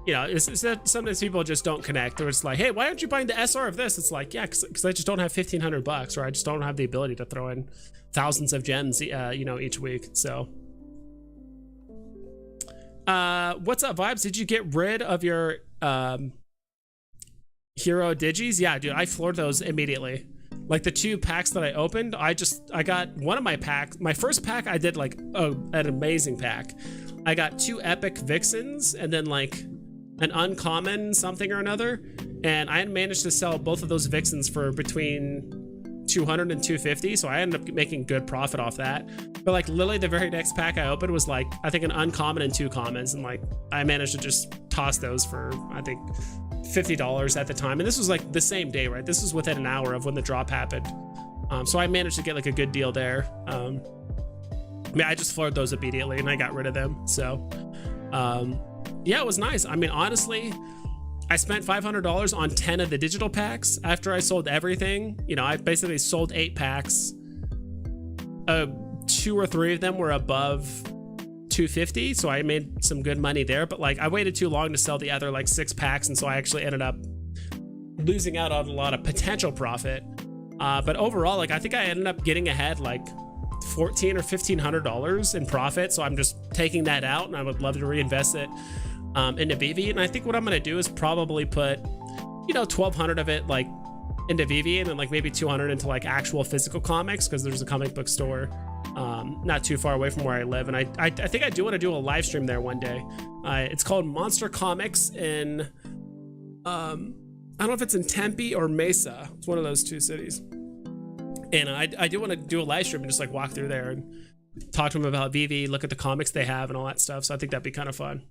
A: you know, it's that sometimes people just don't connect. They're just like, hey, why aren't you buying the SR of this? It's like, yeah, because I just don't have $1,500, or I just don't have the ability to throw in thousands of gems, you know, each week. So, what's up, Vibes? Did you get rid of your hero digis? Yeah, dude, I floored those immediately. Like the 2 packs that I opened, I got one of my packs. My first pack, I did like an amazing pack. I got 2 epic vixens and then like an uncommon something or another, and I had managed to sell both of those vixens for between 200 and 250, so I ended up making good profit off that. But like literally the very next pack I opened was like, I think an uncommon and 2 commons, and like I managed to just toss those for I think $50 at the time. And this was like the same day, right? This was within an hour of when the drop happened. So I managed to get like a good deal there. I mean, I just floored those immediately and I got rid of them. So yeah, it was nice. I mean, honestly, I spent $500 on 10 of the digital packs after I sold everything. You know, I basically sold 8 packs. 2 or 3 of them were above 250, so I made some good money there. But like, I waited too long to sell the other like 6 packs, and so I actually ended up losing out on a lot of potential profit. But overall, like, I think I ended up getting ahead like $1,400 or $1,500 in profit. So I'm just taking that out, and I would love to reinvest it into Veve. And I think what I'm gonna do is probably put, you know, 1,200 of it like into Veve, and then like maybe 200 into like actual physical comics, because there's a comic book store not too far away from where I live, and I think I do want to do a live stream there one day. It's called Monster Comics in I don't know if it's in Tempe or Mesa. It's one of those 2 cities. And I do want to do a live stream and just like walk through there and talk to them about Veve, look at the comics they have and all that stuff. So I think that'd be kind of fun.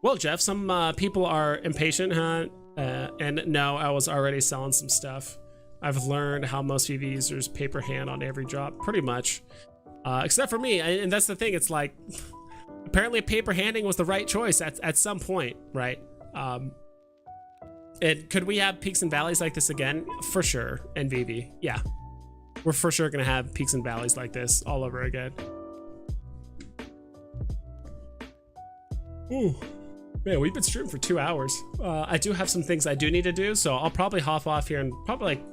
A: Well, Jeff, some people are impatient, huh? And no, I was already selling some stuff. I've learned how most Veve users paper hand on every drop, pretty much. Except for me, and that's the thing, it's like, apparently paper handing was the right choice at some point, right? And could we have peaks and valleys like this again? For sure, in Veve, yeah. We're for sure gonna have peaks and valleys like this all over again. Ooh. Man, we've been streaming for 2 hours. I do have some things I do need to do, so I'll probably hop off here in probably like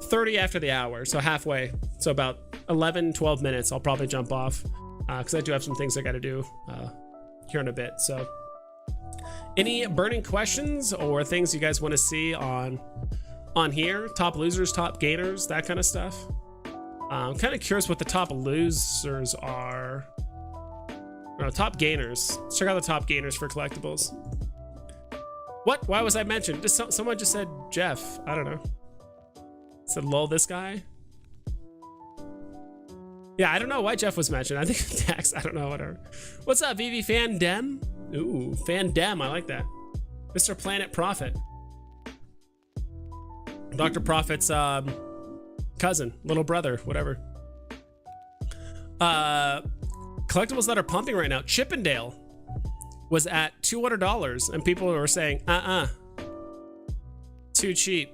A: 30 after the hour, so halfway. So about 11, 12 minutes, I'll probably jump off because I do have some things I got to do here in a bit. So any burning questions or things you guys want to see on here? Top losers, top gainers, that kind of stuff. I'm kind of curious what the top losers are. No, top gainers. Let's check out the top gainers for collectibles. What? Why was I mentioned? Someone just said Jeff. I don't know. Said lol, this guy. Yeah, I don't know why Jeff was mentioned. I think Dax. I don't know. Whatever. What's up, Veve Fan Dem? Ooh, Fan Dem. I like that. Mr. Planet Prophet. Dr. Prophet's cousin, little brother, whatever. Collectibles that are pumping right now. Chippendale was at $200, and people were saying, too cheap.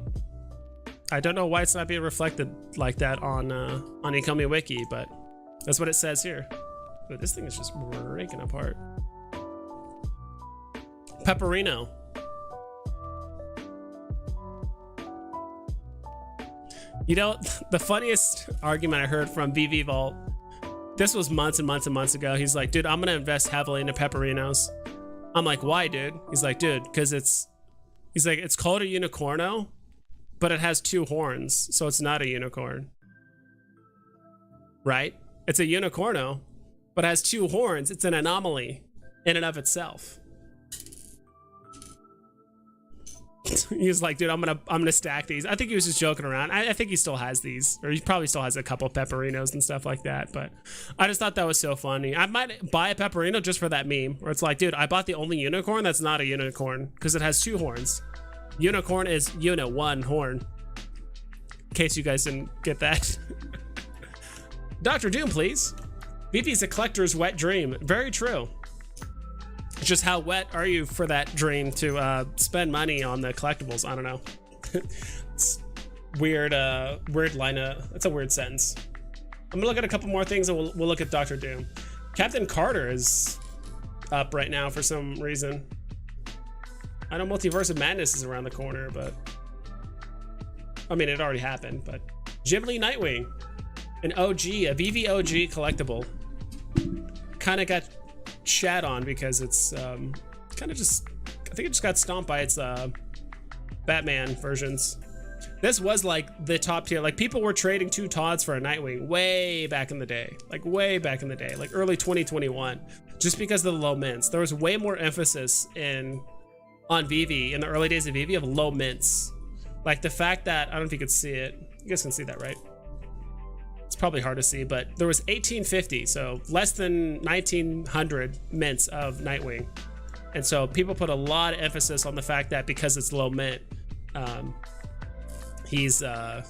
A: I don't know why it's not being reflected like that on ecomi wiki, but that's what it says here. But this thing is just breaking apart. Pepperino. You know, the funniest argument I heard from VV Vault, this was months and months and months ago. He's like, dude, I'm gonna invest heavily into Pepperinos. I'm like, why, dude? He's like, dude, because it's called a unicorno, but it has 2 horns, so it's not a unicorn. Right? It's a unicorno, but it has 2 horns. It's an anomaly in and of itself. He was like, dude, I'm gonna stack these. I think he was just joking around. I think he still has these, or he probably still has a couple of Pepperinos and stuff like that. But I just thought that was so funny. I might buy a Pepperino just for that meme, where it's like, dude, I bought the only unicorn that's not a unicorn because it has 2 horns. Unicorn is 1 horn. In case you guys didn't get that. Dr. Doom, please. VP's a collector's wet dream. Very true. It's just how wet are you for that dream to spend money on the collectibles? I don't know. It's weird line of, that's a weird sentence. I'm gonna look at a couple more things and we'll look at Dr. Doom. Captain Carter is up right now for some reason. I know Multiverse of Madness is around the corner, but I mean, it already happened, but Ghibli Nightwing, an OG, a VV OG collectible. Kind of got shat on because it's kind of just, I think it just got stomped by its Batman versions. This was like the top tier. Like, people were trading 2 Todds for a Nightwing way back in the day, like early 2021, just because of the low mints. There was way more emphasis on VV in the early days of VV of low mints. Like the fact that, I don't know if you could see it. You guys can see that, right? It's probably hard to see, but there was 1850, so less than 1900 mints of Nightwing. And so people put a lot of emphasis on the fact that because it's low mint, he's gonna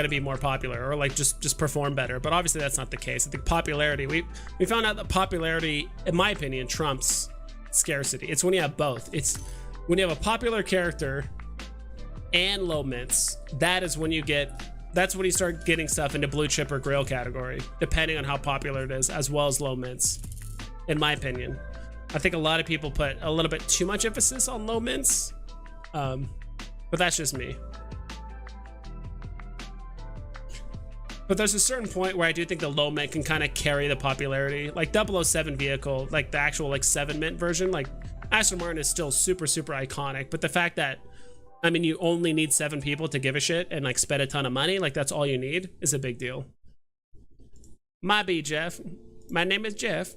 A: be more popular, or like just perform better. But obviously that's not the case. I think popularity, we found out that popularity, in my opinion, trumps scarcity. It's when you have both. It's when you have a popular character and low mints, that's when you start getting stuff into blue chip or grail category, depending on how popular it is, as well as low mints, in my opinion. I think a lot of people put a little bit too much emphasis on low mints, but that's just me. But there's a certain point where I do think the low mint can kind of carry the popularity. Like 007 vehicle, like the actual like 7 mint version, like Aston Martin is still super, super iconic. But the fact that, I mean, you only need 7 people to give a shit and like spend a ton of money, like that's all you need, is a big deal. My B, Jeff. My name is Jeff.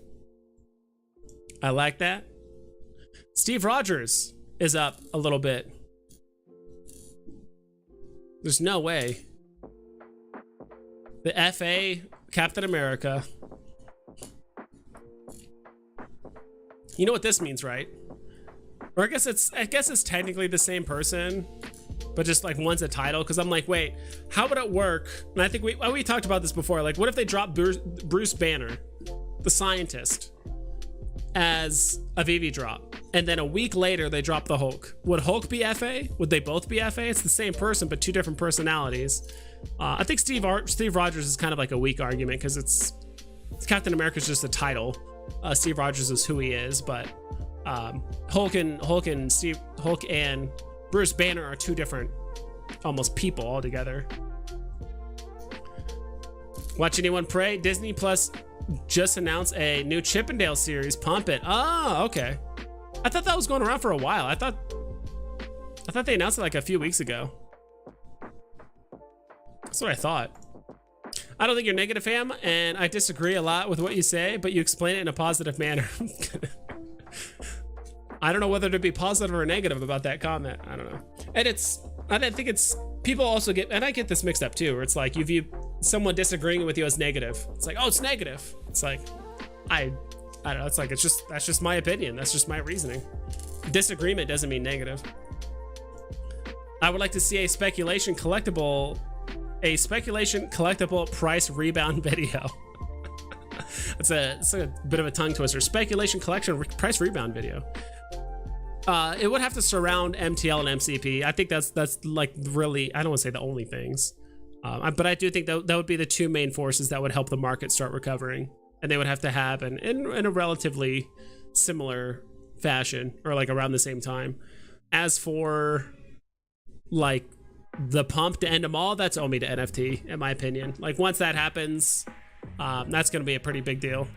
A: I like that. Steve Rogers is up a little bit. There's no way. The FA Captain America. You know what this means, right? Or I guess it's technically the same person, but just like one's a title. Because I'm like, wait, how would it work? And I think we talked about this before. Like, what if they dropped Bruce Banner, the scientist, as a VV drop, and then a week later they drop the Hulk? Would Hulk be FA? Would they both be FA? It's the same person, but 2 different personalities. I think Steve Rogers is kind of like a weak argument because it's Captain America's just a title. Steve Rogers is who he is, but Hulk and Bruce Banner are 2 different almost people altogether. Watch anyone pray? Disney Plus just announced a new Chippendale series. Pump it. Oh, okay. I thought that was going around for a while. I thought they announced it like a few weeks ago. That's what I thought. I don't think you're negative, fam, and I disagree a lot with what you say, but you explain it in a positive manner. I don't know whether to be positive or negative about that comment. I don't know. And I think it's, people also get, and I get this mixed up too, where it's like you view someone disagreeing with you as negative. It's like, oh, it's negative. It's like, I don't know. It's like, that's just my opinion. That's just my reasoning. Disagreement doesn't mean negative. I would like to see a speculation collectible price rebound video. It's a bit of a tongue twister. Speculation collection price rebound video. It would have to surround MTL and MCP. I think that's like really, I don't want to say the only things, but I do think that would be the 2 main forces that would help the market start recovering, and they would have to happen in a relatively similar fashion, or like around the same time. As for like the pump to end them all, that's OMI to NFT, in my opinion. Like once that happens, that's going to be a pretty big deal.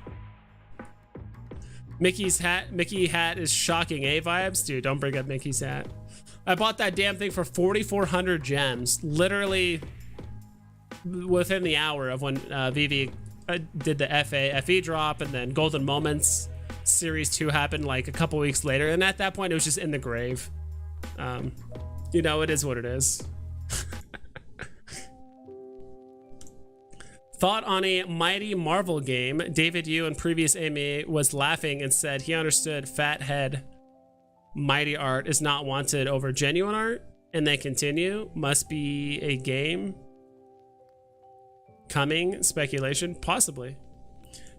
A: Mickey hat is shocking, vibes? Dude, don't bring up Mickey's hat. I bought that damn thing for 4,400 gems, literally within the hour of when Veve did the FE drop, and then Golden Moments Series 2 happened like a couple weeks later, and at that point it was just in the grave. You know, it is what it is. Thought on a mighty Marvel game. David Yu in previous AMA was laughing and said he understood fathead mighty art is not wanted over genuine art, and they continue. Must be a game coming. Speculation, possibly.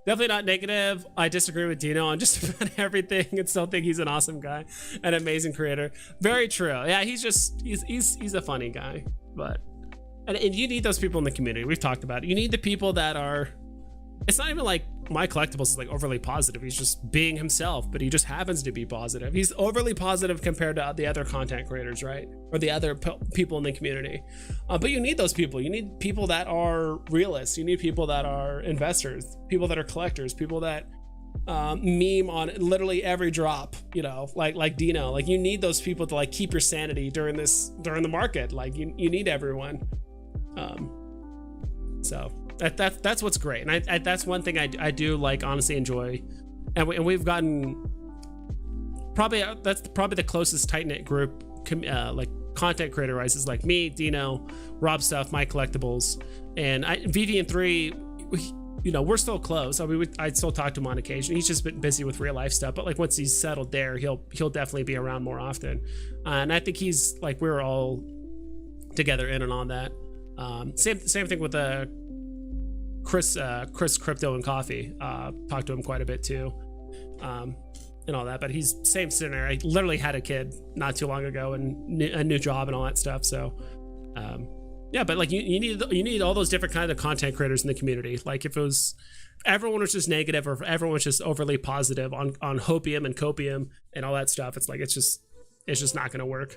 A: Definitely not negative. I disagree with Dino on just about everything and still think he's an awesome guy, an amazing creator. Very true. Yeah, he's a funny guy, but and you need those people in the community. We've talked about it. You need the people that are, it's not even like My Collectibles is like overly positive. He's just being himself, but he just happens to be positive. He's overly positive compared to the other content creators, right? Or the other people in the community. But you need those people. You need people that are realists. You need people that are investors, people that are collectors, people that meme on literally every drop, you know, like Dino. Like you need those people to like keep your sanity during the market. Like you need everyone. So that's what's great, and that's one thing I do like honestly enjoy, and we've gotten that's probably the closest tight-knit group like content creator wise is like me, Dino, Rob Stuff, My Collectibles, and Veve and 3. You know, we're still close. I mean, I'd still talk to him on occasion. He's just been busy with real life stuff, but like once he's settled there, he'll definitely be around more often, and I think he's like we're all together in and on that. Same thing with Chris Crypto and Coffee. Talked to him quite a bit too, and all that. But he's same scenario. I literally had a kid not too long ago and a new job and all that stuff. So yeah, but like you need all those different kind of content creators in the community. Like if everyone was just negative, or if everyone was just overly positive on hopium and copium and all that stuff, it's like it's just not gonna work.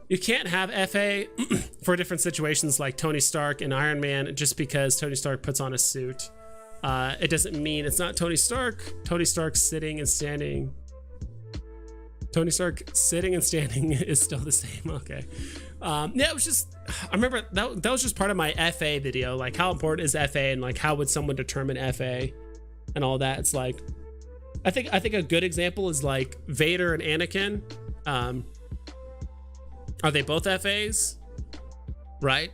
A: You can't have FA for different situations like Tony Stark and Iron Man just because Tony Stark puts on a suit. It doesn't mean it's not Tony Stark. Tony Stark sitting and standing. Tony Stark sitting and standing is still the same. Okay. Yeah, it was just, I remember that was just part of my FA video. Like how important is FA and like how would someone determine FA and all that. It's like, I think a good example is like Vader and Anakin. Are they both FAs? Right?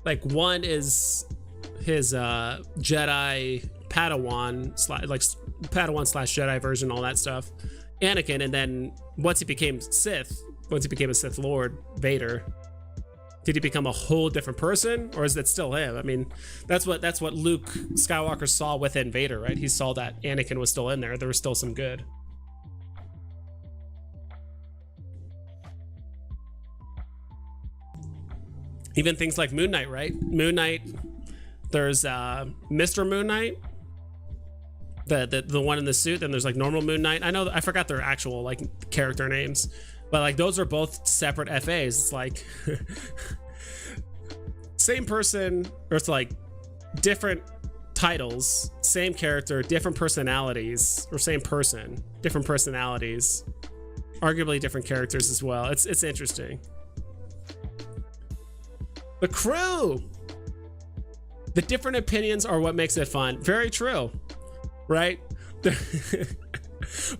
A: Like one is his Jedi Padawan, like Padawan / Jedi version, all that stuff. Anakin, and then once he became a Sith Lord, Vader, did he become a whole different person, or is that still him? I mean, that's what Luke Skywalker saw within Vader, right? He saw that Anakin was still in there. There was still some good. Even things like Moon Knight, right? Moon Knight, there's Mr. Moon Knight, the one in the suit, then there's like normal Moon Knight. I forgot their actual like character names, but like those are both separate FAs. It's like same person, or it's like different titles, same character, different personalities, or same person, different personalities, arguably different characters as well. It's interesting. The crew, the different opinions are what makes it fun. Very true, right?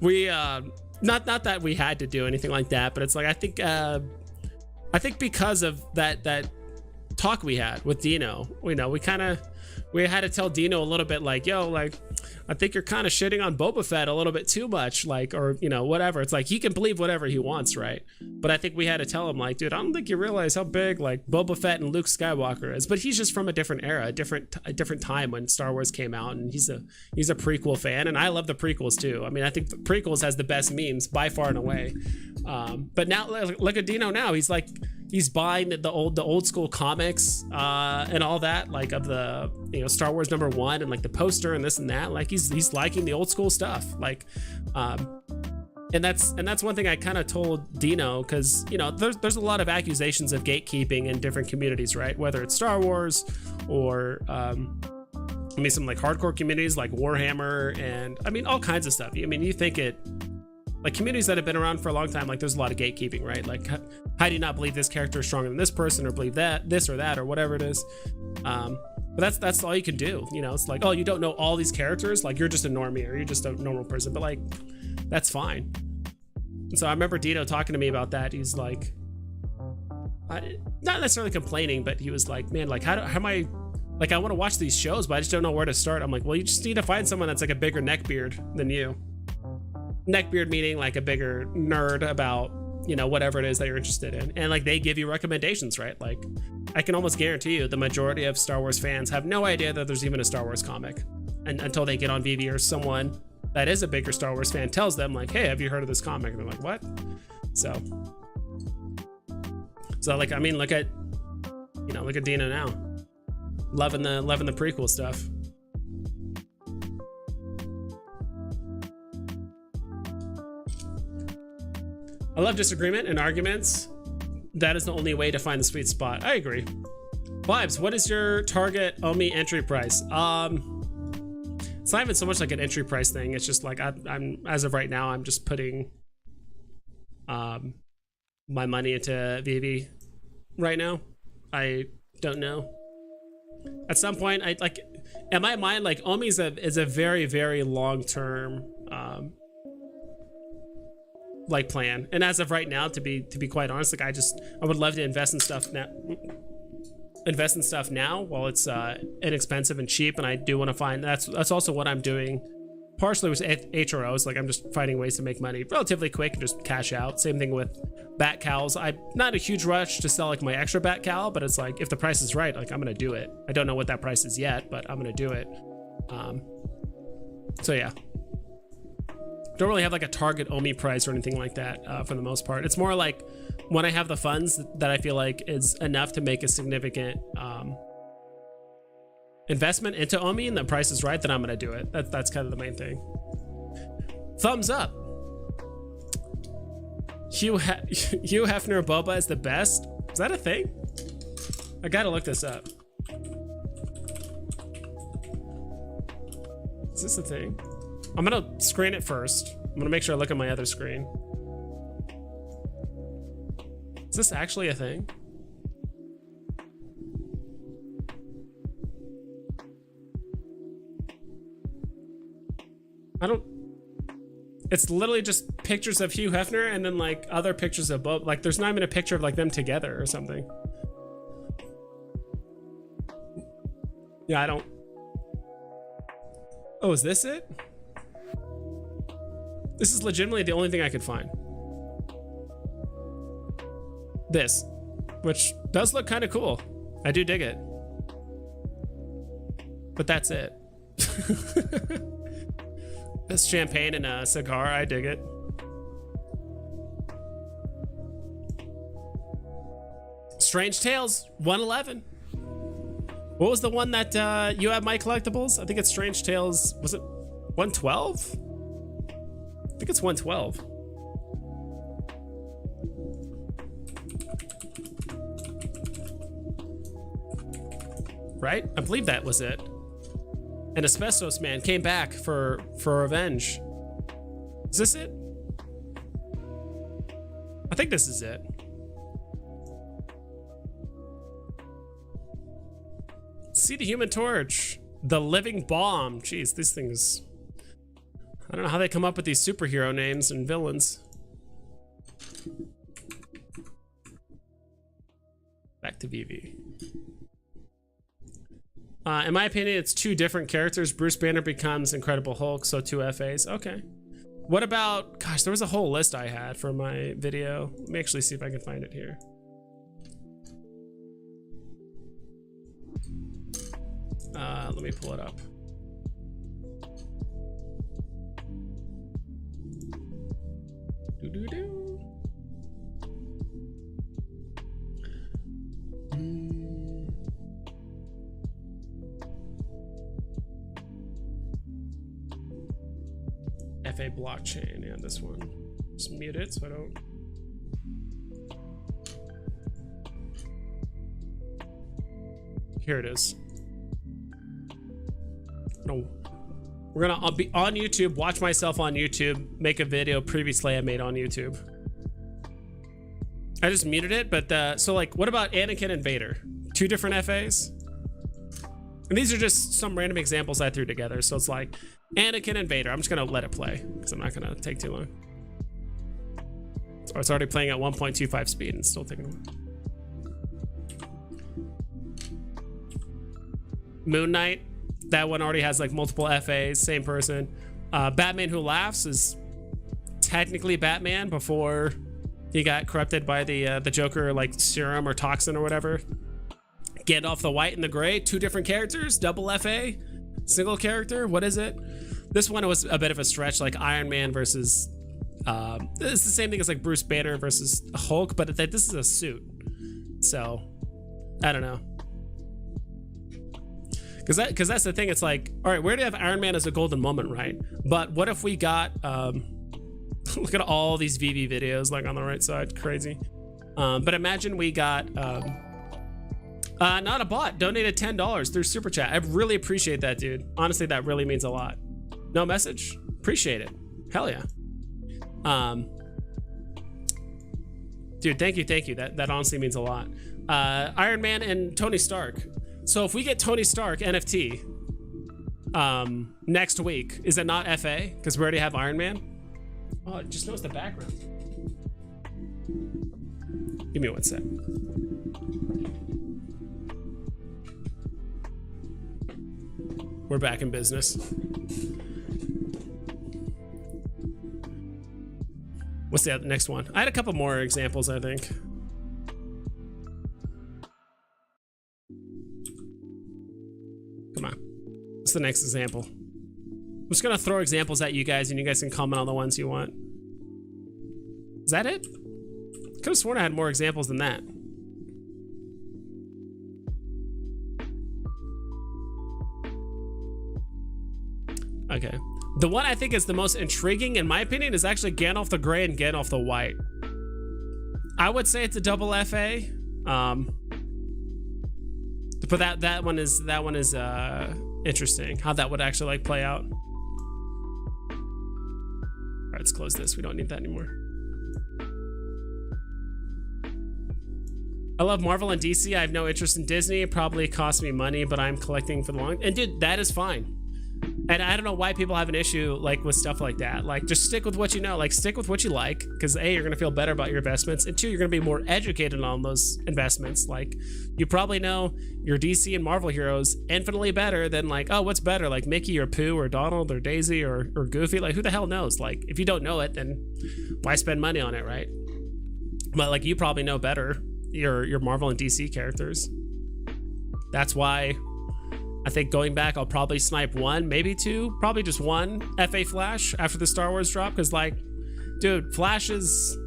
A: We not that we had to do anything like that, but it's like I think because of that talk we had with Dino, you know, we had to tell Dino a little bit like, yo, like I think you're kind of shitting on Boba Fett a little bit too much, like, or you know, whatever. It's like he can believe whatever he wants, right? But I think we had to tell him like, dude, I don't think you realize how big like Boba Fett and Luke Skywalker is. But he's just from a different era, a different time when Star Wars came out, and he's a prequel fan, and I love the prequels too. I mean, I think the prequels has the best memes by far and away. But now look at Dino now. He's like, he's buying the old school comics and all that, like of the, you know, Star Wars #1 and like the poster and this and that. Like he's liking the old school stuff. Like And that's one thing I kind of told Dino, because you know there's a lot of accusations of gatekeeping in different communities, right? Whether it's Star Wars or I mean some like hardcore communities like Warhammer, and I mean all kinds of stuff. I mean you think it like communities that have been around for a long time, like there's a lot of gatekeeping, right? Like how do you not believe this character is stronger than this person, or believe that this or that or whatever it is. But that's all you can do. You know, it's like, oh, you don't know all these characters, like you're just a normie or you're just a normal person, but like that's fine. And so I remember Dino talking to me about that. He's like, not necessarily complaining, but he was like, man, like how am I, like I want to watch these shows, but I just don't know where to start. I'm like, well, you just need to find someone that's like a bigger neckbeard than you. Neckbeard meaning like a bigger nerd about, you know, whatever it is that you're interested in. And like they give you recommendations, right? Like I can almost guarantee you the majority of Star Wars fans have no idea that there's even a Star Wars comic, and until they get on Veve or someone that is a bigger Star Wars fan tells them like, hey, have you heard of this comic? And they're like, what? So like, I mean, look at Dino now, loving the prequel stuff. I love disagreement and arguments. That is the only way to find the sweet spot. I agree. Vibes, what is your target OMI entry price? It's not even so much like an entry price thing. It's just like I'm as of right now, I'm just putting my money into Veve right now. I don't know. At some point, I like in my mind, like OMI is a very, very long-term like plan. And as of right now, to be quite honest, like I would love to invest in stuff now while it's inexpensive and cheap. And I do want to find that's also what I'm doing partially with HROs. Like I'm just finding ways to make money relatively quick and just cash out. Same thing with bat cows. I'm not a huge rush to sell like my extra bat cow, but it's like if the price is right, like I'm gonna do it. I don't know what that price is yet, but I'm gonna do it. So yeah, don't really have like a target OMI price or anything like that for the most part. It's more like when I have the funds that I feel like is enough to make a significant investment into OMI and the price is right, then I'm gonna do it. That's kind of the main thing. Thumbs up. Hugh Hefner Boba is the best. Is that a thing? I gotta look this up. Is this a thing? I'm gonna screen it first. I'm gonna make sure I look at my other screen. Is this actually a thing? It's literally just pictures of Hugh Hefner and then like other pictures of both. Like there's not even a picture of like them together or something. Yeah, I don't. Oh, is this it? This is legitimately the only thing I could find. This, which does look kind of cool. I do dig it. But that's it. This champagne and a cigar, I dig it. Strange Tales, 111. What was the one that you have, My Collectibles? I think it's Strange Tales, was it 112? I think it's 112. Right? I believe that was it. And Asbestos Man came back for revenge. Is this it? I think this is it. See the Human Torch. The Living Bomb. Jeez, these things. I don't know how they come up with these superhero names and villains. Back to Veve. In my opinion, it's two different characters. Bruce Banner becomes Incredible Hulk, so two FAs. Okay. What about, gosh, there was a whole list I had for my video. Let me actually see if I can find it here. Let me pull it up. Doo-doo-doo. FA blockchain, yeah, this one. Just mute it so I don't. Here it is. No. I'll be on YouTube, watch myself on YouTube, make a video previously I made on YouTube. I just muted it, but so like, what about Anakin and Vader? 2 different FAs? And these are just some random examples I threw together. So it's like Anakin and Vader. I'm just gonna let it play because I'm not gonna take too long. So it's already playing at 1.25 speed and still taking a while. Moon Knight, that one already has like multiple FAs, same person. Batman Who Laughs is technically Batman before he got corrupted by the Joker like serum or toxin or whatever. Gandalf the White and the Gray, 2 different characters, double FA, single character. What is it? This one was a bit of a stretch, like Iron Man versus. It's the same thing as like Bruce Banner versus Hulk, but this is a suit. So I don't know. Because that's the thing. It's like, all right, where do you have Iron Man as a golden moment, right? But what if we got look at all these VV videos like on the right side, crazy. But imagine we got not a bot donated $10 through super chat. I really appreciate that, dude. Honestly, that really means a lot. No message, appreciate it. Hell yeah. Dude, thank you. That honestly means a lot. Iron Man and Tony Stark. So if we get Tony Stark NFT next week, is it not FA? Because we already have Iron Man. Oh, just notice the background. Give me one sec. We're back in business. What's the next one? I had a couple more examples, I think. Come on. What's the next example? I'm just gonna throw examples at you guys and you guys can comment on the ones you want. Is that it? Could have sworn I had more examples than that. Okay. The one I think is the most intriguing, in my opinion, is actually Gandalf the Grey and Gandalf the White. I would say it's a double FA. But that one is interesting. How that would actually like play out. All right, let's close this. We don't need that anymore. I love Marvel and DC. I have no interest in Disney. It probably costs me money, but I'm collecting for the long. And dude, that is fine. And I don't know why people have an issue like with stuff like that. Like, just stick with what you know. Like, stick with what you like, because A, you're gonna feel better about your investments, and 2, you're gonna be more educated on those investments. Like, you probably know your DC and Marvel heroes infinitely better than like, oh, what's better, like Mickey or Pooh or Donald or Daisy or Goofy? Like, who the hell knows? Like, if you don't know it, then why spend money on it, right? But like, you probably know better your Marvel and DC characters. That's why I think going back, I'll probably snipe 1, maybe 2, probably just 1 FA Flash after the Star Wars drop. Because like, dude, Flash is,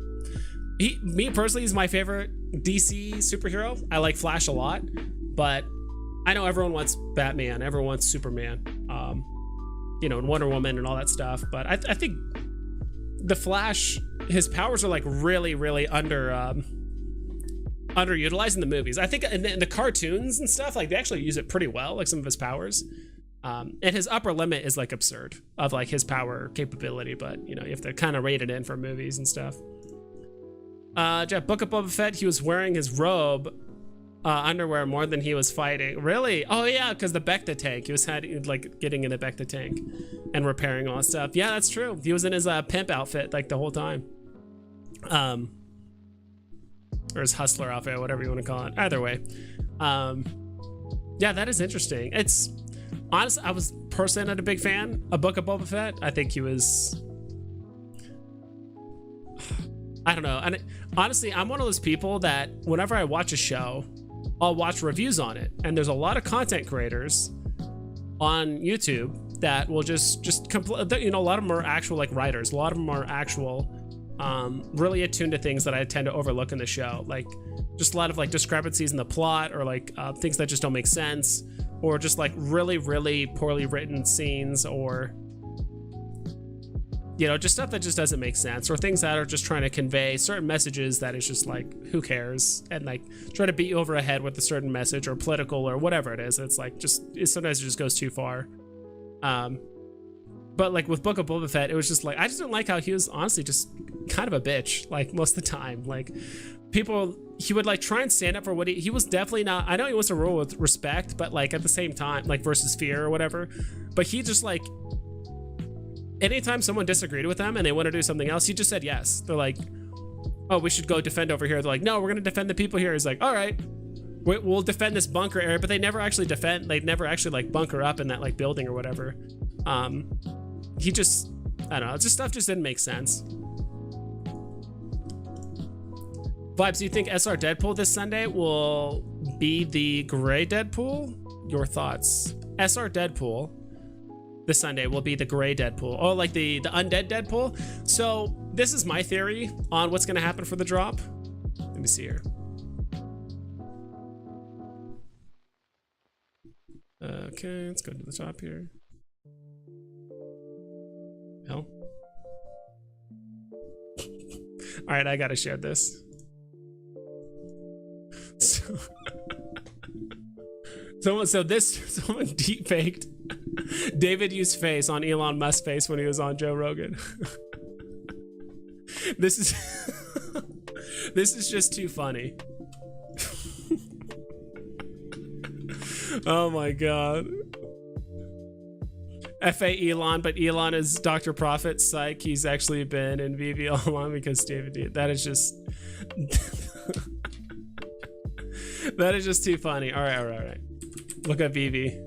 A: me personally, is my favorite DC superhero. I like Flash a lot, but I know everyone wants Batman, everyone wants Superman, you know, and Wonder Woman and all that stuff. But I think the Flash, his powers are like really underutilized in the movies. I think in the cartoons and stuff, like they actually use it pretty well, like some of his powers. And his upper limit is like absurd of like his power capability, but you know, you have to kind of rate it in for movies and stuff. Jeff, Book of Boba Fett, he was wearing his robe underwear more than he was fighting. Really? Oh yeah, because the Bacta tank. He was like getting in the Bacta tank and repairing all that stuff. Yeah, that's true. He was in his pimp outfit like the whole time. Or his hustler outfit, whatever you want to call it. Either way. Yeah, that is interesting. It's honestly, I was personally not a big fan of Book of Boba Fett. I think he was, I don't know. And honestly, I'm one of those people that whenever I watch a show, I'll watch reviews on it. And there's a lot of content creators on YouTube that will just you know, a lot of them are actual like writers. A lot of them are actual really attuned to things that I tend to overlook in the show, like just a lot of like discrepancies in the plot, or like things that just don't make sense, or just like really poorly written scenes, or You know, just stuff that just doesn't make sense, or things that are just trying to convey certain messages that is just like, who cares, and like try to beat you over a head with a certain message or political or whatever it is. It's like sometimes it just goes too far. But like with Book of Boba Fett, it was just like, I just didn't like how he was honestly just kind of a bitch, like most of the time. Like he would like try and stand up for what he was definitely not. I know he wants to rule with respect, but like at the same time, like versus fear or whatever. But he just like, anytime someone disagreed with them and they want to do something else, he just said yes. They're like, oh, we should go defend over here. They're like, no, we're gonna defend the people here. He's like, all right, we'll defend this bunker area. But they never actually defend. They never actually like bunker up in that like building or whatever. He just, I don't know, just stuff just didn't make sense. Vibes, do you think SR Deadpool this Sunday will be the gray Deadpool? Your thoughts? SR Deadpool this Sunday will be the gray Deadpool. Oh, like the undead Deadpool? So this is my theory on what's going to happen for the drop. Let me see here. Okay, let's go to the top here. Hell. All right, I gotta share this. Someone deep faked David Yu's face on Elon Musk's face when he was on Joe Rogan. This is just too funny. Oh my god. FA Elon, but Elon is Dr. Prophet. Psych, he's actually been in Veve all along because David, that is just that is just too funny. All right. Look at Veve.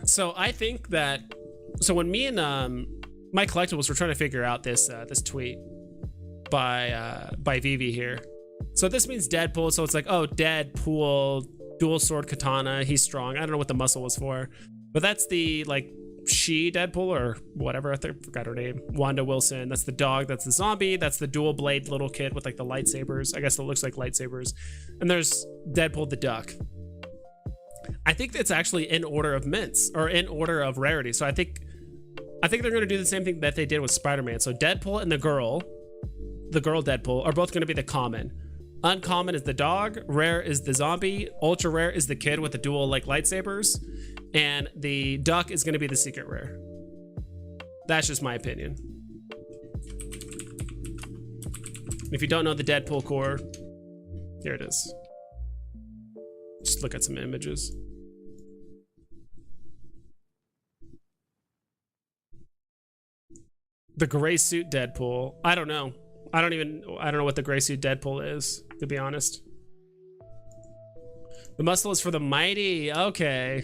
A: So I think that, so when me and my collectibles were trying to figure out this this tweet by Veve here. So this means Deadpool. So it's like, oh, Deadpool, dual sword katana. He's strong. I don't know what the muscle was for, but that's the like she Deadpool or whatever. I forgot her name. Wanda Wilson. That's the dog. That's the zombie. That's the dual blade little kid with like the lightsabers. I guess it looks like lightsabers. And there's Deadpool the duck. I think it's actually in order of mints or in order of rarity. So I think they're going to do the same thing that they did with Spider-Man. So Deadpool and the girl Deadpool are both going to be the common. Uncommon is the dog, rare is the zombie, ultra rare is the kid with the dual like lightsabers, and the duck is going to be the secret rare. That's just my opinion. If you don't know the Deadpool core, here it is. Just look at some images. The gray suit Deadpool. I don't know. I don't know what the gray suit Deadpool is, to be honest. The muscle is for the mighty. Okay.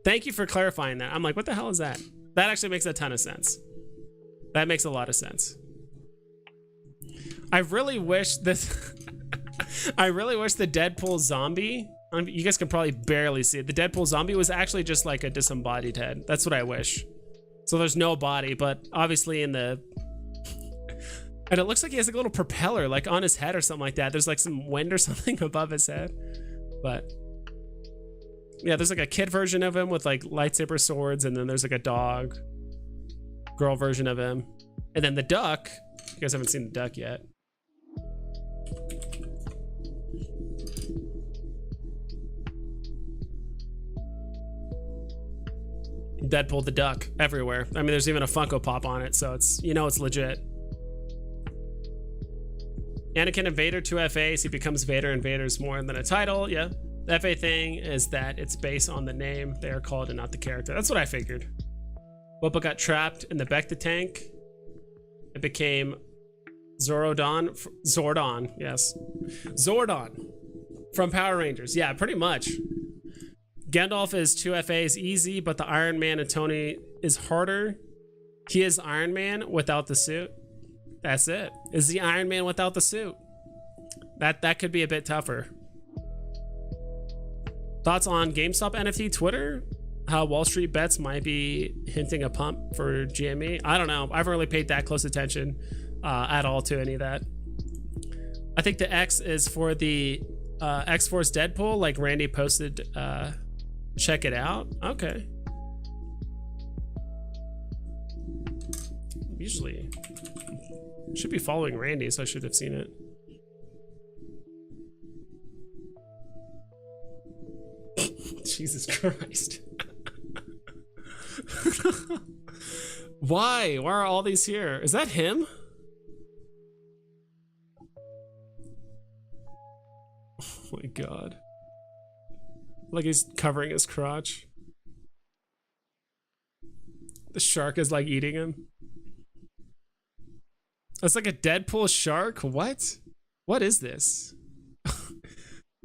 A: Thank you for clarifying that. I'm like, what the hell is that? That actually makes a ton of sense. That makes a lot of sense. I really wish this I really wish the Deadpool zombie, you guys can probably barely see it. The Deadpool zombie was actually just like a disembodied head. That's what I wish. So there's no body, but obviously in the, and it looks like he has like a little propeller like on his head or something like that. There's like some wind or something above his head. But yeah, there's like a kid version of him with like lightsaber swords, and then there's like a dog girl version of him. And then the duck, you guys haven't seen the duck yet. Deadpool the duck everywhere. I mean, there's even a Funko Pop on it, so it's, you know, it's legit. Anakin and Vader, 2 FAs. He becomes Vader, and Vader's more than a title. Yeah. The FA thing is that it's based on the name they are called and not the character. That's what I figured. Boba got trapped in the Bacta tank. It became Zordon, yes. Zordon from Power Rangers. Yeah, pretty much. Gandalf is 2 FAs easy, but the Iron Man and Tony is harder. He is Iron Man without the suit. That's it. Is the Iron Man without the suit? That could be a bit tougher. Thoughts on GameStop NFT Twitter? How Wall Street Bets might be hinting a pump for GME? I don't know. I haven't really paid that close attention at all to any of that. I think the X is for the X-Force Deadpool, like Randy posted. Check it out. Okay. usually should be following Randy, so I should have seen it. Jesus Christ. Why? Why are all these here? Is that him? Oh my god. Like he's covering his crotch. The shark is like eating him. It's like a Deadpool shark? What? What is this?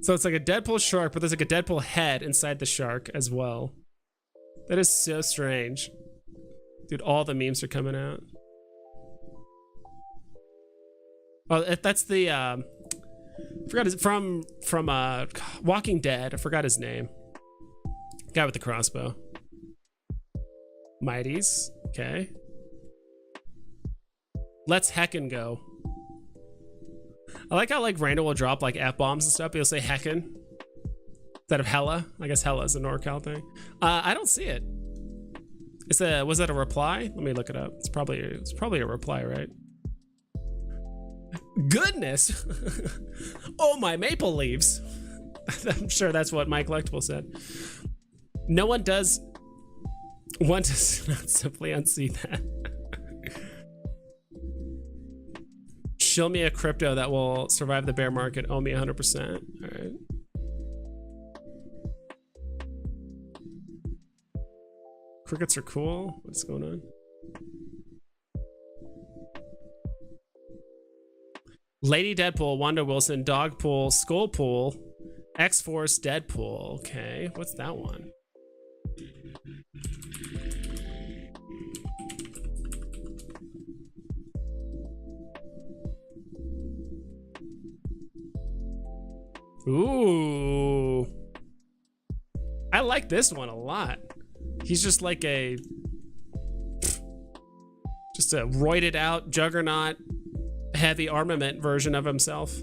A: So it's like a Deadpool shark, but there's like a Deadpool head inside the shark as well. That is so strange. Dude, all the memes are coming out. Oh, that's the I forgot his from Walking Dead. I forgot his name. Guy with the crossbow. Mighties. Okay. Let's heckin' go. I like how like Randall will drop like F-bombs and stuff, but he'll say heckin' instead of hella. I guess hella is a NorCal thing. I don't see it. Was that a reply? Let me look it up. It's probably a reply, right? Goodness. Oh, my maple leaves. I'm sure that's what my collectible said. No one does want to simply unsee that. Show me a crypto that will survive the bear market. OMI 100%. All right. Crickets are cool. What's going on? Lady Deadpool, Wanda Wilson, Dogpool, Skullpool, X-Force, Deadpool. Okay, what's that one? Ooh. I like this one a lot. He's just like a roided out juggernaut heavy armament version of himself.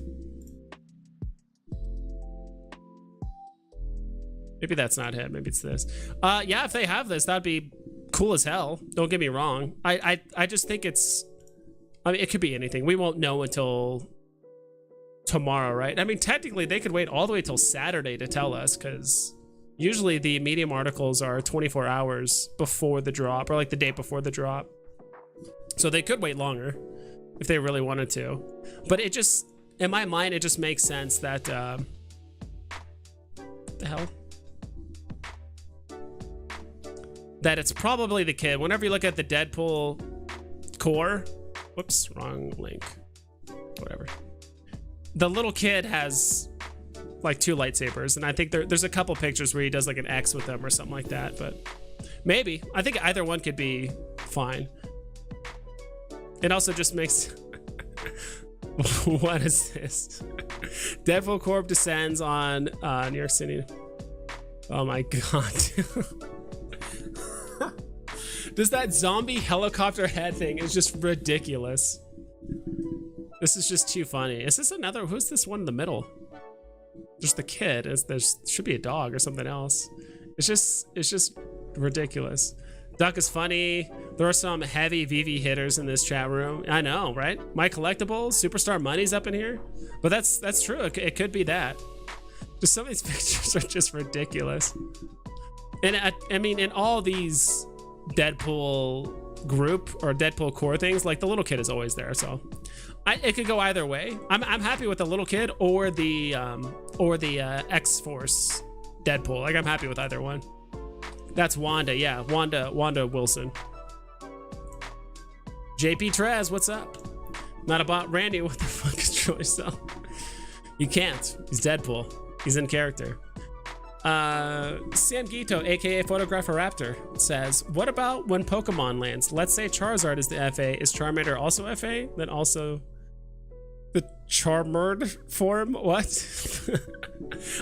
A: Maybe that's not him, maybe it's this. Yeah, if they have this, that'd be cool as hell. Don't get me wrong. I just think it's, I mean, it could be anything. We won't know until tomorrow, right? I mean, technically they could wait all the way till Saturday to tell us, because usually the Medium articles are 24 hours before the drop, or like the day before the drop. So they could wait longer if they really wanted to. But it just, in my mind, it just makes sense that, what the hell? That it's probably the kid. Whenever you look at the Deadpool core, whoops, wrong link, whatever. The little kid has like 2 lightsabers, and I think there's a couple pictures where he does like an X with them or something like that, but maybe. I think either one could be fine. It also just makes... What is this? Deadpool Corp descends on New York City. Oh my god. Does that zombie helicopter head thing is just ridiculous. This is just too funny. Is this another, who's this one in the middle? There's the kid. There should be a dog or something else. It's just ridiculous. Duck is funny. There are some heavy VV hitters in this chat room. I know, right? My collectibles, Superstar Money's up in here. But that's true. It could be that. Just some of these pictures are just ridiculous. And I mean, in all these Deadpool group or Deadpool core things, like the little kid is always there, so it could go either way. I'm happy with the little kid or the X-Force Deadpool. Like, I'm happy with either one. That's Wanda, yeah, Wanda Wilson. JP Trez, what's up? Not a bot. Randy, what the fuck is Troy Cell? You can't. He's Deadpool. He's in character. Sam Gito, aka Photographer Raptor, says, what about when Pokemon lands? Let's say Charizard is the FA. Is Charmander also FA? Then also the Charmerd form? What?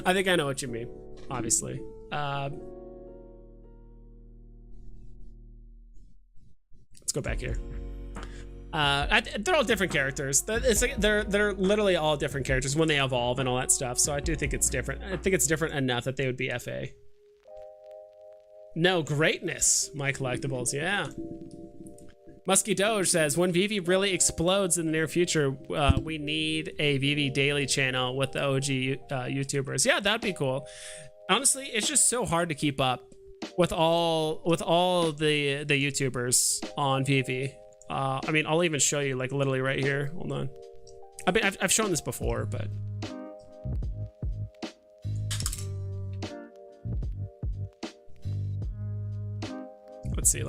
A: I think I know what you mean, obviously. Let's go back here. They're all different characters. It's like they're literally all different characters when they evolve and all that stuff. So I do think it's different. I think it's different enough that they would be FA. No, greatness, my collectibles. Yeah. Musky Doge says, when Veve really explodes in the near future, we need a Veve daily channel with the OG YouTubers. Yeah, that'd be cool. Honestly, it's just so hard to keep up with all the YouTubers on Veve. I mean, I'll even show you like literally right here. Hold on. I mean, I've shown this before, but let's see.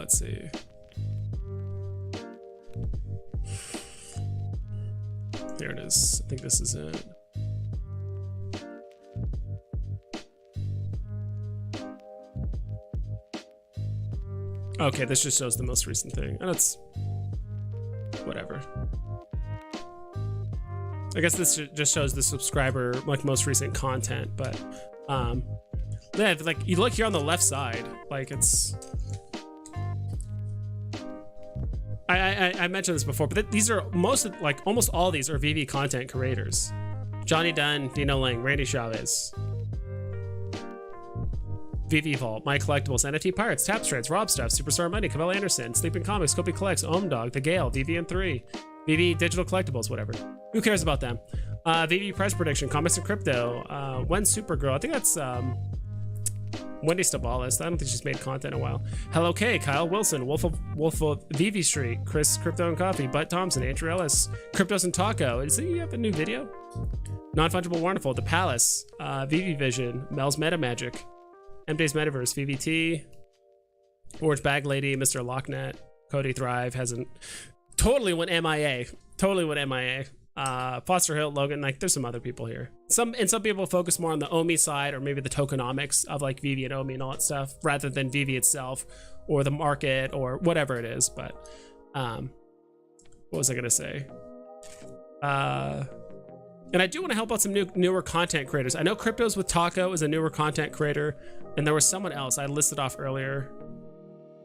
A: There it is. I think this is it. Okay, this just shows the most recent thing, and it's whatever. I guess this just shows the subscriber like most recent content, but yeah, like you look here on the left side, like it's. I mentioned this before, but these are almost all these are Veve content creators. Johnny Dunn, Dino Lang, Randy Chavez, Veve Vault, My Collectibles, NFT Pirates, Tapstrades, Rob Stuff, Superstar Money, Cabell Anderson, Sleeping Comics, Scopey Collects, Ohm Dog, The Gale, VVN3, Veve Digital Collectibles, whatever. Who cares about them? Veve Price Prediction, Comics and Crypto, When Supergirl, I think that's Wendy Stabalis. I don't think she's made content in a while. Hello K, Kyle Wilson, Wolf of Veve Street, Chris Crypto and Coffee, Butt Thompson, Andrew Ellis, Cryptos and Taco. Is it, you have a new video? Non-Fungible Wonderful, The Palace, Veve Vision, Mel's Meta Magic, MDay's Metaverse, VVT, Orange Bag Lady, Mr. Locknet, Cody Thrive hasn't totally went MIA. Foster Hill, Logan, like there's some other people here. Some people focus more on the OMI side or maybe the tokenomics of like Veve and OMI and all that stuff rather than Veve itself or the market or whatever it is. But what was I gonna say? And I do want to help out some newer content creators. I know Cryptos with Taco is a newer content creator, and there was someone else I listed off earlier.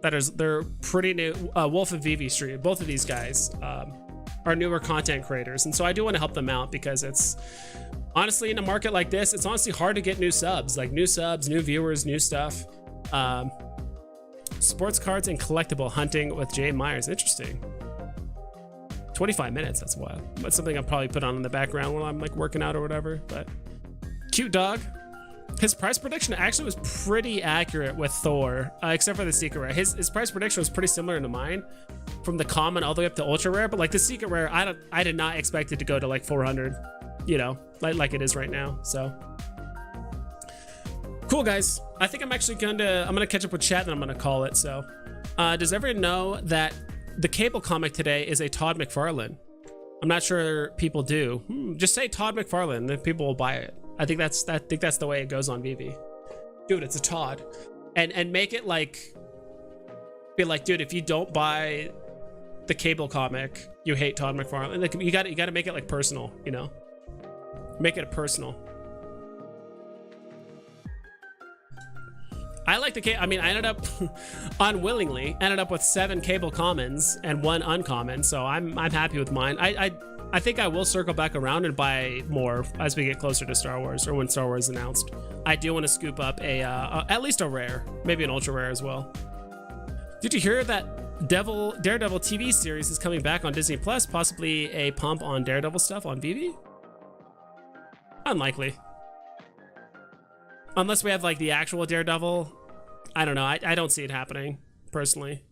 A: They're pretty new. Wolf of Veve Street. Both of these guys are newer content creators, and so I do want to help them out because it's honestly in a market like this, it's honestly hard to get new subs, new viewers, new stuff. Sports cards and collectible hunting with Jay Myers. Interesting. 25 minutes, that's wild. That's something I'll probably put on in the background while I'm like working out or whatever. But cute dog. His price prediction actually was pretty accurate with Thor, except for the secret rare. His price prediction was pretty similar to mine, from the common all the way up to ultra rare. But like the secret rare, I did not expect it to go to like 400, you know, like it is right now. So cool, guys. I think I'm actually I'm gonna catch up with chat and I'm gonna call it. So does everyone know that the Cable comic today is a Todd McFarlane? I'm not sure people do. Just say Todd McFarlane, then people will buy it. I think that's the way it goes on Veve. Dude, it's a Todd. And make it like, be like, dude, if you don't buy the Cable comic, you hate Todd McFarlane. Like, you gotta make it like personal, you know? Make it personal. I like the Cable. I mean, I ended up unwillingly with 7 Cable commons and 1 uncommon, so I'm happy with mine. I think I will circle back around and buy more as we get closer to Star Wars or when Star Wars is announced. I do want to scoop up at least a rare, maybe an ultra rare as well. Did you hear that Daredevil TV series is coming back on Disney Plus? Possibly a pump on Daredevil stuff on Veve? Unlikely. Unless we have like the actual Daredevil. I don't know. I don't see it happening personally.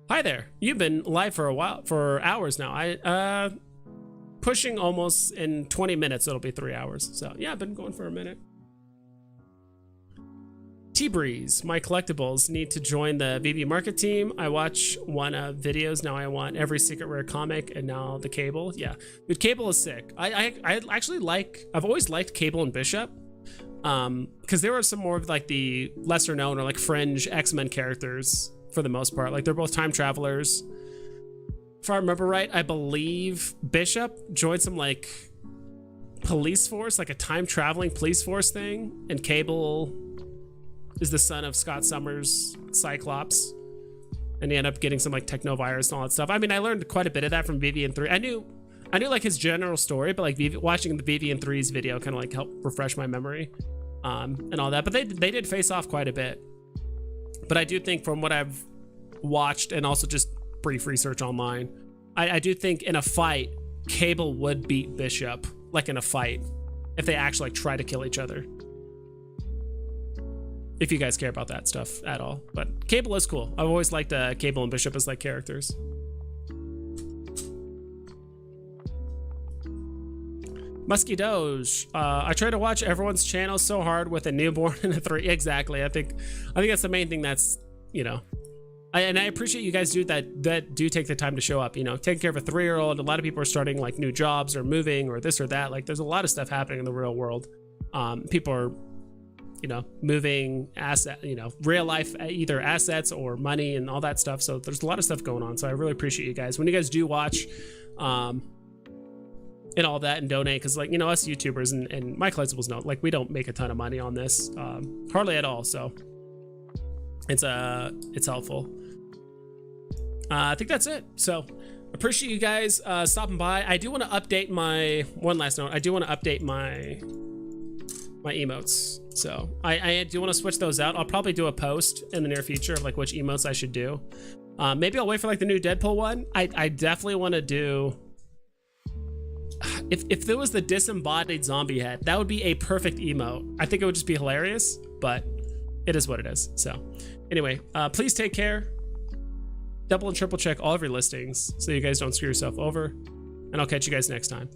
A: Hi there. You've been live for a while, for hours now. Pushing almost in 20 minutes. It'll be 3 hours. So yeah, I've been going for a minute. T-Breeze, My Collectibles need to join the Veve market team. I watch one of videos. Now I want every secret rare comic and now the Cable. Yeah, dude, Cable is sick. I actually I've always liked Cable and Bishop. Because there were some more of like the lesser known or like fringe X-Men characters for the most part. Like they're both time travelers. If I remember right, I believe Bishop joined some like police force, like a time traveling police force thing, and Cable is the son of Scott Summers' Cyclops, and he ended up getting some like technovirus and all that stuff. I mean, I learned quite a bit of that from VVN3. I knew like his general story, but like watching the VVN3's video kind of like helped refresh my memory, and all that. But they did face off quite a bit. But I do think from what I've watched and also just brief research online, I do think in a fight, Cable would beat Bishop, like in a fight, if they actually like try to kill each other. If you guys care about that stuff at all. But Cable is cool. I've always liked Cable and Bishop as like characters. Musky Doge. I try to watch everyone's channel so hard with a newborn and a 3. Exactly. I think that's the main thing that's, you know. And I appreciate you guys that do take the time to show up, you know, taking care of a 3-year-old. A lot of people are starting like new jobs or moving or this or that. Like there's a lot of stuff happening in the real world. People are, you know, moving real life, either assets or money and all that stuff. So there's a lot of stuff going on. So I really appreciate you guys when you guys do watch, and all that and donate. Cause like, you know, us YouTubers and my collectibles know, like we don't make a ton of money on this, hardly at all. So it's helpful. I think that's it. So appreciate you guys stopping by. I do want to update one last note. I do want to update my emotes. So I do want to switch those out. I'll probably do a post in the near future of like which emotes I should do. Maybe I'll wait for like the new Deadpool one. I definitely want to do, if there was the disembodied zombie head, that would be a perfect emote. I think it would just be hilarious, but it is what it is. So anyway, please take care. Double and triple check all of your listings so you guys don't screw yourself over. And I'll catch you guys next time.